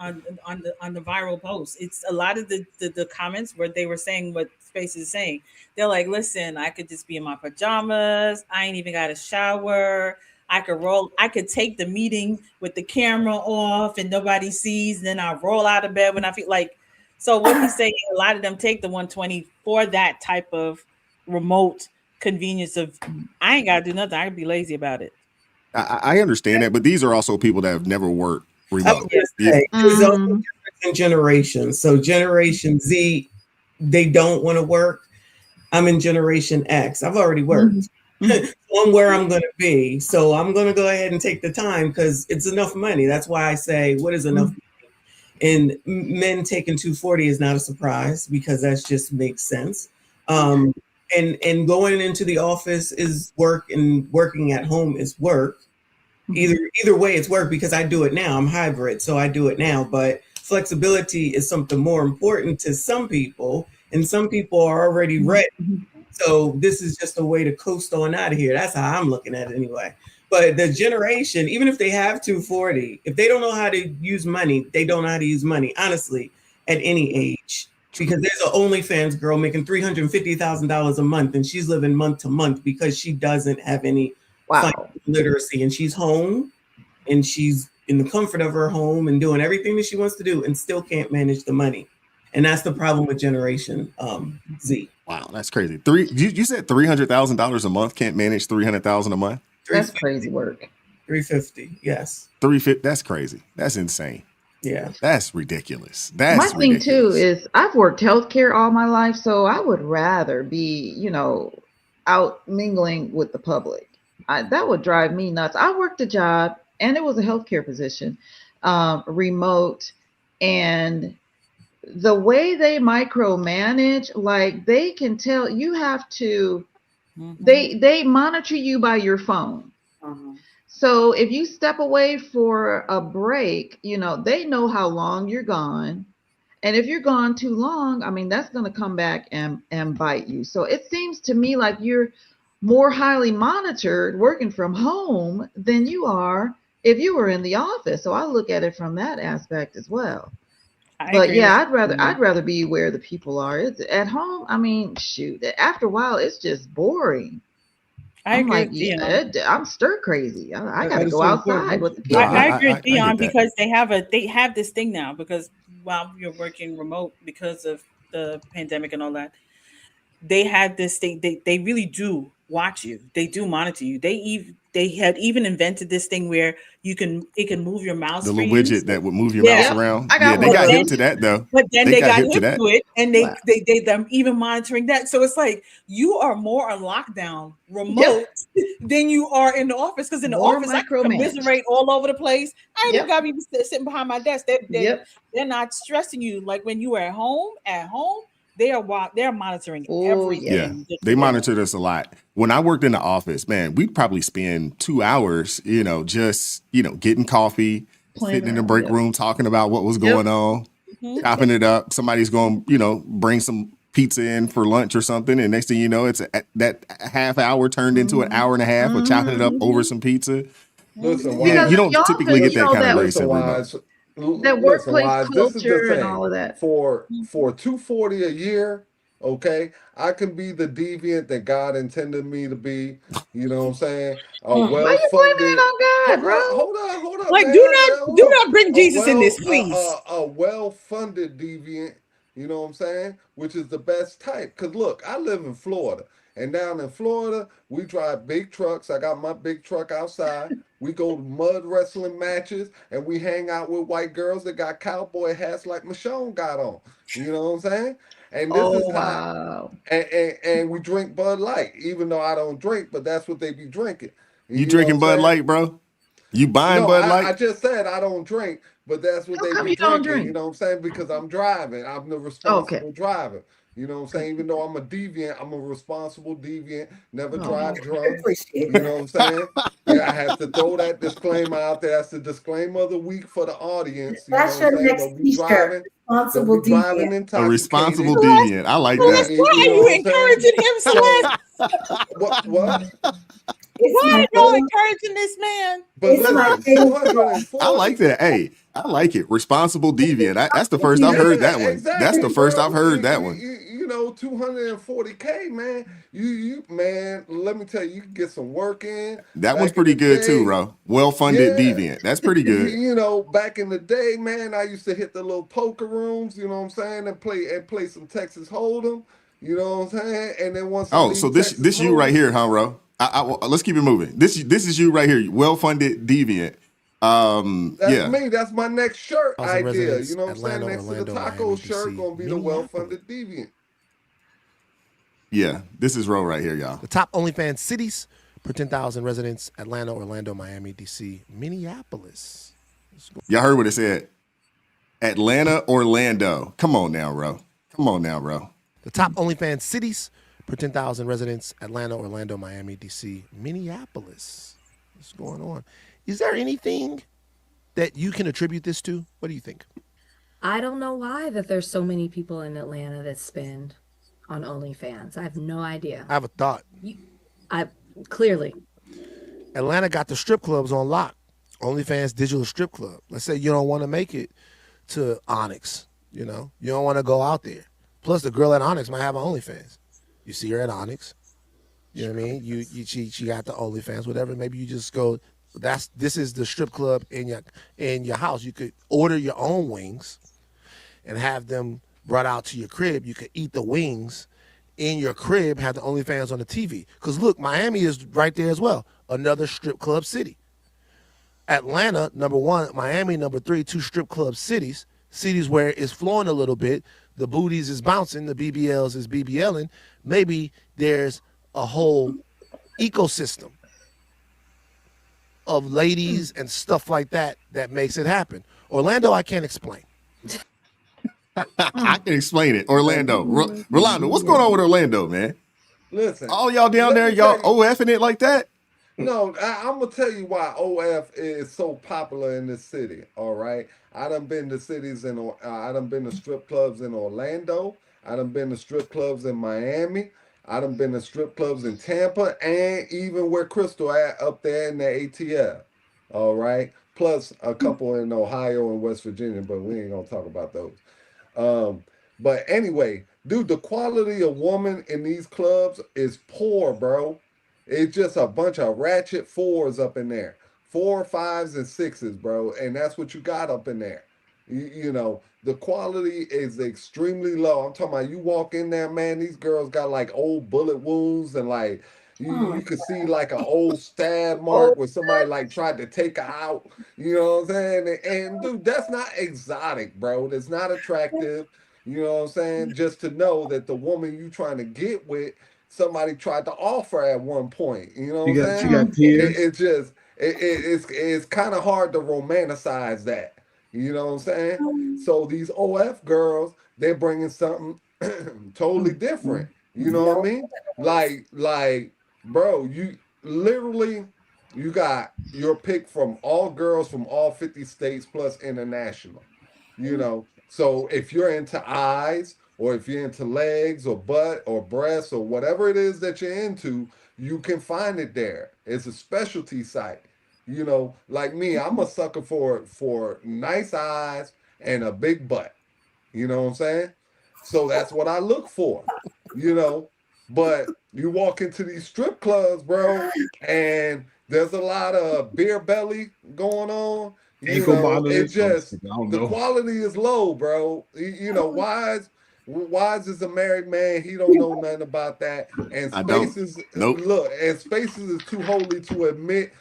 the viral post, it's a lot of the comments where they were saying what Space is saying. They're like, listen, I could just be in my pajamas. I ain't even got a shower. I could take the meeting with the camera off and nobody sees. And then I roll out of bed when I feel like. So what he's saying, a lot of them take the 120 for that type of remote convenience of I ain't gotta do nothing. I can be lazy about it. I understand that, but these are also people that have never worked remote. There's also difference in generations. So Generation Z, they don't want to work. I'm in Generation X. I've already worked. I'm where I'm going to be. So I'm going to go ahead and take the time because it's enough money. That's why I say, what is enough money? And men taking 240 is not a surprise because that just makes sense. And going into the office is work and working at home is work. Either way, it's work because I do it now. I'm hybrid, so I do it now. But flexibility is something more important to some people, and some people are already ready. So this is just a way to coast on out of here. That's how I'm looking at it anyway. But the generation, even if they have 240, if they don't know how to use money, they don't know how to use money, honestly, at any age. Because there's an OnlyFans girl making $350,000 a month, and she's living month to month because she doesn't have any financial literacy, and she's home, and she's in the comfort of her home and doing everything that she wants to do, and still can't manage the money. And that's the problem with Generation Z. Wow, that's crazy. You said $300,000 a month, can't manage $300,000 a month. That's crazy work. 350, yes. 350. That's crazy. That's insane. Yeah, that's ridiculous. My thing too is I've worked healthcare all my life, so I would rather be, out mingling with the public. That would drive me nuts. I worked a job, and it was a healthcare position, remote, and the way they micromanage, like they can tell you have to. They monitor you by your phone. So if you step away for a break, they know how long you're gone. And if you're gone too long, I mean, that's going to come back and bite you. So it seems to me like you're more highly monitored working from home than you are if you were in the office. So I look at it from that aspect as well. But yeah, I'd rather be where the people are. It's at home. I mean, shoot, after a while, it's just boring. I'm like, I'm stir crazy. I got to go outside with the people. I agree with Dion because they have this thing now because while you're working remote because of the pandemic and all that, they have this thing. They really do watch you. They do monitor you. They had even invented this thing where it can move your mouse. The little widget that would move your mouse around. They got hip to that though. But then they got hip to it, and they're even monitoring that. So it's like you are more on lockdown remote than you are in the office because in the office I can commiserate all over the place. I ain't even got to be sitting behind my desk. They're not stressing you like when you are at home. They're monitoring everything. Yeah, they monitored us a lot. When I worked in the office, man, we'd probably spend 2 hours, just, getting coffee, sitting in the break room, talking about what was going on, chopping it up. Somebody's going, bring some pizza in for lunch or something. And next thing you know, it's that half hour turned into an hour and a half of chopping it up over some pizza. Listen, you don't typically get that kind of grace every month. That workplace culture and all of that. For $240 a year, Okay, I can be the deviant that God intended me to be. You know what I'm saying? A well-funded. Hold on, hold up, Like, man. do Hold on. not bring Jesus in this, please. A well-funded deviant. You know what I'm saying? Which is the best type. Cause look, I live in Florida, and down in Florida, we drive big trucks. I got my big truck outside. We go to mud wrestling matches, and we hang out with white girls that got cowboy hats like Michonne got on. You know what I'm saying? And this is how, wow. and we drink Bud Light, even though I don't drink, but that's what they be drinking. You You know what drinking I'm Bud saying? Light, bro? You buying No, Bud I Light? just said I don't drink, but that's what How they come be you don't drinking. You drink? know what I'm saying? Because I'm driving. I'm the Okay. responsible driver. You know what I'm saying? Even though I'm a deviant, I'm a responsible deviant. Never drive drunk. Appreciate You know what I'm saying? Yeah, I have to throw that disclaimer out there. That's the disclaimer of the week for the audience. You know That's what I'm your saying? next T-shirt. Don't Responsible be driving deviant. A responsible intoxicated. deviant. I like Celeste, that. why You are know you what I'm saying? encouraging him, Celeste? What? It's Why my are y'all thing. encouraging this man? But It's my listen, thing. I 240. like that. Hey, I like it. Responsible deviant. That's the first I've Yeah, heard that one. That's exactly, the first I've bro. heard that one. You know, 240K, man. Man, let me tell you, you can get some work in That one's back in the pretty good too, day. bro. Well-funded Yeah. deviant. That's pretty good. You know, back in the day, man, I used to hit the little poker rooms, you know what I'm saying, and play some Texas Hold'em, you know what I'm saying? And then once I Oh, so leave this Texas you right Hold'em, here, huh, bro? Let's keep it moving. This is you right here. Well-funded deviant. that's Yeah. me. That's my next shirt idea. residents, You know what I'm saying? Atlanta, Next to the Orlando, taco Miami, shirt, DC, gonna be the well-funded deviant. Yeah. This is Ro right here, y'all. The top OnlyFans cities per 10,000 residents: Atlanta, Orlando, Miami, DC, Minneapolis. Y'all heard what it said. Atlanta, Orlando. Come on now, bro. Come on now, bro. The top OnlyFans cities per 10,000 residents: Atlanta, Orlando, Miami, DC, Minneapolis. What's going on? Is there anything that you can attribute this to? What do you think? I don't know why that there's so many people in Atlanta that spend on OnlyFans. I have no idea. I have a thought. I clearly. Atlanta got the strip clubs on lock. OnlyFans digital strip club. Let's say you don't want to make it to Onyx. You know, you don't want to go out there. Plus, the girl at Onyx might have an OnlyFans. You see her at Onyx. You know what I mean? She got the OnlyFans, whatever. Maybe you just go. This is the strip club in your house. You could order your own wings and have them brought out to your crib. You could eat the wings in your crib, have the OnlyFans on the TV. Because look, Miami is right there as well. Another strip club city. Atlanta, number one. Miami, number three. Two strip club cities. Cities where it's flowing a little bit. The booties is bouncing. The BBLs is BBLing. Maybe there's a whole ecosystem of ladies and stuff like that that makes it happen. Orlando, I can't explain. I can explain it. Orlando. Rolando, what's going on with Orlando, man? Listen. All y'all down there, y'all OFing it like that? No, I'm gonna tell you why OF is so popular in this city. All right, I done been to I done been to strip clubs in Orlando. I done been to strip clubs in Miami. I done been to strip clubs in Tampa, and even where Crystal at up there in the ATL. All right, plus a couple in Ohio and West Virginia, but we ain't gonna talk about those. But anyway, dude, the quality of woman in these clubs is poor, bro. It's just a bunch of ratchet fours up in there. 4, 5s, and 6s, bro. And that's what you got up in there. You know, the quality is extremely low. I'm talking about you walk in there, man, these girls got like old bullet wounds and like you could see like an old stab mark where somebody like tried to take her out. You know what I'm saying? And dude, that's not exotic, bro. That's not attractive. You know what I'm saying? Just to know that the woman you trying to get with, somebody tried to offer at one point. You know what I'm saying? She got tears. It's kind of hard to romanticize that. You know what I'm saying? So these OF girls, they're bringing something totally different. You know what I mean? Like, bro, you literally you got your pick from all girls from all 50 states plus international. You know, so if you're into eyes or if you're into legs or butt or breasts or whatever it is that you're into, you can find it there. It's a specialty site. You know, like me, I'm a sucker for nice eyes and a big butt. You know what I'm saying? So that's what I look for, you know. But you walk into these strip clubs, bro, and there's a lot of beer belly going on. You Ankle know, it monitors. just, I don't the know. quality is low, bro. You know, Wise is a married man. He don't know nothing about that. And I don't. Spaces, Nope. look, and Spaces is too holy to admit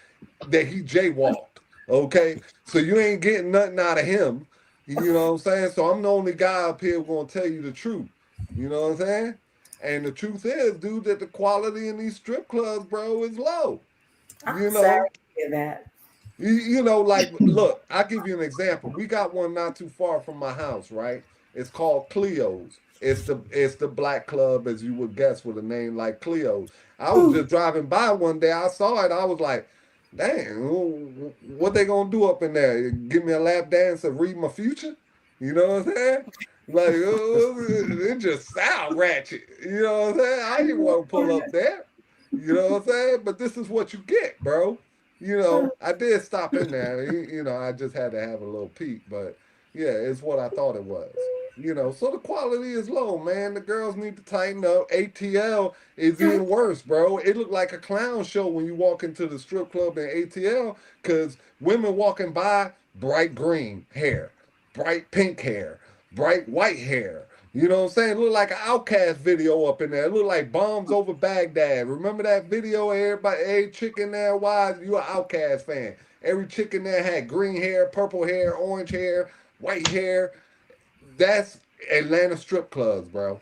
that he jaywalked. Okay, so you ain't getting nothing out of him. You know what I'm saying? So I'm the only guy up here gonna tell you the truth. You know what I'm saying? And the truth is, dude, that the quality in these strip clubs, bro, is low. I'm You sorry know, to hear that. you know, like, look, I'll give you an example. We got one not too far from my house, right? It's called Cleo's. It's the black club, as you would guess, with a name like Cleo's. I was just driving by one day. I saw it. I was like, dang, what they gonna do up in there? Give me a lap dance and read my future? You know what I'm saying? Like, it just sound ratchet. You know what I'm saying? I didn't want to pull up there. You know what I'm saying? But this is what you get, bro. You know, I did stop in there. You know, I just had to have a little peek, but yeah, it's what I thought it was. You know, so the quality is low, man. The girls need to tighten up. ATL is even worse, bro. It looked like a clown show when you walk into the strip club in ATL because women walking by, bright green hair, bright pink hair, bright white hair. You know what I'm saying? It looked like an Outcast video up in there. It looked like Bombs Over Baghdad. Remember that video? Everybody, every chick in there, why? You an Outcast fan. Every chick in there had green hair, purple hair, orange hair, white hair. That's Atlanta strip clubs, bro.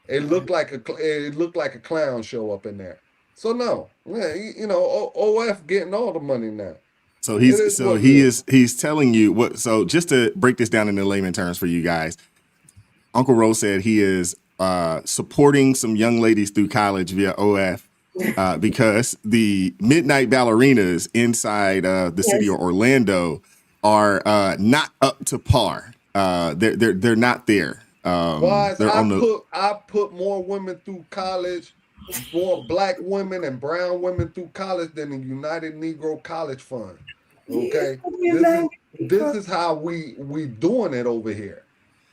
It looked like a clown show up in there. So no, yeah, you know, OF getting all the money now. So It is what it is. he's telling you what. So just to break this down into layman terms for you guys, Uncle Rose said he is supporting some young ladies through college via OF because the midnight ballerinas inside the city of Orlando are not up to par. They're not there. Wise, They're on the. I put more women through college, more black women and brown women through college than the United Negro College Fund. Okay, this is how we doing it over here.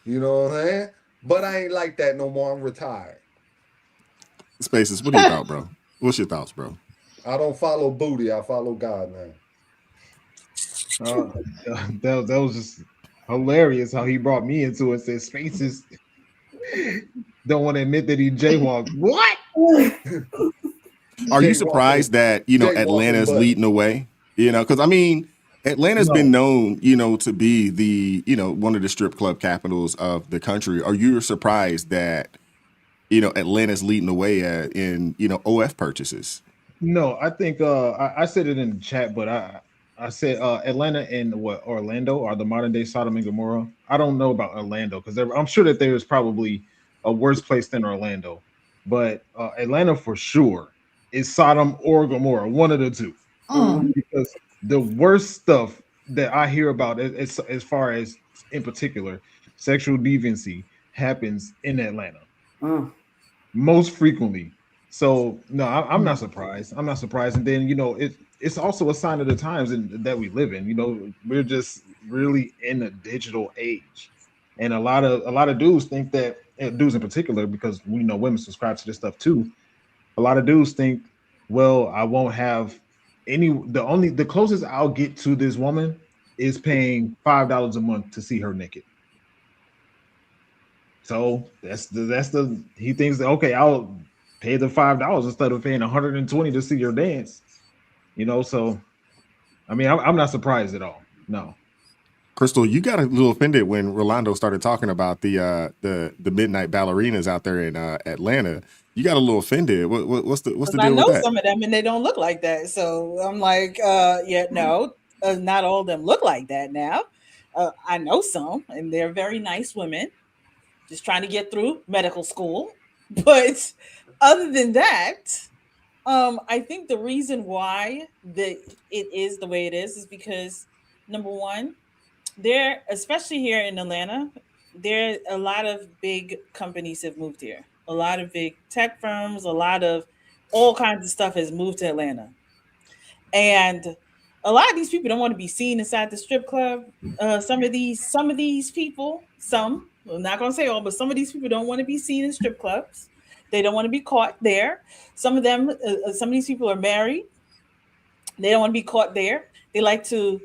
You know what I'm saying? But I ain't like that no more. I'm retired. Spaces. What do you thought, bro? What's your thoughts, bro? I don't follow booty. I follow God now. That was just hilarious how he brought me into it. Said Spaces don't want to admit that he jaywalked. What? Are you surprised that Atlanta's leading the way? You know, because I mean, Atlanta's been known, to be the one of the strip club capitals of the country. Are you surprised that Atlanta's leading the way in OF purchases? No, I think I said it in the chat, but I said Atlanta and Orlando are the modern day Sodom and Gomorrah. I don't know about Orlando because I'm sure that there's probably a worse place than Orlando, but Atlanta for sure is Sodom or Gomorrah, one of the two. Because the worst stuff that I hear about, as far as in particular sexual deviancy, happens in Atlanta most frequently. So no, I'm not surprised. I'm not surprised. And then it's also a sign of the times that we live in. We're just really in a digital age, and a lot of dudes think that, dudes in particular, because we know women subscribe to this stuff too. A lot of dudes think, well, I won't have the closest I'll get to this woman is paying $5 a month to see her naked. So he thinks that, okay, I'll pay the $5 instead of paying $120 to see your dance. So I mean, I'm not surprised at all. No. Crystal, you got a little offended when Rolando started talking about the midnight ballerinas out there in Atlanta. You got a little offended. What's the deal with that? I know some of them, and they don't look like that. So I'm like, no, not all of them look like that. Now, I know some, and they're very nice women, just trying to get through medical school. But other than that, I think the reason why it is the way it is because, number one, there, especially here in Atlanta, there a lot of big companies have moved here. A lot of big tech firms, a lot of all kinds of stuff has moved to Atlanta. And a lot of these people don't want to be seen inside the strip club. Some of these people, I'm not going to say all, but some of these people don't want to be seen in strip clubs. They don't want to be caught there. Some of these people are married. They don't want to be caught there. They like to,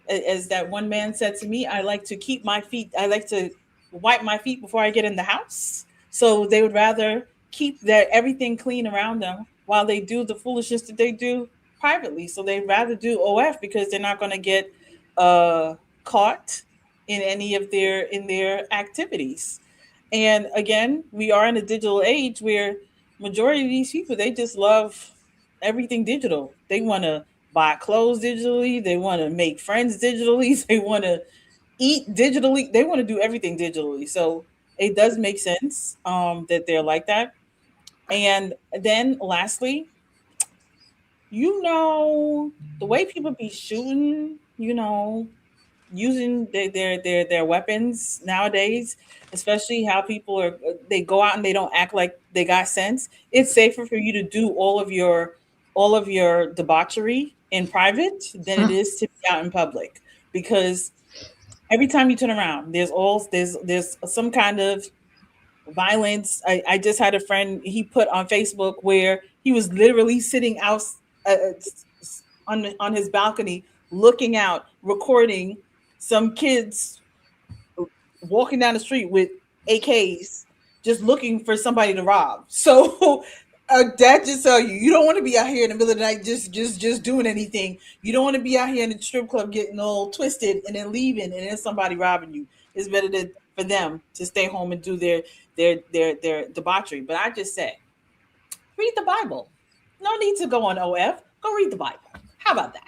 as that one man said to me, I like to wipe my feet before I get in the house. So they would rather keep everything clean around them while they do the foolishness that they do privately. So they'd rather do OF because they're not going to get caught in any of their activities. And again, we are in a digital age where majority of these people, they just love everything digital. They want to buy clothes digitally. They want to make friends digitally. They want to eat digitally. They want to do everything digitally. So it does make sense that they're like that. And then lastly, the way people be shooting, using their weapons nowadays, especially how people they go out and they don't act like they got sense. It's safer for you to do all of your debauchery in private than it is to be out in public, because every time you turn around, there's some kind of violence. I just had a friend, he put on Facebook where he was literally sitting out on his balcony looking out, recording some kids walking down the street with AKs, just looking for somebody to rob. So that just tell you don't want to be out here in the middle of the night just doing anything. You don't want to be out here in the strip club getting all twisted and then leaving and then somebody robbing you. It's better for them to stay home and do their debauchery. But I just say, read the Bible. No need to go on OF. Go read the Bible. How about that?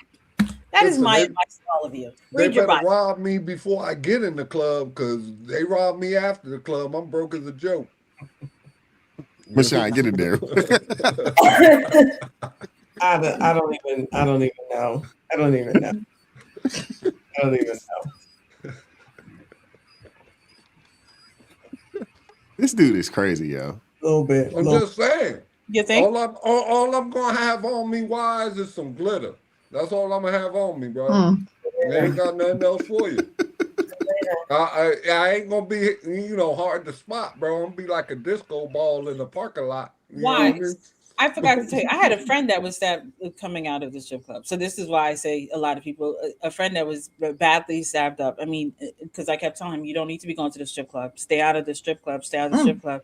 That is my advice to all of you. Read your Bible. They better rob me before I get in the club, because they rob me after the club. I'm broke as a joke. Michonne, get in there. I don't even know. I don't even know. This dude is crazy, yo. A little bit. I'm just saying. You think? All I'm gonna have on me, wise, is some glitter. That's all I'm gonna have on me, bro. I ain't got nothing else for you. I ain't gonna be, hard to spot, bro. I'm gonna be like a disco ball in the parking lot. Why? I forgot to tell you, I had a friend that was stabbed coming out of the strip club. So this is why I say a lot of people, a friend that was badly stabbed up. I mean, because I kept telling him, you don't need to be going to the strip club. Stay out of the strip club. Stay out of the strip club.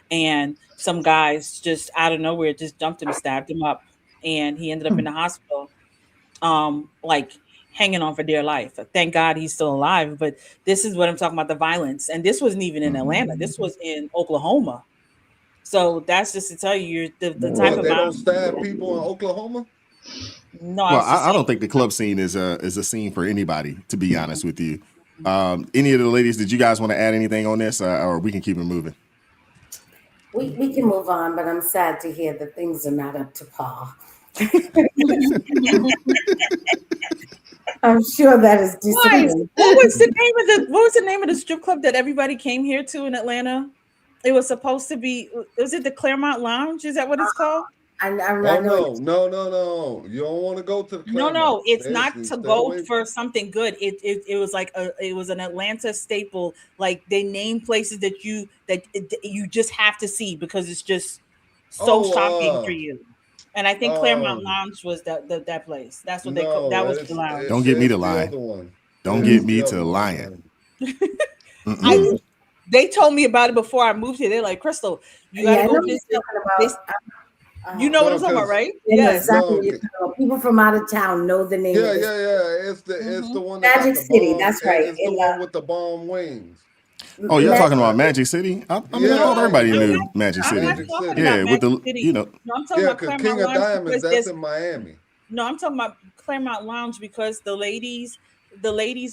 And some guys just out of nowhere just jumped him and stabbed him up. And he ended up in the hospital, like hanging on for dear life. Thank God he's still alive. But this is what I'm talking about, the violence. And this wasn't even in Atlanta. This was in Oklahoma. So that's just to tell you the type of they don't stab people in Oklahoma. No, well, I don't think the club scene is a scene for anybody, to be honest with you. Any of the ladies, did you guys want to add anything on this, or we can keep it moving? We can move on, but I'm sad to hear that things are not up to par. I'm sure that is disappointing. What was the name of the strip club that everybody came here to in Atlanta? It was supposed to be. Was it the Claremont Lounge? Is that what it's called? No. You don't want to go to the Claremont. No. It's not to go for something good. It was like it was an Atlanta staple. Like they name places that you just have to see because it's just so shocking for you. And I think Claremont Lounge was that place. That's what they called. That was the lounge. Don't get me to lying. Don't get me to lying. They told me about it before I moved here. They're like, Crystal, you gotta go visit. You know what I'm talking about, right? Yes. Exactly. People from out of town know the name. Yeah. It's the one. Magic City. That's right. It's the one with the bomb wings. Oh, you're talking about Magic City? I thought everybody knew Magic City. With the No, I'm talking about because Claremont King of Lounge Diamonds, that's in Miami. No, I'm talking about Claremont Lounge because the ladies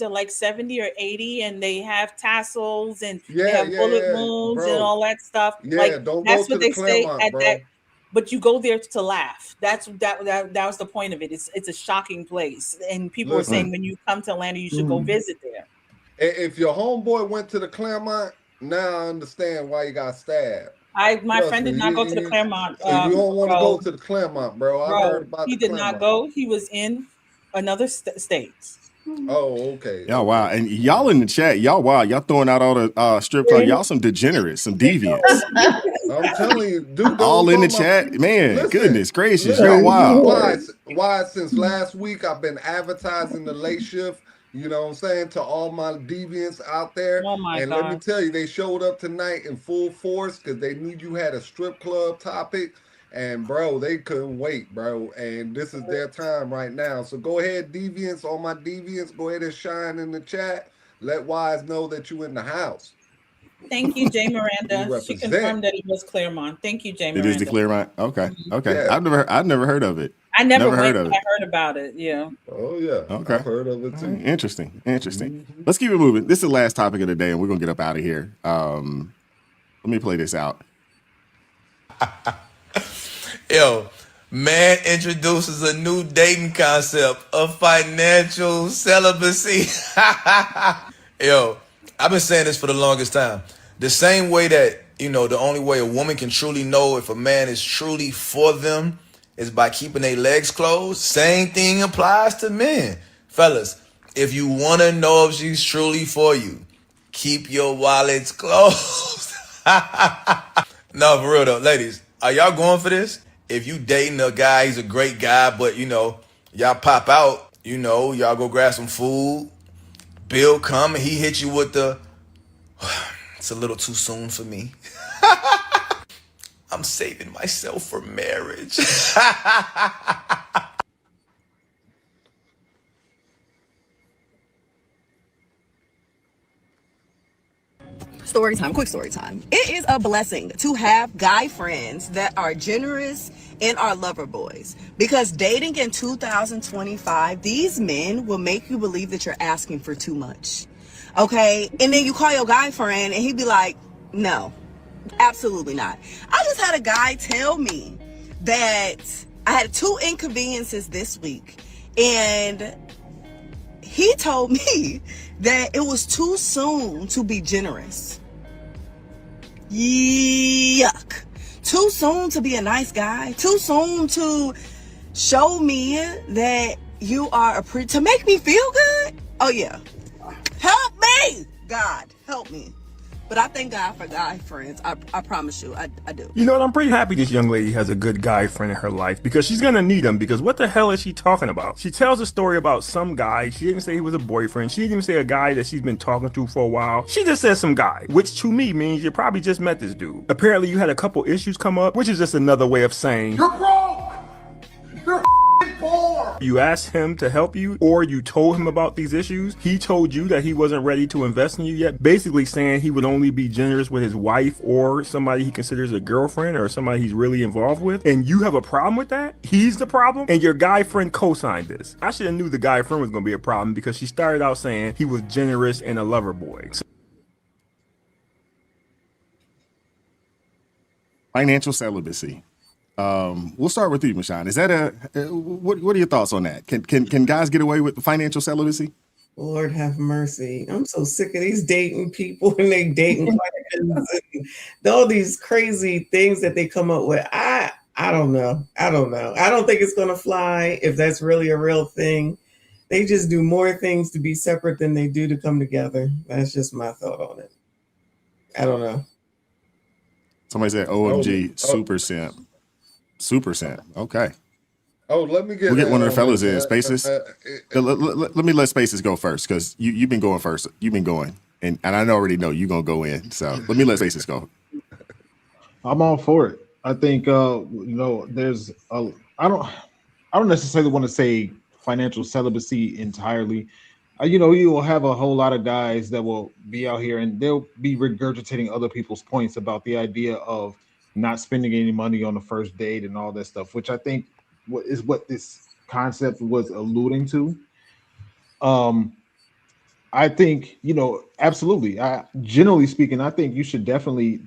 are like 70 or 80 and they have tassels and they have bullet wounds and all that stuff. Like don't that's go what to they the say Claremont, at bro. that. But you go there to laugh. That was the point of it. It's a shocking place, and people are saying when you come to Atlanta, you should go visit there. If your homeboy went to the Claremont, now I understand why you got stabbed. My friend did not go to the Claremont. You don't want to go to the Claremont, bro. I heard about he the did not go. He was in another state. Oh, okay. Y'all wow. And y'all in the chat, y'all wow. Y'all throwing out all the strip club. Y'all some degenerates, some deviants. I'm telling you, dude, All in the my chat. Man, listen, goodness gracious. Y'all wow. Why since last week I've been advertising the late shift, you know what I'm saying, to all my deviants out there. Oh my And let me God. tell you, they showed up tonight in full force because they knew you had a strip club topic. And bro, they couldn't wait, bro. And this is their time right now. So go ahead, deviants, all my deviants, go ahead and shine in the chat. Let Wise know that you in the house. Thank you, Jay We Miranda. She represent. confirmed that it was Claremont. Thank you, Jay It is the Miranda. Claremont. Okay. Okay. Yeah. I've never heard of it. I never heard went, of but I it. heard about it. Yeah. Oh yeah. Okay. I've heard of it too. Right. Interesting. Let's keep it moving. This is the last topic of the day, and we're gonna get up out of here. Let me play this out. Yo, man introduces a new dating concept of financial celibacy. Yo, I've been saying this for the longest time. The same way that, the only way a woman can truly know if a man is truly for them is by keeping their legs closed. Same thing applies to men. Fellas, if you want to know if she's truly for you, keep your wallets closed. No, for real though. Ladies, are y'all going for this? If you dating a guy, he's a great guy, but y'all pop out, y'all go grab some food, bill come and he hit you with the, it's a little too soon for me. I'm saving myself for marriage. Story time, quick story time. It is a blessing to have guy friends that are generous and are lover boys. Because dating in 2025, these men will make you believe that you're asking for too much. Okay? And then you call your guy friend and he'd be like, no, absolutely not. I just had a guy tell me that I had 2 inconveniences this week. And he told me that it was too soon to be generous. Yuck. Too soon to be a nice guy. Too soon to show me that you are to make me feel good. Oh yeah. Help me, God, help me. But I thank God for guy friends. I promise you, I do. You know what? I'm pretty happy this young lady has a good guy friend in her life because she's going to need him because what the hell is she talking about? She tells a story about some guy. She didn't say he was a boyfriend. She didn't even say a guy that she's been talking to for a while. She just said some guy, which to me means you probably just met this dude. Apparently you had a couple issues come up, which is just another way of saying you're broke! You're poor! You asked him to help you or you told him about these issues. He told you that he wasn't ready to invest in you yet, basically saying he would only be generous with his wife or somebody he considers a girlfriend or somebody he's really involved with. And you have a problem with that? He's the problem? And your guy friend co-signed this. I should have knew the guy friend was going to be a problem because she started out saying he was generous and a lover boy. Financial celibacy. We'll start with you, Michonne. Is that what are your thoughts on that? Can guys get away with financial celibacy? Lord have mercy. I'm so sick of these dating people and they dating questions and all these crazy things that they come up with. I don't know. I don't think it's gonna fly if that's really a real thing. They just do more things to be separate than they do to come together. That's just my thought on it. I don't know. Somebody said OMG, super simp. Super simp. Okay. Oh, let me get. We'll get one of the fellas in. Spaces. Let me let Spaces go first because you've been going first. You've been going, and I already know you're gonna go in. So let me let Spaces go. I'm all for it. I think there's a. I don't necessarily want to say financial celibacy entirely. You will have a whole lot of guys that will be out here and they'll be regurgitating other people's points about the idea of not spending any money on the first date and all that stuff, which I think is what this concept was alluding to. I think, absolutely. Generally speaking, I think you should definitely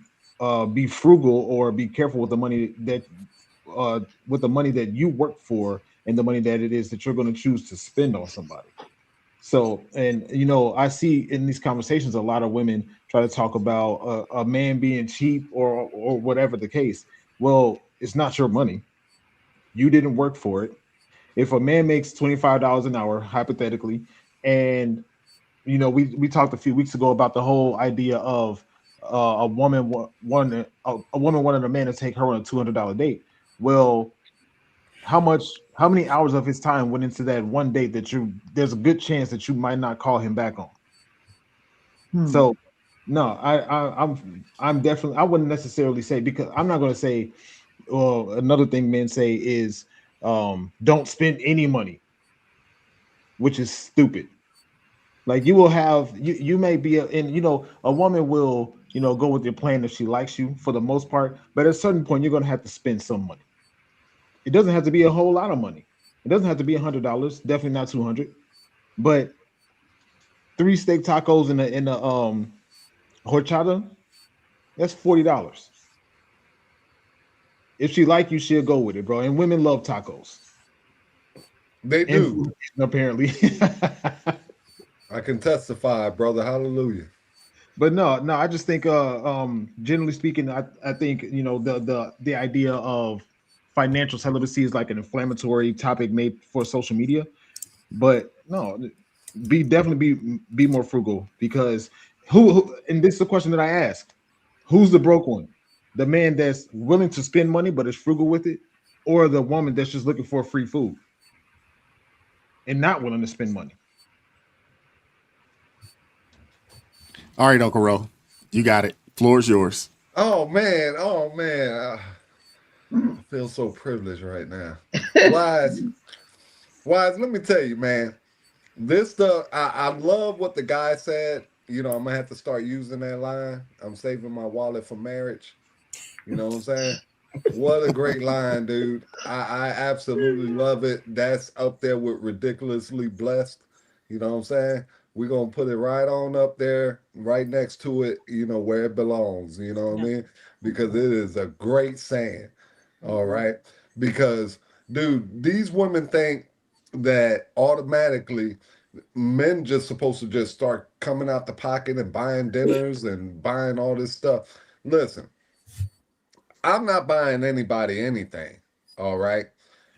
be frugal or be careful with the money that you work for and the money that it is that you're going to choose to spend on somebody. So, and I see in these conversations a lot of women try to talk about a man being cheap or whatever the case. Well, it's not your money. You didn't work for it. If a man makes $25 an hour, hypothetically, And we talked a few weeks ago about the whole idea of a woman wanting a man to take her on a $200 date. Well, how many hours of his time went into that one date that there's a good chance that you might not call him back on. So no, I'm definitely, I wouldn't necessarily say, because I'm not going to say, another thing men say is don't spend any money, which is stupid. Like, you will have, you may be a woman will go with your plan if she likes you for the most part, but at a certain point you're going to have to spend some money. It doesn't have to be a whole lot of money. It doesn't have to be $100, definitely not 200, but 3 steak tacos in the horchata, that's $40. If she like you, she'll go with it, bro. And women love tacos. They do, apparently. I can testify, brother. Hallelujah. But no, I just think generally speaking, I think the idea of financial celibacy is like an inflammatory topic made for social media. But no, definitely be more frugal, because who and this is the question that I asked: who's the broke one? The man that's willing to spend money but is frugal with it, or the woman that's just looking for free food and not willing to spend money? All right, Uncle Ro, you got it. Floor is yours. Oh man, I feel so privileged right now. Wise, let me tell you, man. This stuff, I love what the guy said. I'm gonna have to start using that line. I'm saving my wallet for marriage. You know what I'm saying? What a great line, dude. I absolutely love it. That's up there with ridiculously blessed. You know what I'm saying? We're going to put it right on up there, right next to it, where it belongs. You know what I mean? Because it is a great saying. All right? Because, dude, these women think that automatically men just supposed to just start coming out the pocket and buying dinners and buying all this stuff. Listen, I'm not buying anybody anything. All right?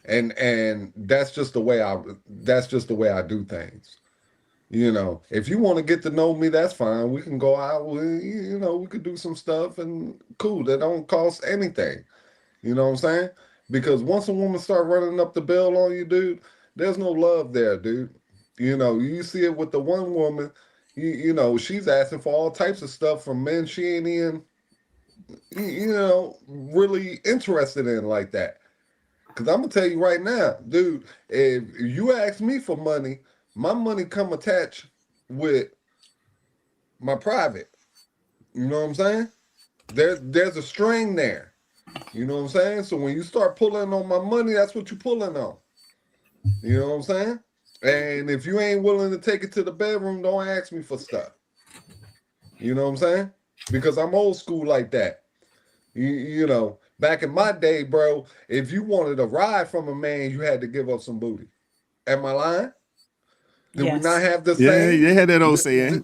And that's just the way I do things. If you want to get to know me, that's fine. We can go out, we could do some stuff and cool. That don't cost anything. You know what I'm saying? Because once a woman start running up the bill on you, dude, there's no love there, dude. You see it with the one woman, she's asking for all types of stuff from men she ain't even, really interested in like that. Because I'm going to tell you right now, dude, if you ask me for money, my money come attached with my private. You know what I'm saying? There's a string there. You know what I'm saying? So when you start pulling on my money, that's what you're pulling on. You know what I'm saying? And if you ain't willing to take it to the bedroom, don't ask me for stuff. You know what I'm saying? Because I'm old school like that. Back in my day, bro, if you wanted a ride from a man, you had to give up some booty. Am I lying? Did we not have the same? Yeah, they had that old saying,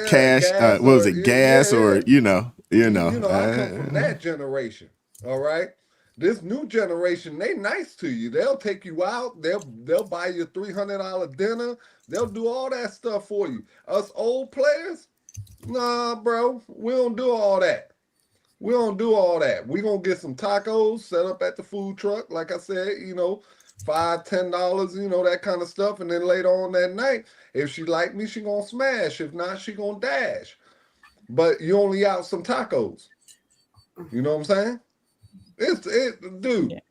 cash. Gas, what was it, gas or I come from that generation. All right. This new generation, they nice to you. They'll take you out. They'll buy you $300 dinner. They'll do all that stuff for you. Us old players, nah, bro. We don't do all that. We don't do all that. We gonna get some tacos set up at the food truck, like I said, $5, $10, that kind of stuff. And then later on that night, if she like me, she gonna smash. If not, she gonna dash. But you only out some tacos. You know what I'm saying? Dude,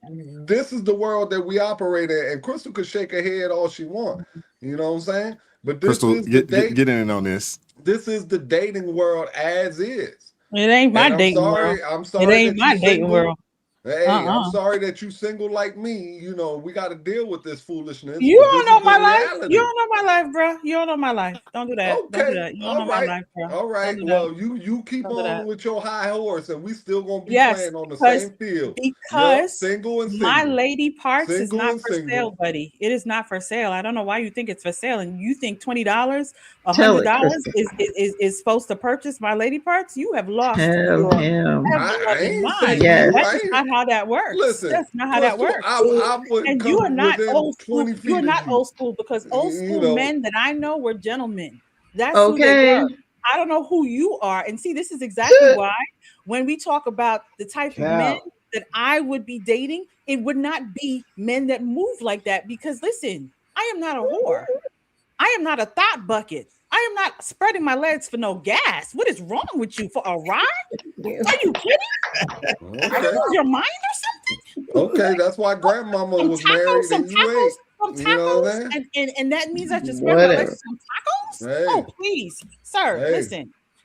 this is the world that we operate in. And Crystal could shake her head all she want. You know what I'm saying? But this Crystal, is get in on this. This is the dating world as is. It ain't my dating world. I'm sorry. It ain't my dating world. Hey, I'm sorry that you single like me. We got to deal with this foolishness. You don't know my life. You don't know my life, bro. You don't know my life. Don't do that. Okay. Don't do that. You don't know my life, bro. All right. Well, you keep on with your high horse, and we still gonna be playing on the same field. Because single and single. my lady parts is Single not and for single. sale, buddy. It is not for sale. I don't know why you think it's for sale, and you think $20, $100 is supposed to purchase my lady parts. You have lost. Tell him. Yes. Yes. That does not how that works. Listen, That's not how that Crystal, works. I wouldn't And come you are not within old school. 20 feet You are of not you. old school because old You school know. men that I know were gentlemen. That's who they were. I don't know who you are. And see, this is exactly why when we talk about the type of men that I would be dating, it would not be men that move like that. Because listen, I am not a whore. I am not a thought bucket. I am not spreading my legs for no gas. What is wrong with you? For a ride? Are you kidding? Are you lose your mind or something? Okay, that's why grandmama was married and you ain't. Some You know what tacos, I'm saying? and that means I just spread my legs for some tacos? Hey. Oh, please, sir, Hey.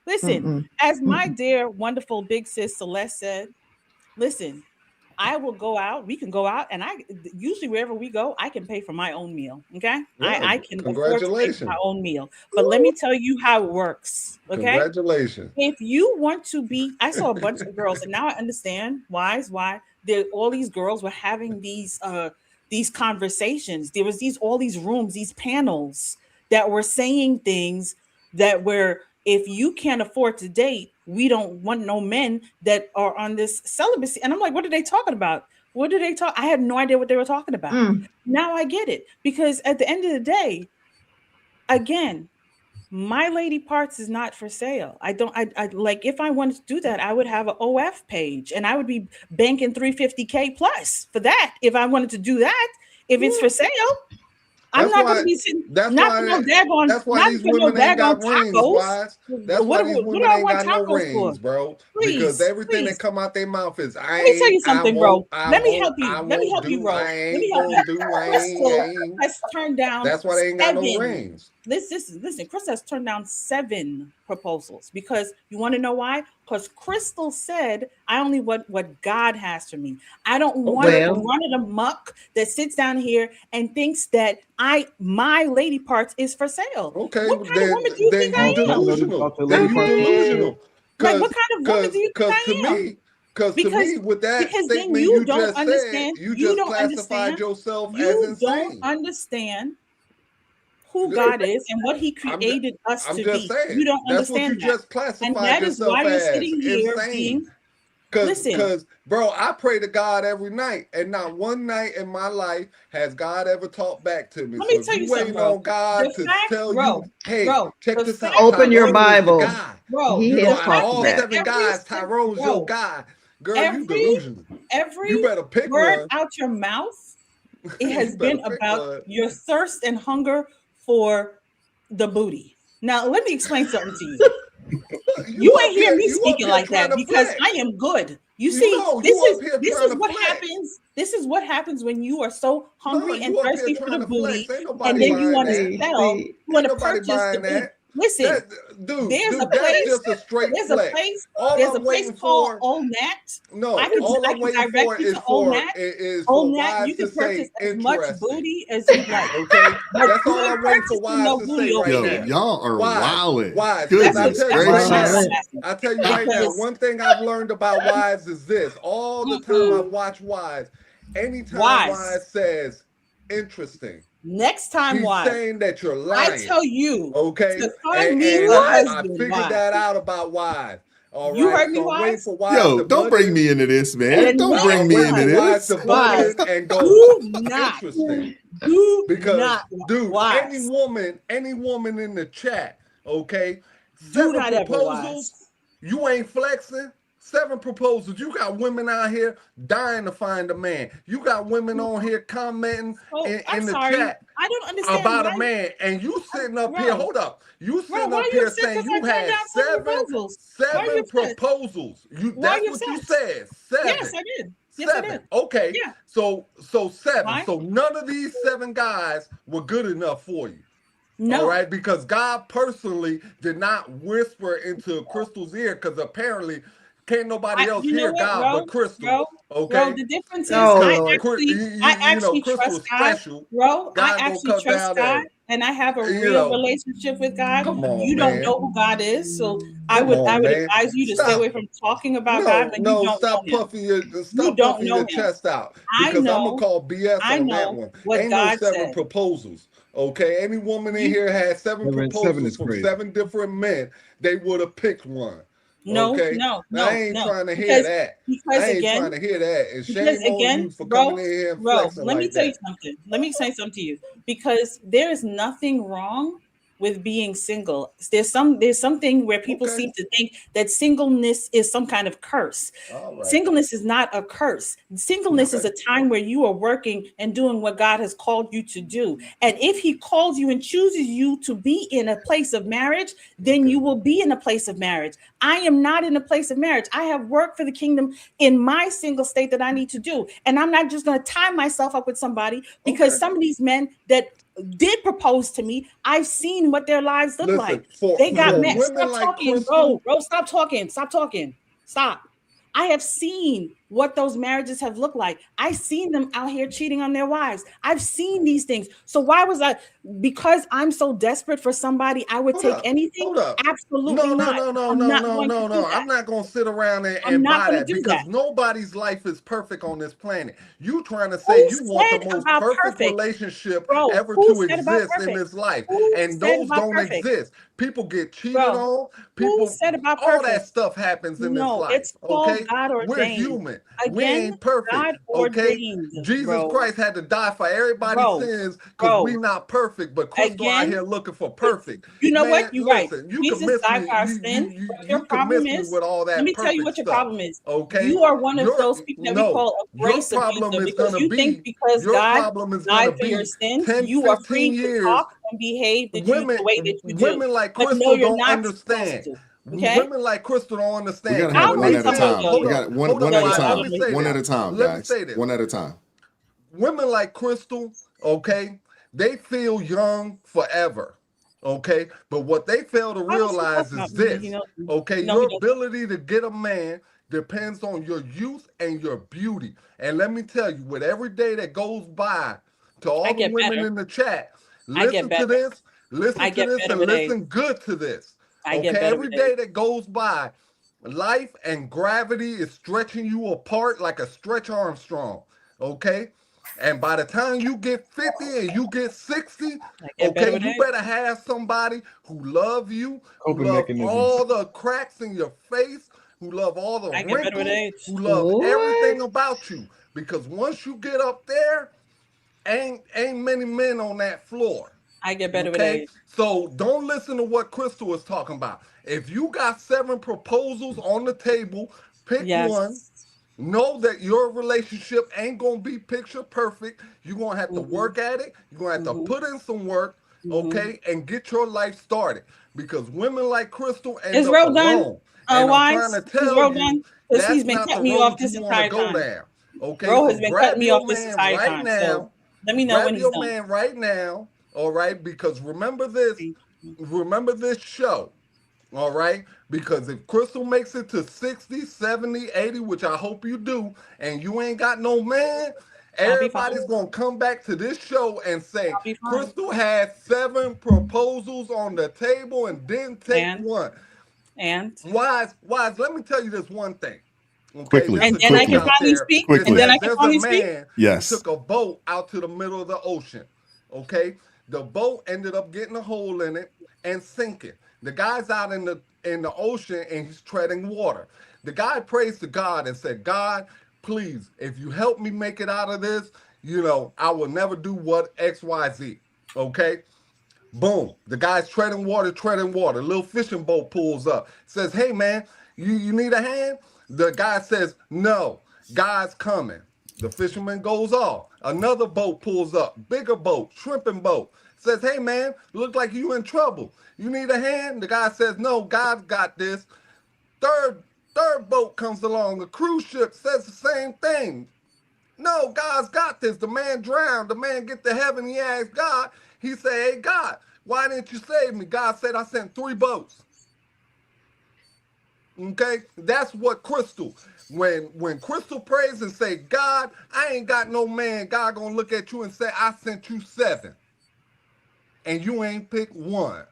listen. As my dear, wonderful big sis Celeste said, listen, I will go out. We can go out, and I usually wherever we go, I can pay for my own meal. Okay, Yeah, I can afford to pay for congratulations. my own meal. But let me tell you how it works. Okay, Congratulations. if you want to be, I saw a bunch of girls, and now I understand why all these girls were having these conversations. There was all these rooms, these panels that were saying things that were, if you can't afford to date, we don't want no men that are on this celibacy. And I'm like, what are they talking about? What do they talk? I had no idea what they were talking about. Now I get it, because at the end of the day, again, my lady parts is not for sale. I like, if I wanted to do that, I would have an OF page and I would be banking $350K plus for that. If I wanted to do that, if it's for sale, I'm not going to be sitting. That's why these women ain't got rings, Wise. That's why these women ain't got no rings, bro. Because everything that come out their mouth is, let me tell you something, bro. Let me help you. Let me help you, bro. Crystal has turned down. That's why they ain't got no rings. Listen, Crystal has turned down 7 proposals because you want to know why? Because Crystal said, I only want what God has for me. I don't want one of the muck that sits down here and thinks that my lady parts is for sale. Okay, what kind of woman do you think I am? Delusional. Then you delusional. Like, what kind of woman do you think I am? Because to me, with that statement you just said, you just classified yourself as insane. You don't understand who God is and what He created us to be. Saying, you don't that's understand what you just classified and that is yourself why you're as sitting here insane. Listen, Because, bro, I pray to God every night, and not one night in my life has God ever talked back to me. Let me tell you something, bro. On God to tell you, hey, check this out. Open your Bible. Bro, he has all that. 7 guys, Tyrone's your guy. Girl, you delusional. You better pick word one. out your mouth, it has been about your thirst and hunger for the booty. Now, let me explain something to you. You ain't hear me speaking like that because I am good. You see, this is what happens. This is what happens when you are so hungry and thirsty for the booty, and then you want to sell, you want to purchase the booty. Listen, there's a place called Onat. No, I can direct you to Onat. Onat, you can purchase as much booty as you like. Okay, that's all I'm waiting for Wise to say right now. Y'all are wilding. Wise, I tell you right now, one thing I've learned about Wise is this. All the time I've watched Wise, anytime Wise says interesting, next time, he's saying that you're lying. I tell you, okay, to find me a husband. I figured that out about Wise. All you right, heard me, Wise? Yo, don't bring me into this, man. Don't bring me into this. Wise and go. Do not. Interesting. Because, dude, any woman in the chat, okay, 7 proposals, you ain't flexing. 7 proposals. You got women out here dying to find a man. You got women on here commenting in the chat I don't understand about a man, and you sitting up here. Hold up, you sitting up here saying you had 7 proposals. That's what you said. 7. Yes, I did. Yes, 7. I did. Okay. Yeah. So 7. Why? So none of these 7 guys were good enough for you. No. All right, because God personally did not whisper into Crystal's ear, because apparently can't nobody else hear God but Crystal. Okay. The difference is I actually trust God. Bro, I actually trust God, and I have a real relationship with God. You don't know who God is, so I would advise you to stay away from talking about God when you don't stop know puffing him. your chest out, because I'm gonna call BS on that one. Ain't no 7 proposals. Okay, any woman in here had 7 proposals from 7 different men. They would have picked one. No, Okay, no, now I no, ain't no. trying to hear that. Because I ain't again, trying to hear that. And because shame on you again, for coming in here and bro, flexing let me like tell you that. something. Let me say something to you. Because there is nothing wrong with being single. There's something where people Okay. seem to think that singleness is some kind of curse. All right. Singleness is not a curse. Singleness is a time where you are working and doing what God has called you to do. And if he calls you and chooses you to be in a place of marriage, then you will be in a place of marriage. I am not in a place of marriage. I have work for the kingdom in my single state that I need to do. And I'm not just going to tie myself up with somebody because some of these men that did propose to me, I've seen what their lives look like. They got mad. women Stop like talking, Crystal, bro. Stop talking. Stop talking. Stop. I have seen what those marriages have looked like. I've seen them out here cheating on their wives. I've seen these things. So why was I? Because I'm so desperate for somebody, I would take anything. Hold up. Absolutely not. I'm not going to do that. I'm not going to sit around I'm and not buy gonna that do because that. nobody's life is perfect on this planet. You trying to say Who you want the said most about perfect perfect? relationship Bro, ever who to said about exist in perfect? this life. Who And said those about don't perfect? exist. People get cheated Bro, on. who People, said about all that perfect? stuff happens in this No, life. it's called Okay? God We're ordained. human. We Again, ain't perfect. God Okay? ordained, Jesus bro. Christ had to die for everybody's Bro, sins because we bro. not perfect, but Crystal out Again, here looking for perfect. you know what? Man, You're right. listen, you can Jesus miss died me. for our sins. But your You can problem miss me is, with all let that me tell you perfect what your stuff. problem is. Okay, You are one of those people that we call a your grace problem abuser is because gonna you think be because your God problem is died gonna for your be sins, 10, you are free 15 to years. talk and behave the Women, way that you do. women like But no, Crystal you're don't not supposed understand. to. Okay? Women like Crystal don't We understand. gotta have I'll one read at a some of time. those. We got one Hold one up, at a Wise. Let time. me say One at this. a time, Let me guys. say this. One at a time. Women like Crystal, okay, they feel young forever, okay? But what they fail to Why does he talk realize about is me when he this, knows me? okay? No, he Your doesn't. ability to get a man depends on your youth and your beauty. And let me tell you, with every day that goes by, to I all the get women better. in the chat, I get listen to better. this, I get better and with age. listen good to this. I get Okay, better every with age. day that goes by, life and gravity is stretching you apart like a Stretch Armstrong. Okay, and by the time you get 50 and you get 60, I get better okay, with you age. better have somebody who love you, who Coping love mechanisms. all the cracks in your face, who love all the I get better with wrinkles, age. who love everything about you. Because once you get up there, ain't many men on that floor. I get better with Okay, age. so don't listen to what Crystal is talking about. If you got 7 proposals on the table, pick one. Yes. Know that your relationship ain't gonna be picture perfect. You're gonna have to Mm-hmm. work at it. You're gonna have to Mm-hmm. put in some work, Mm-hmm. okay, and get your life started. Because women like Crystal end Is up Ro done? alone. And I'm trying to Wise? Is tell Ro you done? Because he's that's been not the cutting me off road you this want to entire go time. down. Okay, Ro so has been cutting grab me off your this man entire right time. So now. let me know when Grab he's your done. man right now. All right, because remember this show. All right, because if Crystal makes it to 60, 70, 80, which I hope you do, and you ain't got no man, I'll be fine. everybody's gonna come back to this show and say I'll be fine. Crystal had 7 proposals on the table and didn't take one. And Wise, let me tell you this one thing. Okay, Quickly. there's and a then I joke can Quickly. out finally there speak. that And Quickly. then I says can there's a finally speak. man who Yes. took a boat out to the middle of the ocean. Okay, the boat ended up getting a hole in it and sinking. The guy's out in the ocean and he's treading water. The guy prays to God and said, God, please, if you help me make it out of this, I will never do what XYZ. Okay. Boom. The guy's treading water. Little fishing boat pulls up. Says, hey, man, you need a hand? The guy says, no, God's coming. The fisherman goes off. Another boat pulls up. Bigger boat, shrimping boat. Says, hey, man, look like you in trouble. You need a hand? The guy says, no, God's got this. Third boat comes along. A cruise ship says the same thing. No, God's got this. The man drowned. The man get to heaven. He asked God. He said, hey, God, why didn't you save me? God said, I sent 3 boats. Okay? That's what Crystal. When Crystal prays and say, God, I ain't got no man, God gonna look at you and say, I sent you 7. And you ain't picked one.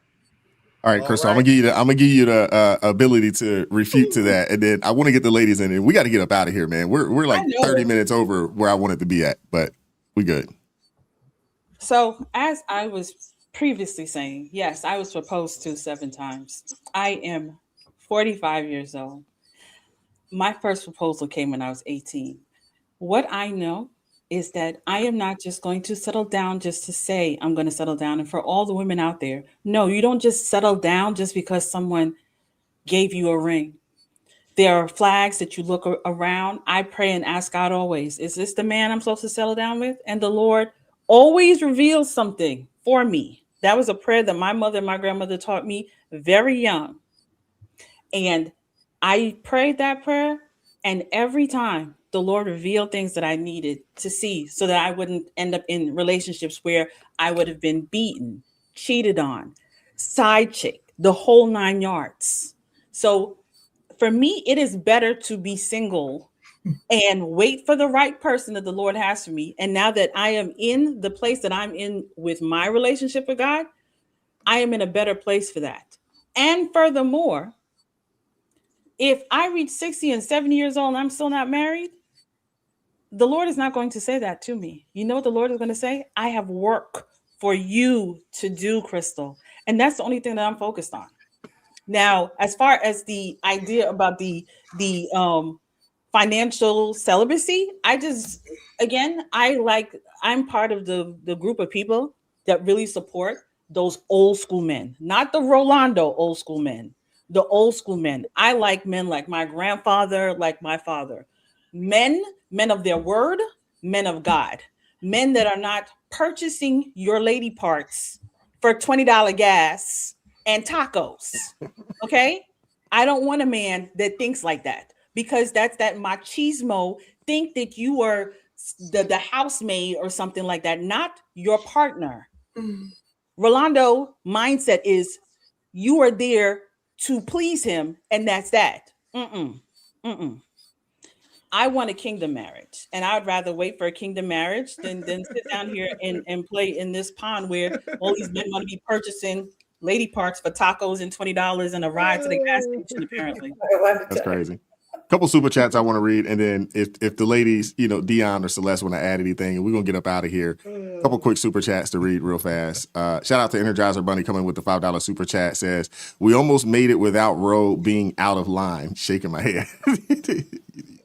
All right, Crystal, I'm gonna give you the ability to refute to that, and then I want to get the ladies in, and we got to get up out of here, man. We're like 30 minutes over where I wanted to be at, but we good. So as I was previously saying, yes, I was proposed to 7 times. I am 45 years old. My first proposal came when I was 18. What I know is that I am not just going to settle down just to say I'm going to settle down. And for all the women out there, no, you don't just settle down just because someone gave you a ring. There are flags that you look around. I pray and ask God always, is this the man I'm supposed to settle down with? And the Lord always reveals something for me. That was a prayer that my mother and my grandmother taught me very young. And I prayed that prayer, and every time the Lord revealed things that I needed to see so that I wouldn't end up in relationships where I would have been beaten, cheated on, side chick, the whole 9 yards. So for me, it is better to be single and wait for the right person that the Lord has for me. And now that I am in the place that I'm in with my relationship with God, I am in a better place for that. And furthermore, if I reach 60 and 70 years old and I'm still not married, the Lord is not going to say that to me. You know what the Lord is going to say? I have work for you to do, Crystal. And that's the only thing that I'm focused on. Now, as far as the idea about the financial celibacy, I'm part of the group of people that really support those old school men, not the Rolando old school men, the old school men. I like men like my grandfather, like my father, men of their word, men of God, men that are not purchasing your lady parts for $20 gas and tacos. Okay. I don't want a man that thinks like that, because that's that machismo, think that you are the housemaid or something like that, not your partner. Rolando mindset is you are there to please him, and that's that. I want a kingdom marriage, and I'd rather wait for a kingdom marriage than sit down here and play in this pond where all these men want to be purchasing lady parts for tacos and $20 and a ride to the gas station, apparently. That's crazy. Couple super chats I want to read, and then if the ladies, Dion or Celeste want to add anything, we're gonna get up out of here. Couple quick super chats to read real fast. Shout out to Energizer Bunny coming with the $5 super chat. Says we almost made it without Ro being out of line. Shaking my head.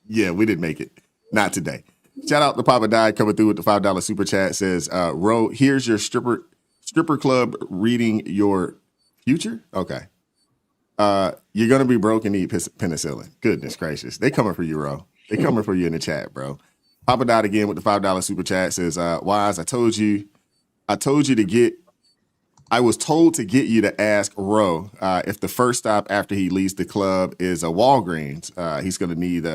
Yeah, we didn't make it. Not today. Shout out to Papa Died coming through with the $5 super chat. Says Ro, here's your stripper club reading your future. Okay. You're gonna be broke and need penicillin. Goodness gracious, they coming for you, Ro. They coming for you in the chat, bro. Papa Died again with the $5 super chat. Says, Wise, I was told to get you to ask Ro if the first stop after he leaves the club is a Walgreens. He's gonna need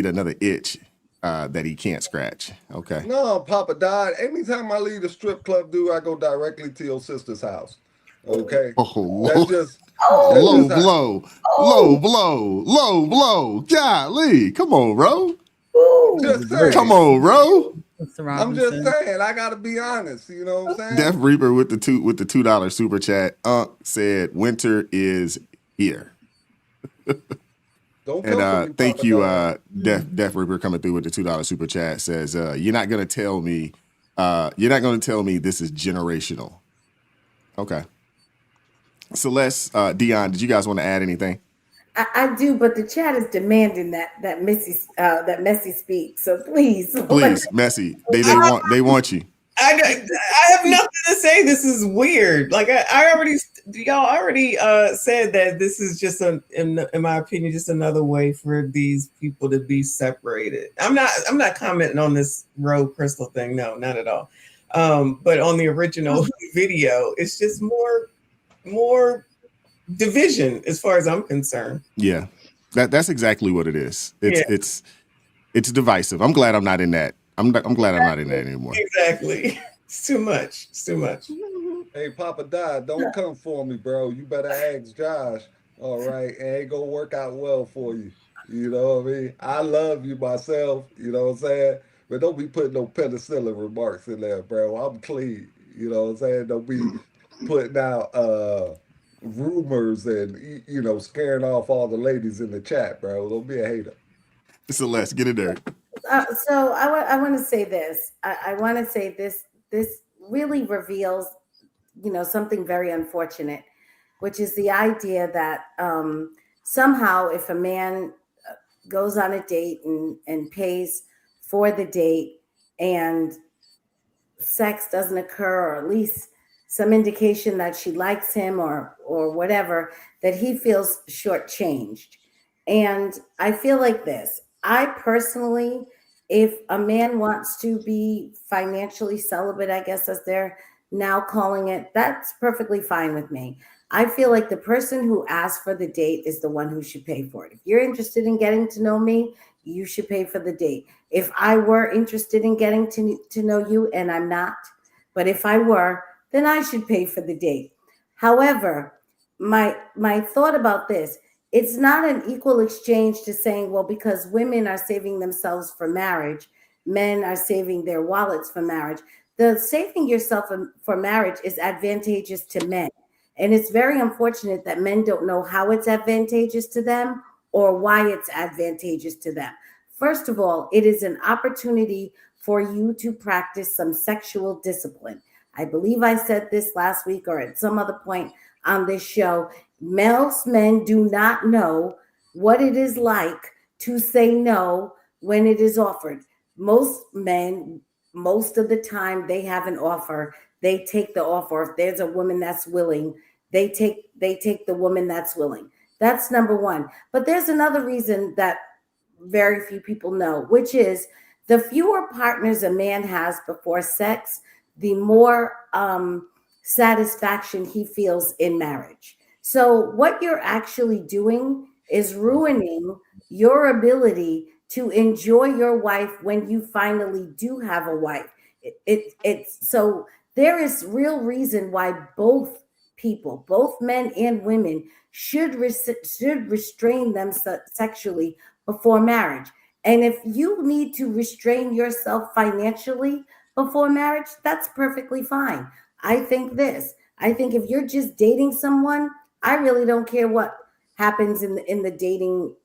another itch that he can't scratch. Okay. No, Papa Died. Anytime I leave the strip club, dude, I go directly to your sister's house. Okay. That's just low blow. Golly, come on, Ro. Just saying. Come on, Ro. I'm just saying. I gotta be honest. You know what I'm saying? Death Reaper with the $2 super chat. Said winter is here. Don't and thank you, Death Reaper coming through with the $2 super chat. Says you're not gonna tell me this is generational. Okay. Celeste, Dion, did you guys want to add anything? I do, but the chat is demanding that Messy speak. So please, Messy, they want you. I have nothing to say. This is weird. Like y'all already said that this is just in my opinion, just another way for these people to be separated. I'm not commenting on this Ro Crystal thing. No, not at all. But on the original video, it's just more division as far as I'm concerned. Yeah, that's exactly what it is. It's divisive. I'm glad I'm not in that. I'm glad I'm not in that anymore. Exactly. It's too much. It's too much. Hey, Papa Died, don't come for me, bro. You better ask Josh. All right, it ain't gonna work out well for you. You know what I mean? I love you myself. You know what I'm saying? But don't be putting no penicillin remarks in there, bro. I'm clean. You know what I'm saying? Don't be putting out rumors and scaring off all the ladies in the chat, bro. Don't be a hater. Celeste, get in there. So I want to say this. I want to say this really reveals, something very unfortunate. which is the idea that somehow if a man goes on a date and pays for the date and sex doesn't occur, or at least some indication that she likes him or whatever, that he feels shortchanged. And I feel like this. I personally, if a man wants to be financially celibate, I guess as they're now calling it, that's perfectly fine with me. I feel like the person who asked for the date is the one who should pay for it. If you're interested in getting to know me, you should pay for the date. If I were interested in getting to know you, and I'm not, but if I were, then I should pay for the date. However, my thought about this, it's not an equal exchange to saying, well, because women are saving themselves for marriage, men are saving their wallets for marriage. The saving yourself for marriage is advantageous to men. And it's very unfortunate that men don't know how it's advantageous to them or why it's advantageous to them. First of all, it is an opportunity for you to practice some sexual discipline. I believe I said this last week or at some other point on this show. Most men do not know what it is like to say no when it is offered. Most men, most of the time, they have an offer. They take the offer. If there's a woman that's willing, they take the woman that's willing. That's number one. But there's another reason that very few people know, which is the fewer partners a man has before sex, the more satisfaction he feels in marriage. So what you're actually doing is ruining your ability to enjoy your wife when you finally do have a wife. It's so there is real reason why both people, both men and women, should restrain themselves sexually before marriage. And if you need to restrain yourself financially before marriage, that's perfectly fine. I think if you're just dating someone, I really don't care what happens in the dating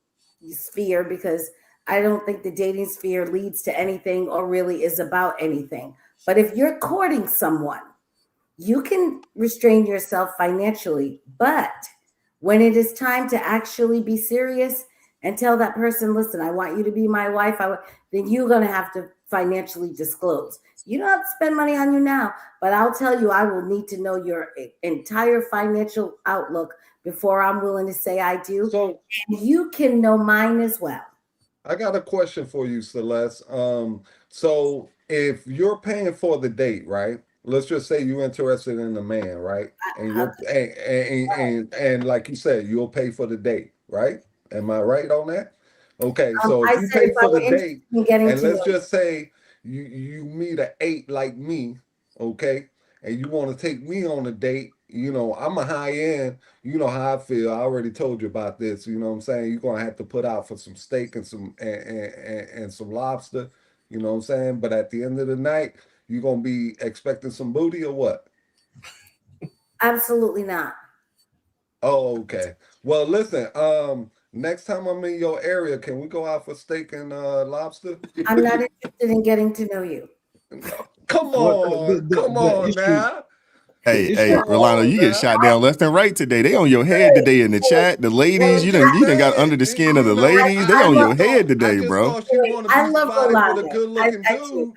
sphere, because I don't think the dating sphere leads to anything or really is about anything. But if you're courting someone, you can restrain yourself financially. But when it is time to actually be serious and tell that person, listen, I want you to be my wife, then you're going to have to financially disclose. You don't have to spend money on you now, but I'll tell you, I will need to know your entire financial outlook before I'm willing to say I do. So you can know mine as well. I got a question for you, Celeste. So if you're paying for the date, right? Let's just say you're interested in a man, right? And you're and like you said, you'll pay for the date, right? Am I right on that? Okay, so if you pay for the date, and let's just say you meet an 8 like me, okay, and you want to take me on a date, you know, I'm a high end, you know how I feel. I already told you about this, you know what I'm saying? You're gonna have to put out for some steak and some lobster, you know what I'm saying? But at the end of the night, you're gonna be expecting some booty or what? Absolutely not. Oh, okay. Well, listen, next time I'm in your area, can we go out for steak and lobster? I'm not interested in getting to know you. Come on, come on now. Hey, Rolando, you get shot down left and right today. They on your head today in the chat. The ladies, you done got under the skin of the ladies. They on your head today, bro. I love Rolando.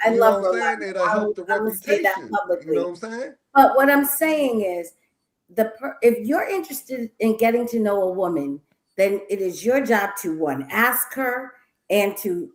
I love Rolando. It'll help the reputation. You know what I'm saying? But what I'm saying is, if you're interested in getting to know a woman, then it is your job to, one, ask her, and to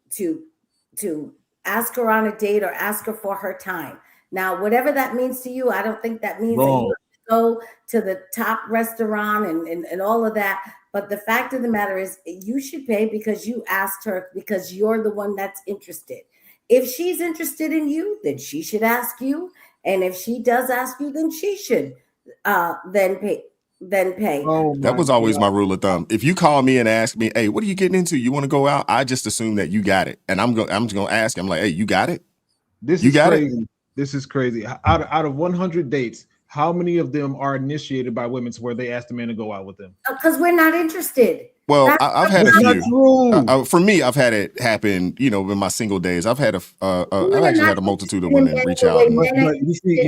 ask her on a date or ask her for her time. Now, whatever that means to you, I don't think that means that you go to the top restaurant and all of that. But the fact of the matter is, you should pay because you asked her, because you're the one that's interested. If she's interested in you, then she should ask you. And if she does ask you, then she should then pay. That was always my rule of thumb. If you call me and ask me, hey, what are you getting into? You want to go out? I just assume that you got it. And I'm just gonna ask. I'm like, hey, you got it? This is crazy. This is crazy. Out of 100 dates, how many of them are initiated by women to where they ask the man to go out with them? Because we're not interested. Well, I've had a few. For me, I've had it happen. You know, in my single days, I've actually had a multitude of women reach out. But you see,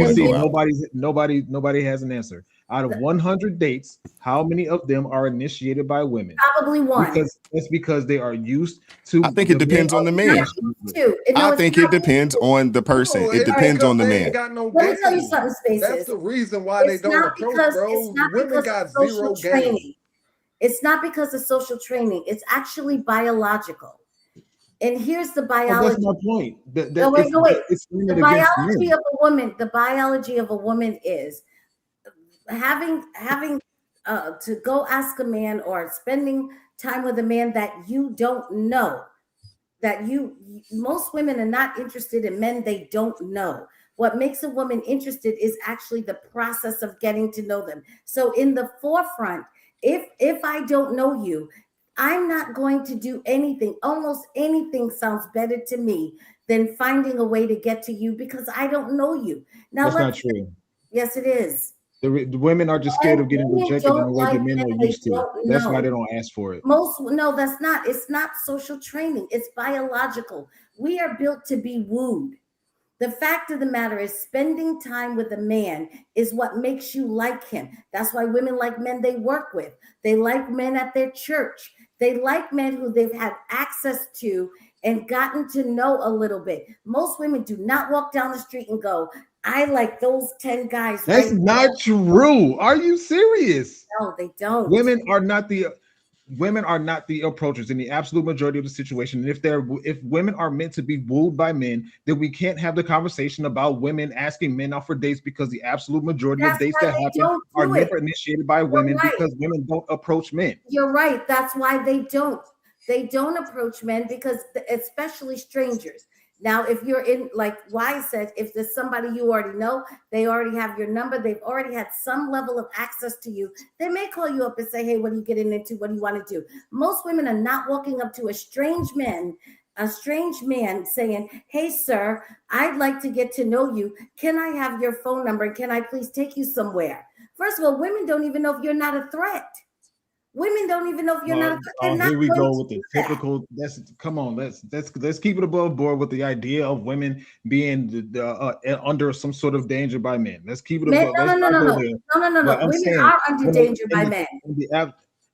nobody has an answer. Out of 100 dates, how many of them are initiated by women? Probably one. Because it's because they are used to. I think it depends on the man. I think it depends on the person. It depends on the man. Got no Let me tell you something, Spaces. That's the reason why they don't approach, bro. It's not Women because got of social zero training. game. It's not because of social training. It's actually biological. And here's the biology. That's my point. Wait. The biology of a woman. The biology of a woman is having to go ask a man or spending time with a man that you don't know. Most women are not interested in men they don't know. What makes a woman interested is actually the process of getting to know them. So in the forefront, if I don't know you, I'm not going to do anything. Almost anything sounds better to me than finding a way to get to you because I don't know you. Now, that's not true. Yes, it is. The women are just scared of getting rejected in the way that men are used to. That's why they don't ask for it. That's not. It's not social training. It's biological. We are built to be wooed. The fact of the matter is spending time with a man is what makes you like him. That's why women like men they work with. They like men at their church. They like men who they've had access to and gotten to know a little bit. Most women do not walk down the street and go, I like those 10 guys. That's not true. Are you serious? No, they don't. Women are not the approachers in the absolute majority of the situation. And if women are meant to be wooed by men, then we can't have the conversation about women asking men out for dates because the absolute majority of dates that happen are never initiated by women because women don't approach men. You're right. That's why they don't. They don't approach men because especially strangers. Now, if you're in, like Wise said, if there's somebody you already know, they already have your number, they've already had some level of access to you, they may call you up and say, hey, what are you getting into? What do you want to do? Most women are not walking up to a strange man saying, hey, sir, I'd like to get to know you. Can I have your phone number? Can I please take you somewhere? First of all, women don't even know if you're not a threat. Women don't even know if you're not. Here we go with the typical. Come on. Let's keep it above board with the idea of women being under some sort of danger by men. Let's keep it above. No. Women are under danger by men.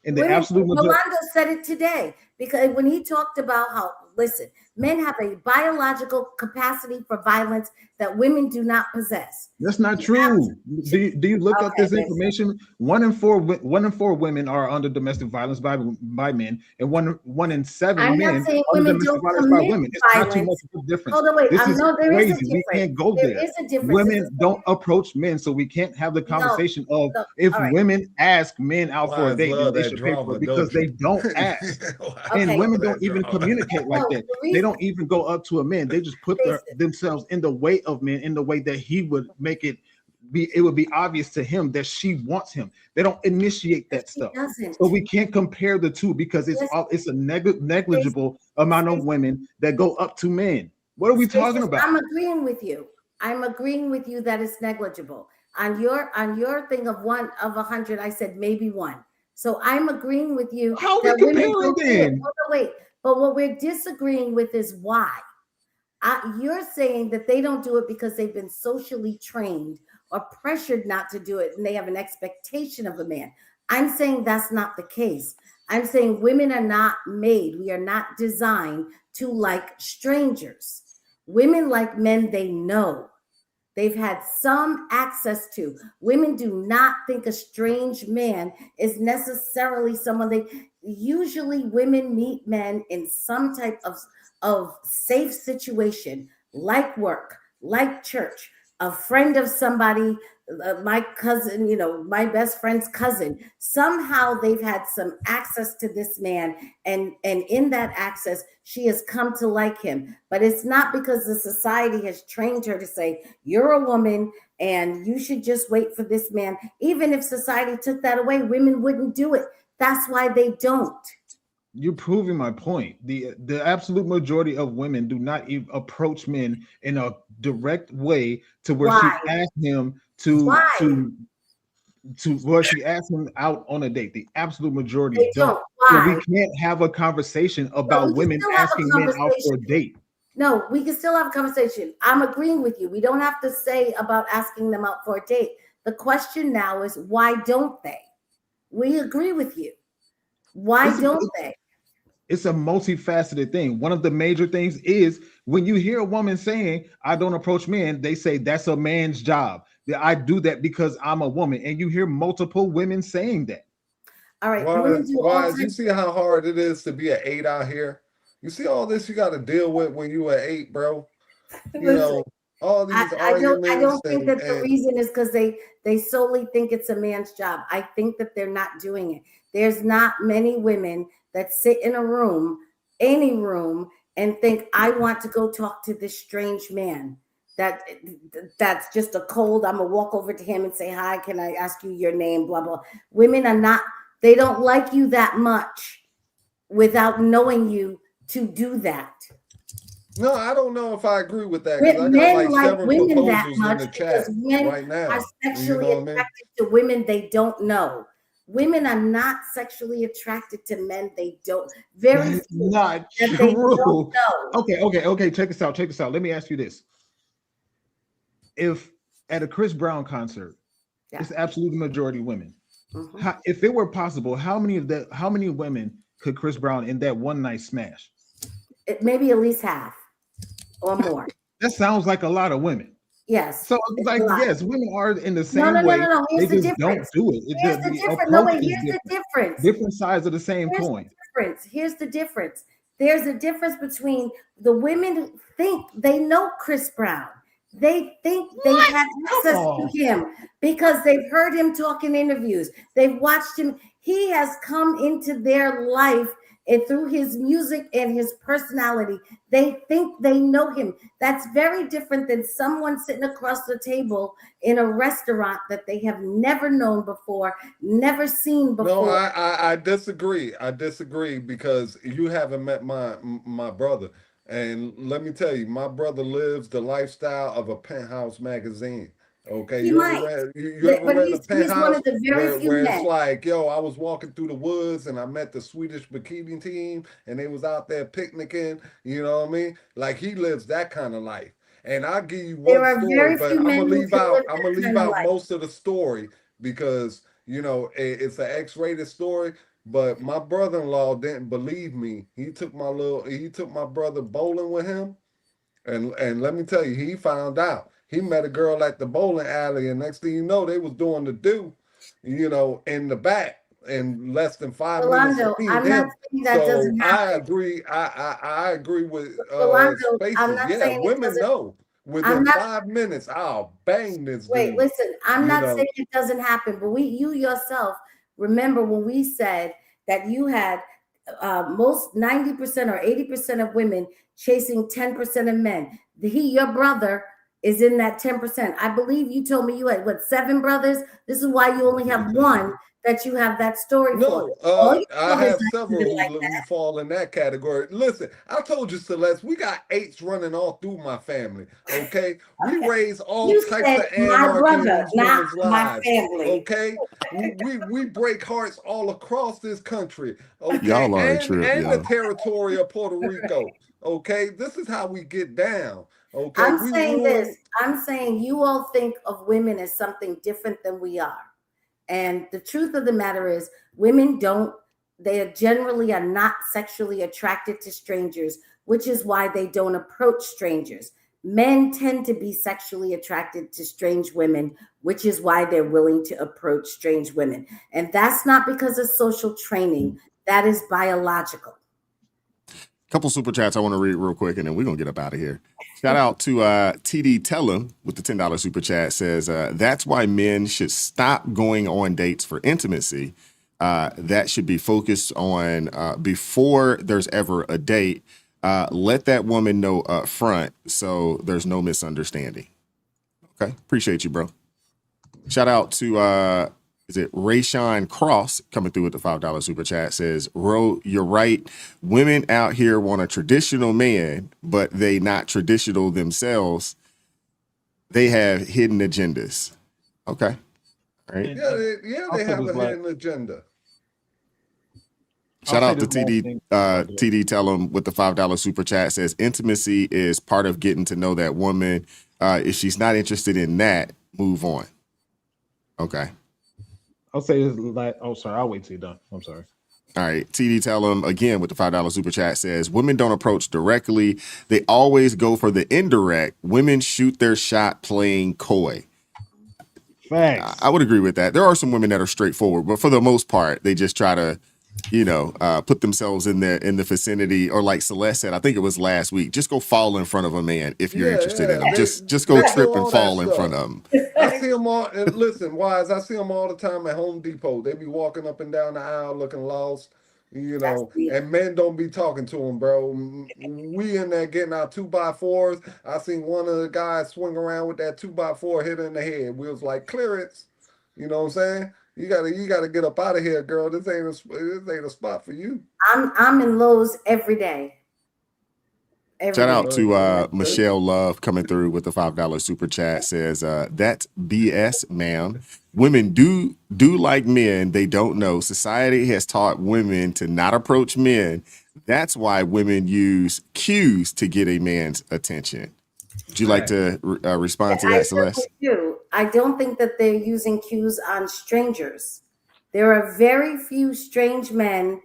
In the absolute majority. Rolando said it today because when he talked about how, listen, men have a biological capacity for violence that women do not possess. That's not true. Do you look up this information? 1 in 4 women are under domestic violence by men, and one in 7 men not saying are under women domestic don't violence by commit women. It's violence. not too much of a difference. Hold on, wait. This I is know there is a crazy. We difference. can't go There there. is a difference. Women don't approach men, so we can't have the conversation of if women ask men out for a date, then they should pay for it because they don't ask. And women don't even communicate like that. They don't even go up to a man. They just put themselves in the way of men in the way that he would make it would be obvious to him that she wants him. They don't initiate that stuff. So we can't compare the two because it's a negligible amount of women that go up to men. What are we talking about? I'm agreeing with you. I'm agreeing with you that it's negligible. On your thing of 1 of 100, I said maybe 1. So I'm agreeing with you. How are we comparing then? Wait, but what we're disagreeing with is why. You're saying that they don't do it because they've been socially trained or pressured not to do it, and they have an expectation of a man. I'm saying that's not the case. I'm saying women are not made. We are not designed to like strangers. Women like men they know. They've had some access to. Women do not think a strange man is necessarily someone usually women meet men in some type of safe situation, like work, like church, a friend of somebody, my cousin, my best friend's cousin. Somehow they've had some access to this man, and in that access, she has come to like him. But it's not because the society has trained her to say, you're a woman and you should just wait for this man. Even if society took that away, women wouldn't do it. That's why they don't. You're proving my point. The absolute majority of women do not even approach men in a direct way to where she asks him where she asks him out on a date. The absolute majority don't. So we can't have a conversation about women asking men out for a date. No, we can still have a conversation. I'm agreeing with you. We don't have to say about asking them out for a date. The question now is, why don't they? We agree with you. Why don't they? It's a multifaceted thing. One of the major things is when you hear a woman saying, I don't approach men, they say that's a man's job. I do that because I'm a woman. And you hear multiple women saying that. All right. Wise, you see how hard it is to be an 8 out here? You see all this you got to deal with when you an 8, bro? You know, all these arguments. I don't think that the reason is because they solely think it's a man's job. I think that they're not doing it. There's not many women that sit in a room, any room, and think, I want to go talk to this strange man. That's just a cold, I'm gonna walk over to him and say, hi, can I ask you your name, blah, blah. Women are not, they don't like you that much without knowing you to do that. No, I don't know if I agree with that. Men like women that much because men are sexually attracted to women they don't know. Women are not sexually attracted to men they don't. Very few not that true. They don't know. Okay. Check this out. Let me ask you this. If at a Chris Brown concert, it's absolutely majority women. Mm-hmm. If it were possible, how many women could Chris Brown in that one night smash? Maybe at least half or more. That sounds like a lot of women. Yes. So it's like, yes, women are in the same way. No. Here's they the just difference. don't do it. Here's the difference. No, wait, here's the difference. Different sides of the same coin. Here's the difference. There's a difference between the women who think they know Chris Brown. They think they have access to him because they've heard him talk in interviews. They've watched him. He has come into their life and through his music and his personality. They think they know him. That's very different than someone sitting across the table in a restaurant that they have never known before, never seen before. No, I disagree. I disagree because you haven't met my brother. And let me tell you, my brother lives the lifestyle of a Penthouse magazine. Okay, you ever read a Penthouse where it's like, yo, I was walking through the woods and I met the Swedish bikini team and they was out there picnicking. You know what I mean? Like he lives that kind of life. And I'll give you one story, but I'm gonna leave out most of the story because you know it's an X-rated story. But my brother-in-law didn't believe me. He took my brother bowling with him, and let me tell you, he found out. He met a girl at the bowling alley, and next thing you know, they was doing the do, you know, in the back in less than 5 minutes. I'm not saying that doesn't happen. I agree. I agree with Spaces. I'm not saying women know. Within 5 minutes, I'll bang this dude. Listen, I'm not saying it doesn't happen, but you yourself remember when we said that you had most 90% or 80% of women chasing 10% of men. Your brother is in that 10%. I believe you told me you had 7 brothers. This is why you only have one that you have that story for. I have several who fall in that category. Listen, I told you, Celeste, we got 8s running all through my family. Okay, we raise all types of anarchy in these women's lives. Okay, we break hearts all across this country. Okay, y'all are a trip, and the territory of Puerto Rico. Okay, this is how we get down. Okay, I'm saying you all think of women as something different than we are. And the truth of the matter is women generally are not sexually attracted to strangers, which is why they don't approach strangers. Men tend to be sexually attracted to strange women, which is why they're willing to approach strange women. And that's not because of social training. That is biological. Couple super chats I want to read real quick, and then we're going to get up out of here. Shout out to TD Tellum with the $10 super chat. Says, that's why men should stop going on dates for intimacy. That should be focused on before there's ever a date. Let that woman know up front so there's no misunderstanding. Okay, appreciate you, bro. Shout out to... Is it Rayshawn Cross coming through with the $5 super chat? Says, Ro, you're right. Women out here want a traditional man, but they not traditional themselves. They have hidden agendas. Okay. All right. Yeah, they have a hidden agenda. Shout out to TD Tell him with the $5 super chat. Says, intimacy is part of getting to know that woman. If she's not interested in that, move on. Okay. I'll say this like, oh, sorry. I'll wait till you're done. I'm sorry. All right. TD tell him again with the $5 super chat says women don't approach directly. They always go for the indirect. Women shoot their shot playing coy. Facts. I would agree with that. There are some women that are straightforward, but for the most part, they just try to, put themselves in the vicinity, or like Celeste said, I think it was last week, just go fall in front of a man if you're interested in him. Just go trip and fall in front of him. I see them all. And listen, Wise, I see them all the time at Home Depot. They be walking up and down the aisle looking lost, and men don't be talking to them, bro. We in there getting our 2x4s. I seen one of the guys swing around with that 2x4, hit her in the head. We was like, clearance. You know what I'm saying? You gotta get up out of here, girl. This ain't a spot for you. I'm in Lowe's every day. Shout out to Michelle Love coming through with the $5 super chat. Says that's BS, ma'am. Women do like men they don't know. Society has taught women to not approach men. That's why women use cues to get a man's attention. Would you like to respond to that, Celeste? I don't think that they're using cues on strangers. There are very few strange men,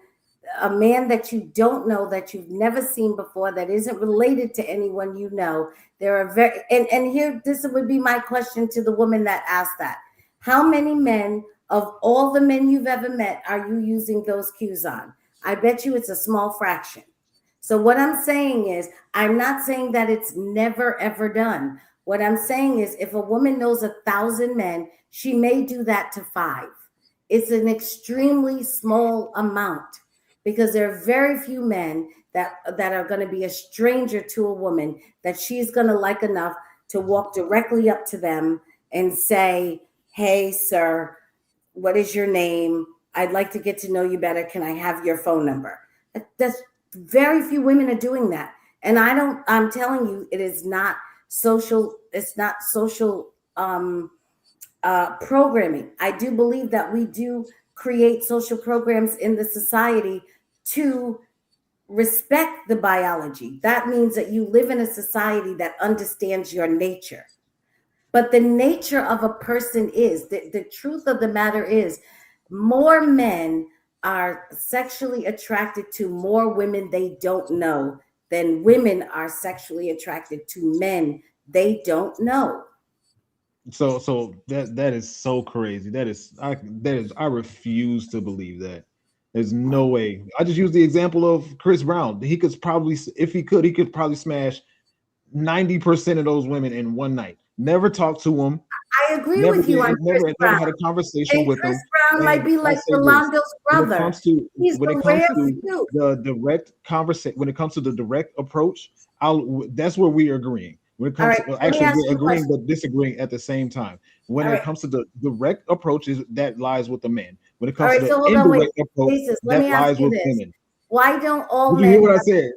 a man that you don't know, that you've never seen before, that isn't related to anyone you know. There are and here, this would be my question to the woman that asked that. How many men of all the men you've ever met are you using those cues on? I bet you it's a small fraction. So what I'm saying is, I'm not saying that it's never, ever done. What I'm saying is, if a woman knows 1,000 men, she may do that to 5. It's an extremely small amount, because there are very few men that are going to be a stranger to a woman that she's going to like enough to walk directly up to them and say, hey, sir, what is your name? I'd like to get to know you better. Can I have your phone number? That's very few women are doing that. And I'm telling you, it is not social. It's not social programming. I do believe that we do create social programs in the society to respect the biology. That means that you live in a society that understands your nature. But the nature of a person is, the truth of the matter is, more men are sexually attracted to more women they don't know than women are sexually attracted to men they don't know. So that is so crazy. I refuse to believe that. There's no way. I just use the example of Chris Brown. He could probably, if he could probably smash 90% of those women in one night. Never talk to them. I agree with you on Chris Brown. Never had a conversation with Chris them. Brown might be like Yolanda's brother. When it comes to the direct conversation, when it comes to the direct approach, that's where we are agreeing. When it comes to actually we're agreeing but disagreeing at the same time. When it comes to the direct approaches, that lies with the men. When it comes to the indirect approach, that lies with women. Why don't all men? Did you hear what I said?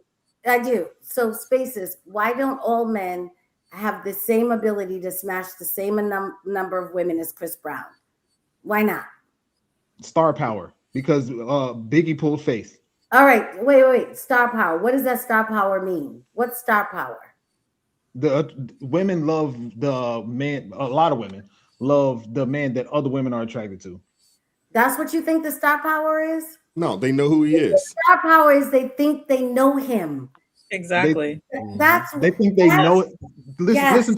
I do. So Spaces, why don't all men have the same ability to smash the same number of women as Chris Brown? Why not? Star power, because Biggie pulled Faith. All right, wait. Star power. What does that star power mean? What's star power? The women love the man. A lot of women love the man that other women are attracted to. That's what you think the star power is? No, they know who he is. Star power is they think they know him. Exactly. They think they know it. Listen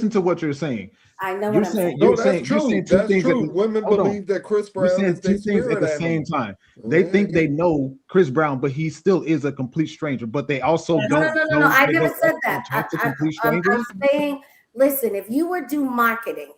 to what you're saying. I know You're what saying. I'm saying. You're No, saying that's true. You're saying two That's things true. Women believe that Chris Brown is two their things at the spirit same animal. time. They think they know Chris Brown, but he still is a complete stranger. But they also don't. No. I never said that. Talk to complete I'm strangers. saying, listen, if you were to do marketing,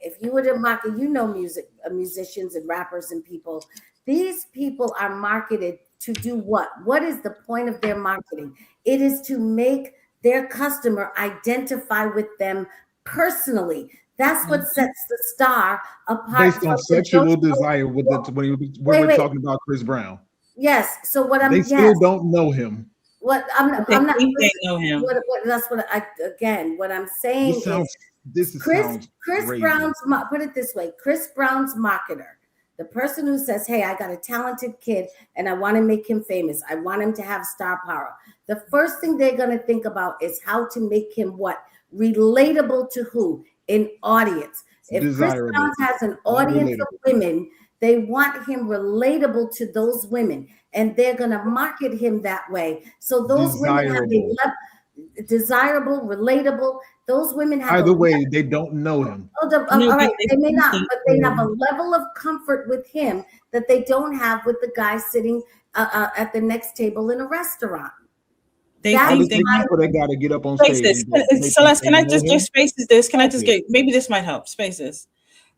musicians and rappers and people, these people are marketed to do what? What is the point of their marketing? It is to make their customer identify with them personally. That's what sets the star apart. Based on sexual desire when we're talking about Chris Brown. Yes. So what They still don't know him. What I'm not They know him. What I'm saying This Chris crazy. Brown's, put it this way, Chris Brown's marketer, the person who says, hey, I got a talented kid and I want to make him famous. I want him to have star power. The first thing they're going to think about is how to make him what? Relatable to who? An audience. If Chris Brown has an audience of women, they want him relatable to those women, and they're going to market him that way. So those women have desirable, relatable. Those women have either way, they don't know him. all right, they may not, but they have a level of comfort with him that they don't have with the guy sitting at the next table in a restaurant. They think they got to get up on stage. Celeste, can I just get Spaces this? Can I just get, maybe this might help, Spaces.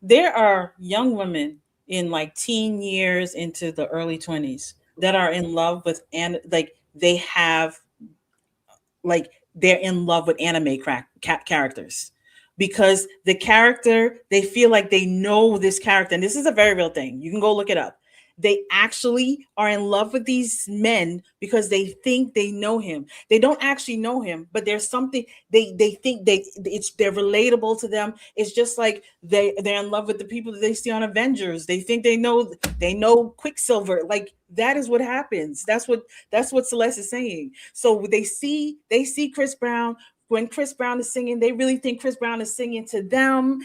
There are young women in like teen years into the early 20s that are in love with, and like they have, like they're in love with anime characters, because the character, they feel like they know this character. And this is a very real thing. You can go look it up. They actually are in love with these men because they think they know him. They don't actually know him, but there's something they think they're relatable to them. It's just like they're in love with the people that they see on Avengers. They think they know Quicksilver. Like that is what happens. That's what Celeste is saying. So they see Chris Brown. When Chris Brown is singing, they really think Chris Brown is singing to them.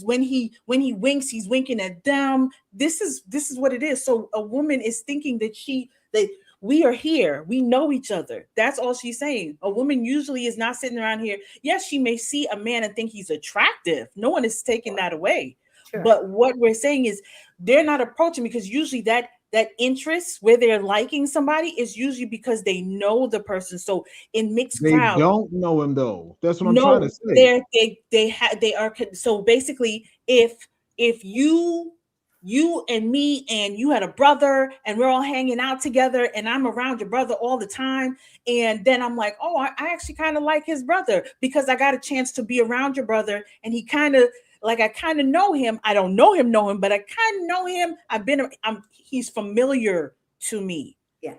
When he winks, he's winking at them. This is what it is. So a woman is thinking that we are here. We know each other. That's all she's saying. A woman usually is not sitting around here. Yes, she may see a man and think he's attractive. No one is taking that away. Sure. But what we're saying is they're not approaching, because usually that interest where they're liking somebody is usually because they know the person. So in mixed crowd, they don't know him though. That's what I'm trying to say. They are. So basically, if you and me and you had a brother and we're all hanging out together and I'm around your brother all the time, and then I'm like, oh, I actually kind of like his brother because I got a chance to be around your brother, and he kind of, like, I kind of know him. I don't know him, but I kind of know him. He's familiar to me. Yes.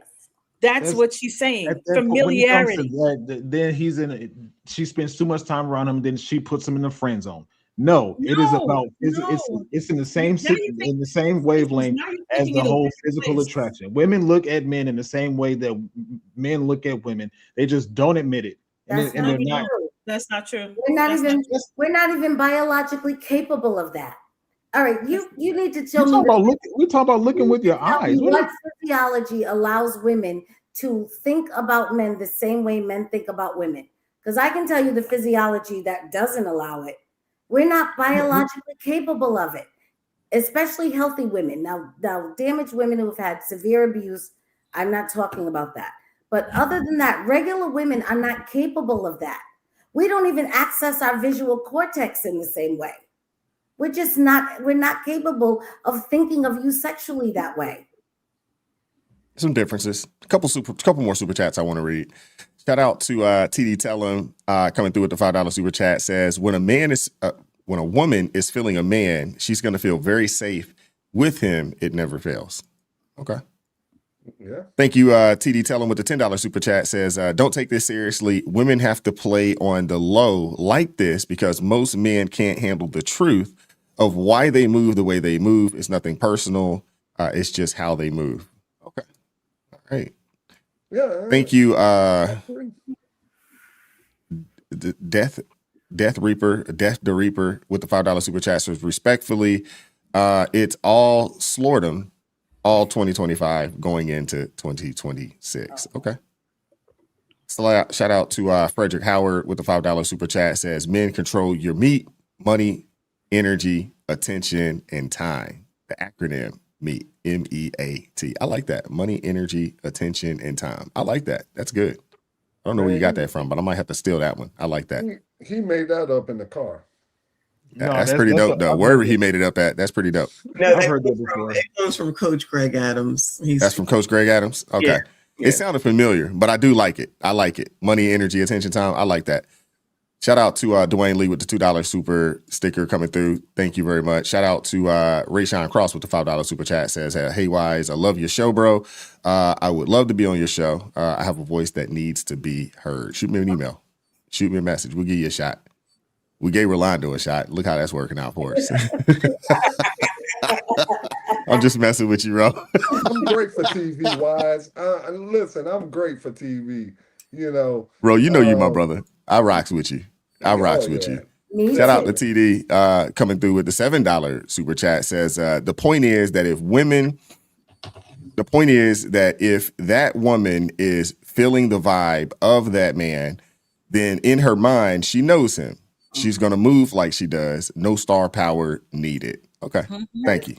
That's what she's saying. Familiarity. Then she spends too much time around him, then she puts him in the friend zone. No, it is about it's in the same in the same wavelength as the whole physical attraction. Women look at men in the same way that men look at women. They just don't admit it. That's not true. We're not even biologically capable of that. All right, you need to tell me. We talk about looking with your eyes. What physiology allows women to think about men the same way men think about women? Because I can tell you the physiology that doesn't allow it. We're not biologically capable of it, especially healthy women. Now, damaged women who have had severe abuse, I'm not talking about that. But other than that, regular women are not capable of that. We don't even access our visual cortex in the same way. We're not capable of thinking of you sexually that way. Some differences. A couple more super chats I want to read. Shout out to TD Tellum coming through with the $5 super chat. Says when a woman is feeling a man, she's going to feel very safe with him. It never fails. Okay. Yeah. Thank you, TD Tellum with the $10 super chat. Says don't take this seriously. Women have to play on the low like this because most men can't handle the truth of why they move the way they move. It's nothing personal. It's just how they move. Okay. All right. Yeah. Thank you, Death the Reaper with the $5 super chat. Says respectfully, it's all Slordom, all 2025 going into 2026. Okay. Shout out to Frederick Howard with the $5 super chat. Says men control your meat, money, energy, attention, and time. The acronym MEAT, MEAT. I like that. Money, energy, attention, and time. I like that. That's good. I don't know where you got that from, but I might have to steal that one. I like that. He made that up in the car. That's pretty dope, though. Wherever he made it up at, that's pretty dope. No, I've heard that before. It comes from Coach Greg Adams. That's from Coach Greg Adams? Okay. Yeah. It sounded familiar, but I do like it. I like it. Money, energy, attention, time. I like that. Shout out to Dwayne Lee with the $2 super sticker coming through. Thank you very much. Shout out to Rayshawn Cross with the $5 super chat. Says, hey, Wise, I love your show, bro. I would love to be on your show. I have a voice that needs to be heard. Shoot me an email. Shoot me a message. We'll give you a shot. We gave Rolando a shot. Look how that's working out for us. I'm just messing with you, bro. I'm great for TV, Wise. Listen, I'm great for TV. You know, bro. You know you my brother. I rocks with you. I rocks with you. Shout out to TD coming through with the $7 super chat. Says the point is that if that woman is feeling the vibe of that man, then in her mind she knows him. She's gonna move like she does. No star power needed. Okay, thank you.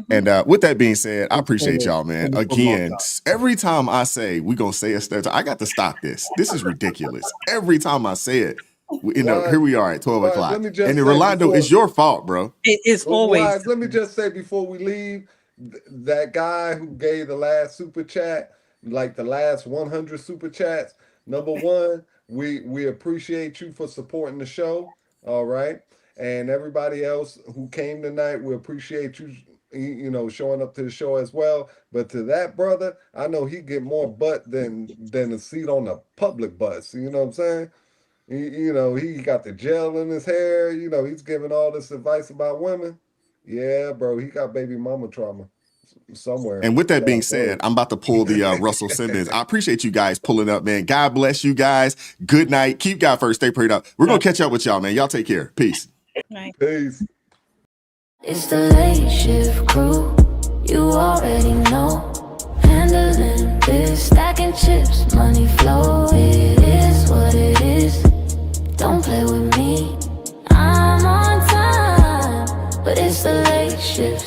And with that being said, I appreciate y'all, man. Again, every time I say we're gonna say a stereotype, I got to stop this. This is ridiculous. Every time I say it, here we are at 12 o'clock. And then Rolando, it's your fault, bro. It is always. Wise, let me just say before we leave, that guy who gave the last super chat, like the last 100 super chats, number one, we appreciate you for supporting the show. All right. And everybody else who came tonight, we appreciate you, showing up to the show as well. But to that brother, I know he get more butt than a seat on a public bus. You know what I'm saying? He got the gel in his hair. He's giving all this advice about women. Yeah, bro, he got baby mama trauma somewhere. And with that being said, I'm about to pull the Russell Simmons. I appreciate you guys pulling up, man. God bless you guys. Good night. Keep God first. Stay prayed up. We're going to catch up with y'all, man. Y'all take care. Peace. Peace. It's the late shift crew. You already know. Handling this, stacking chips, money flow. It is what it is. Don't play with me. I'm on time, but it's the late shift.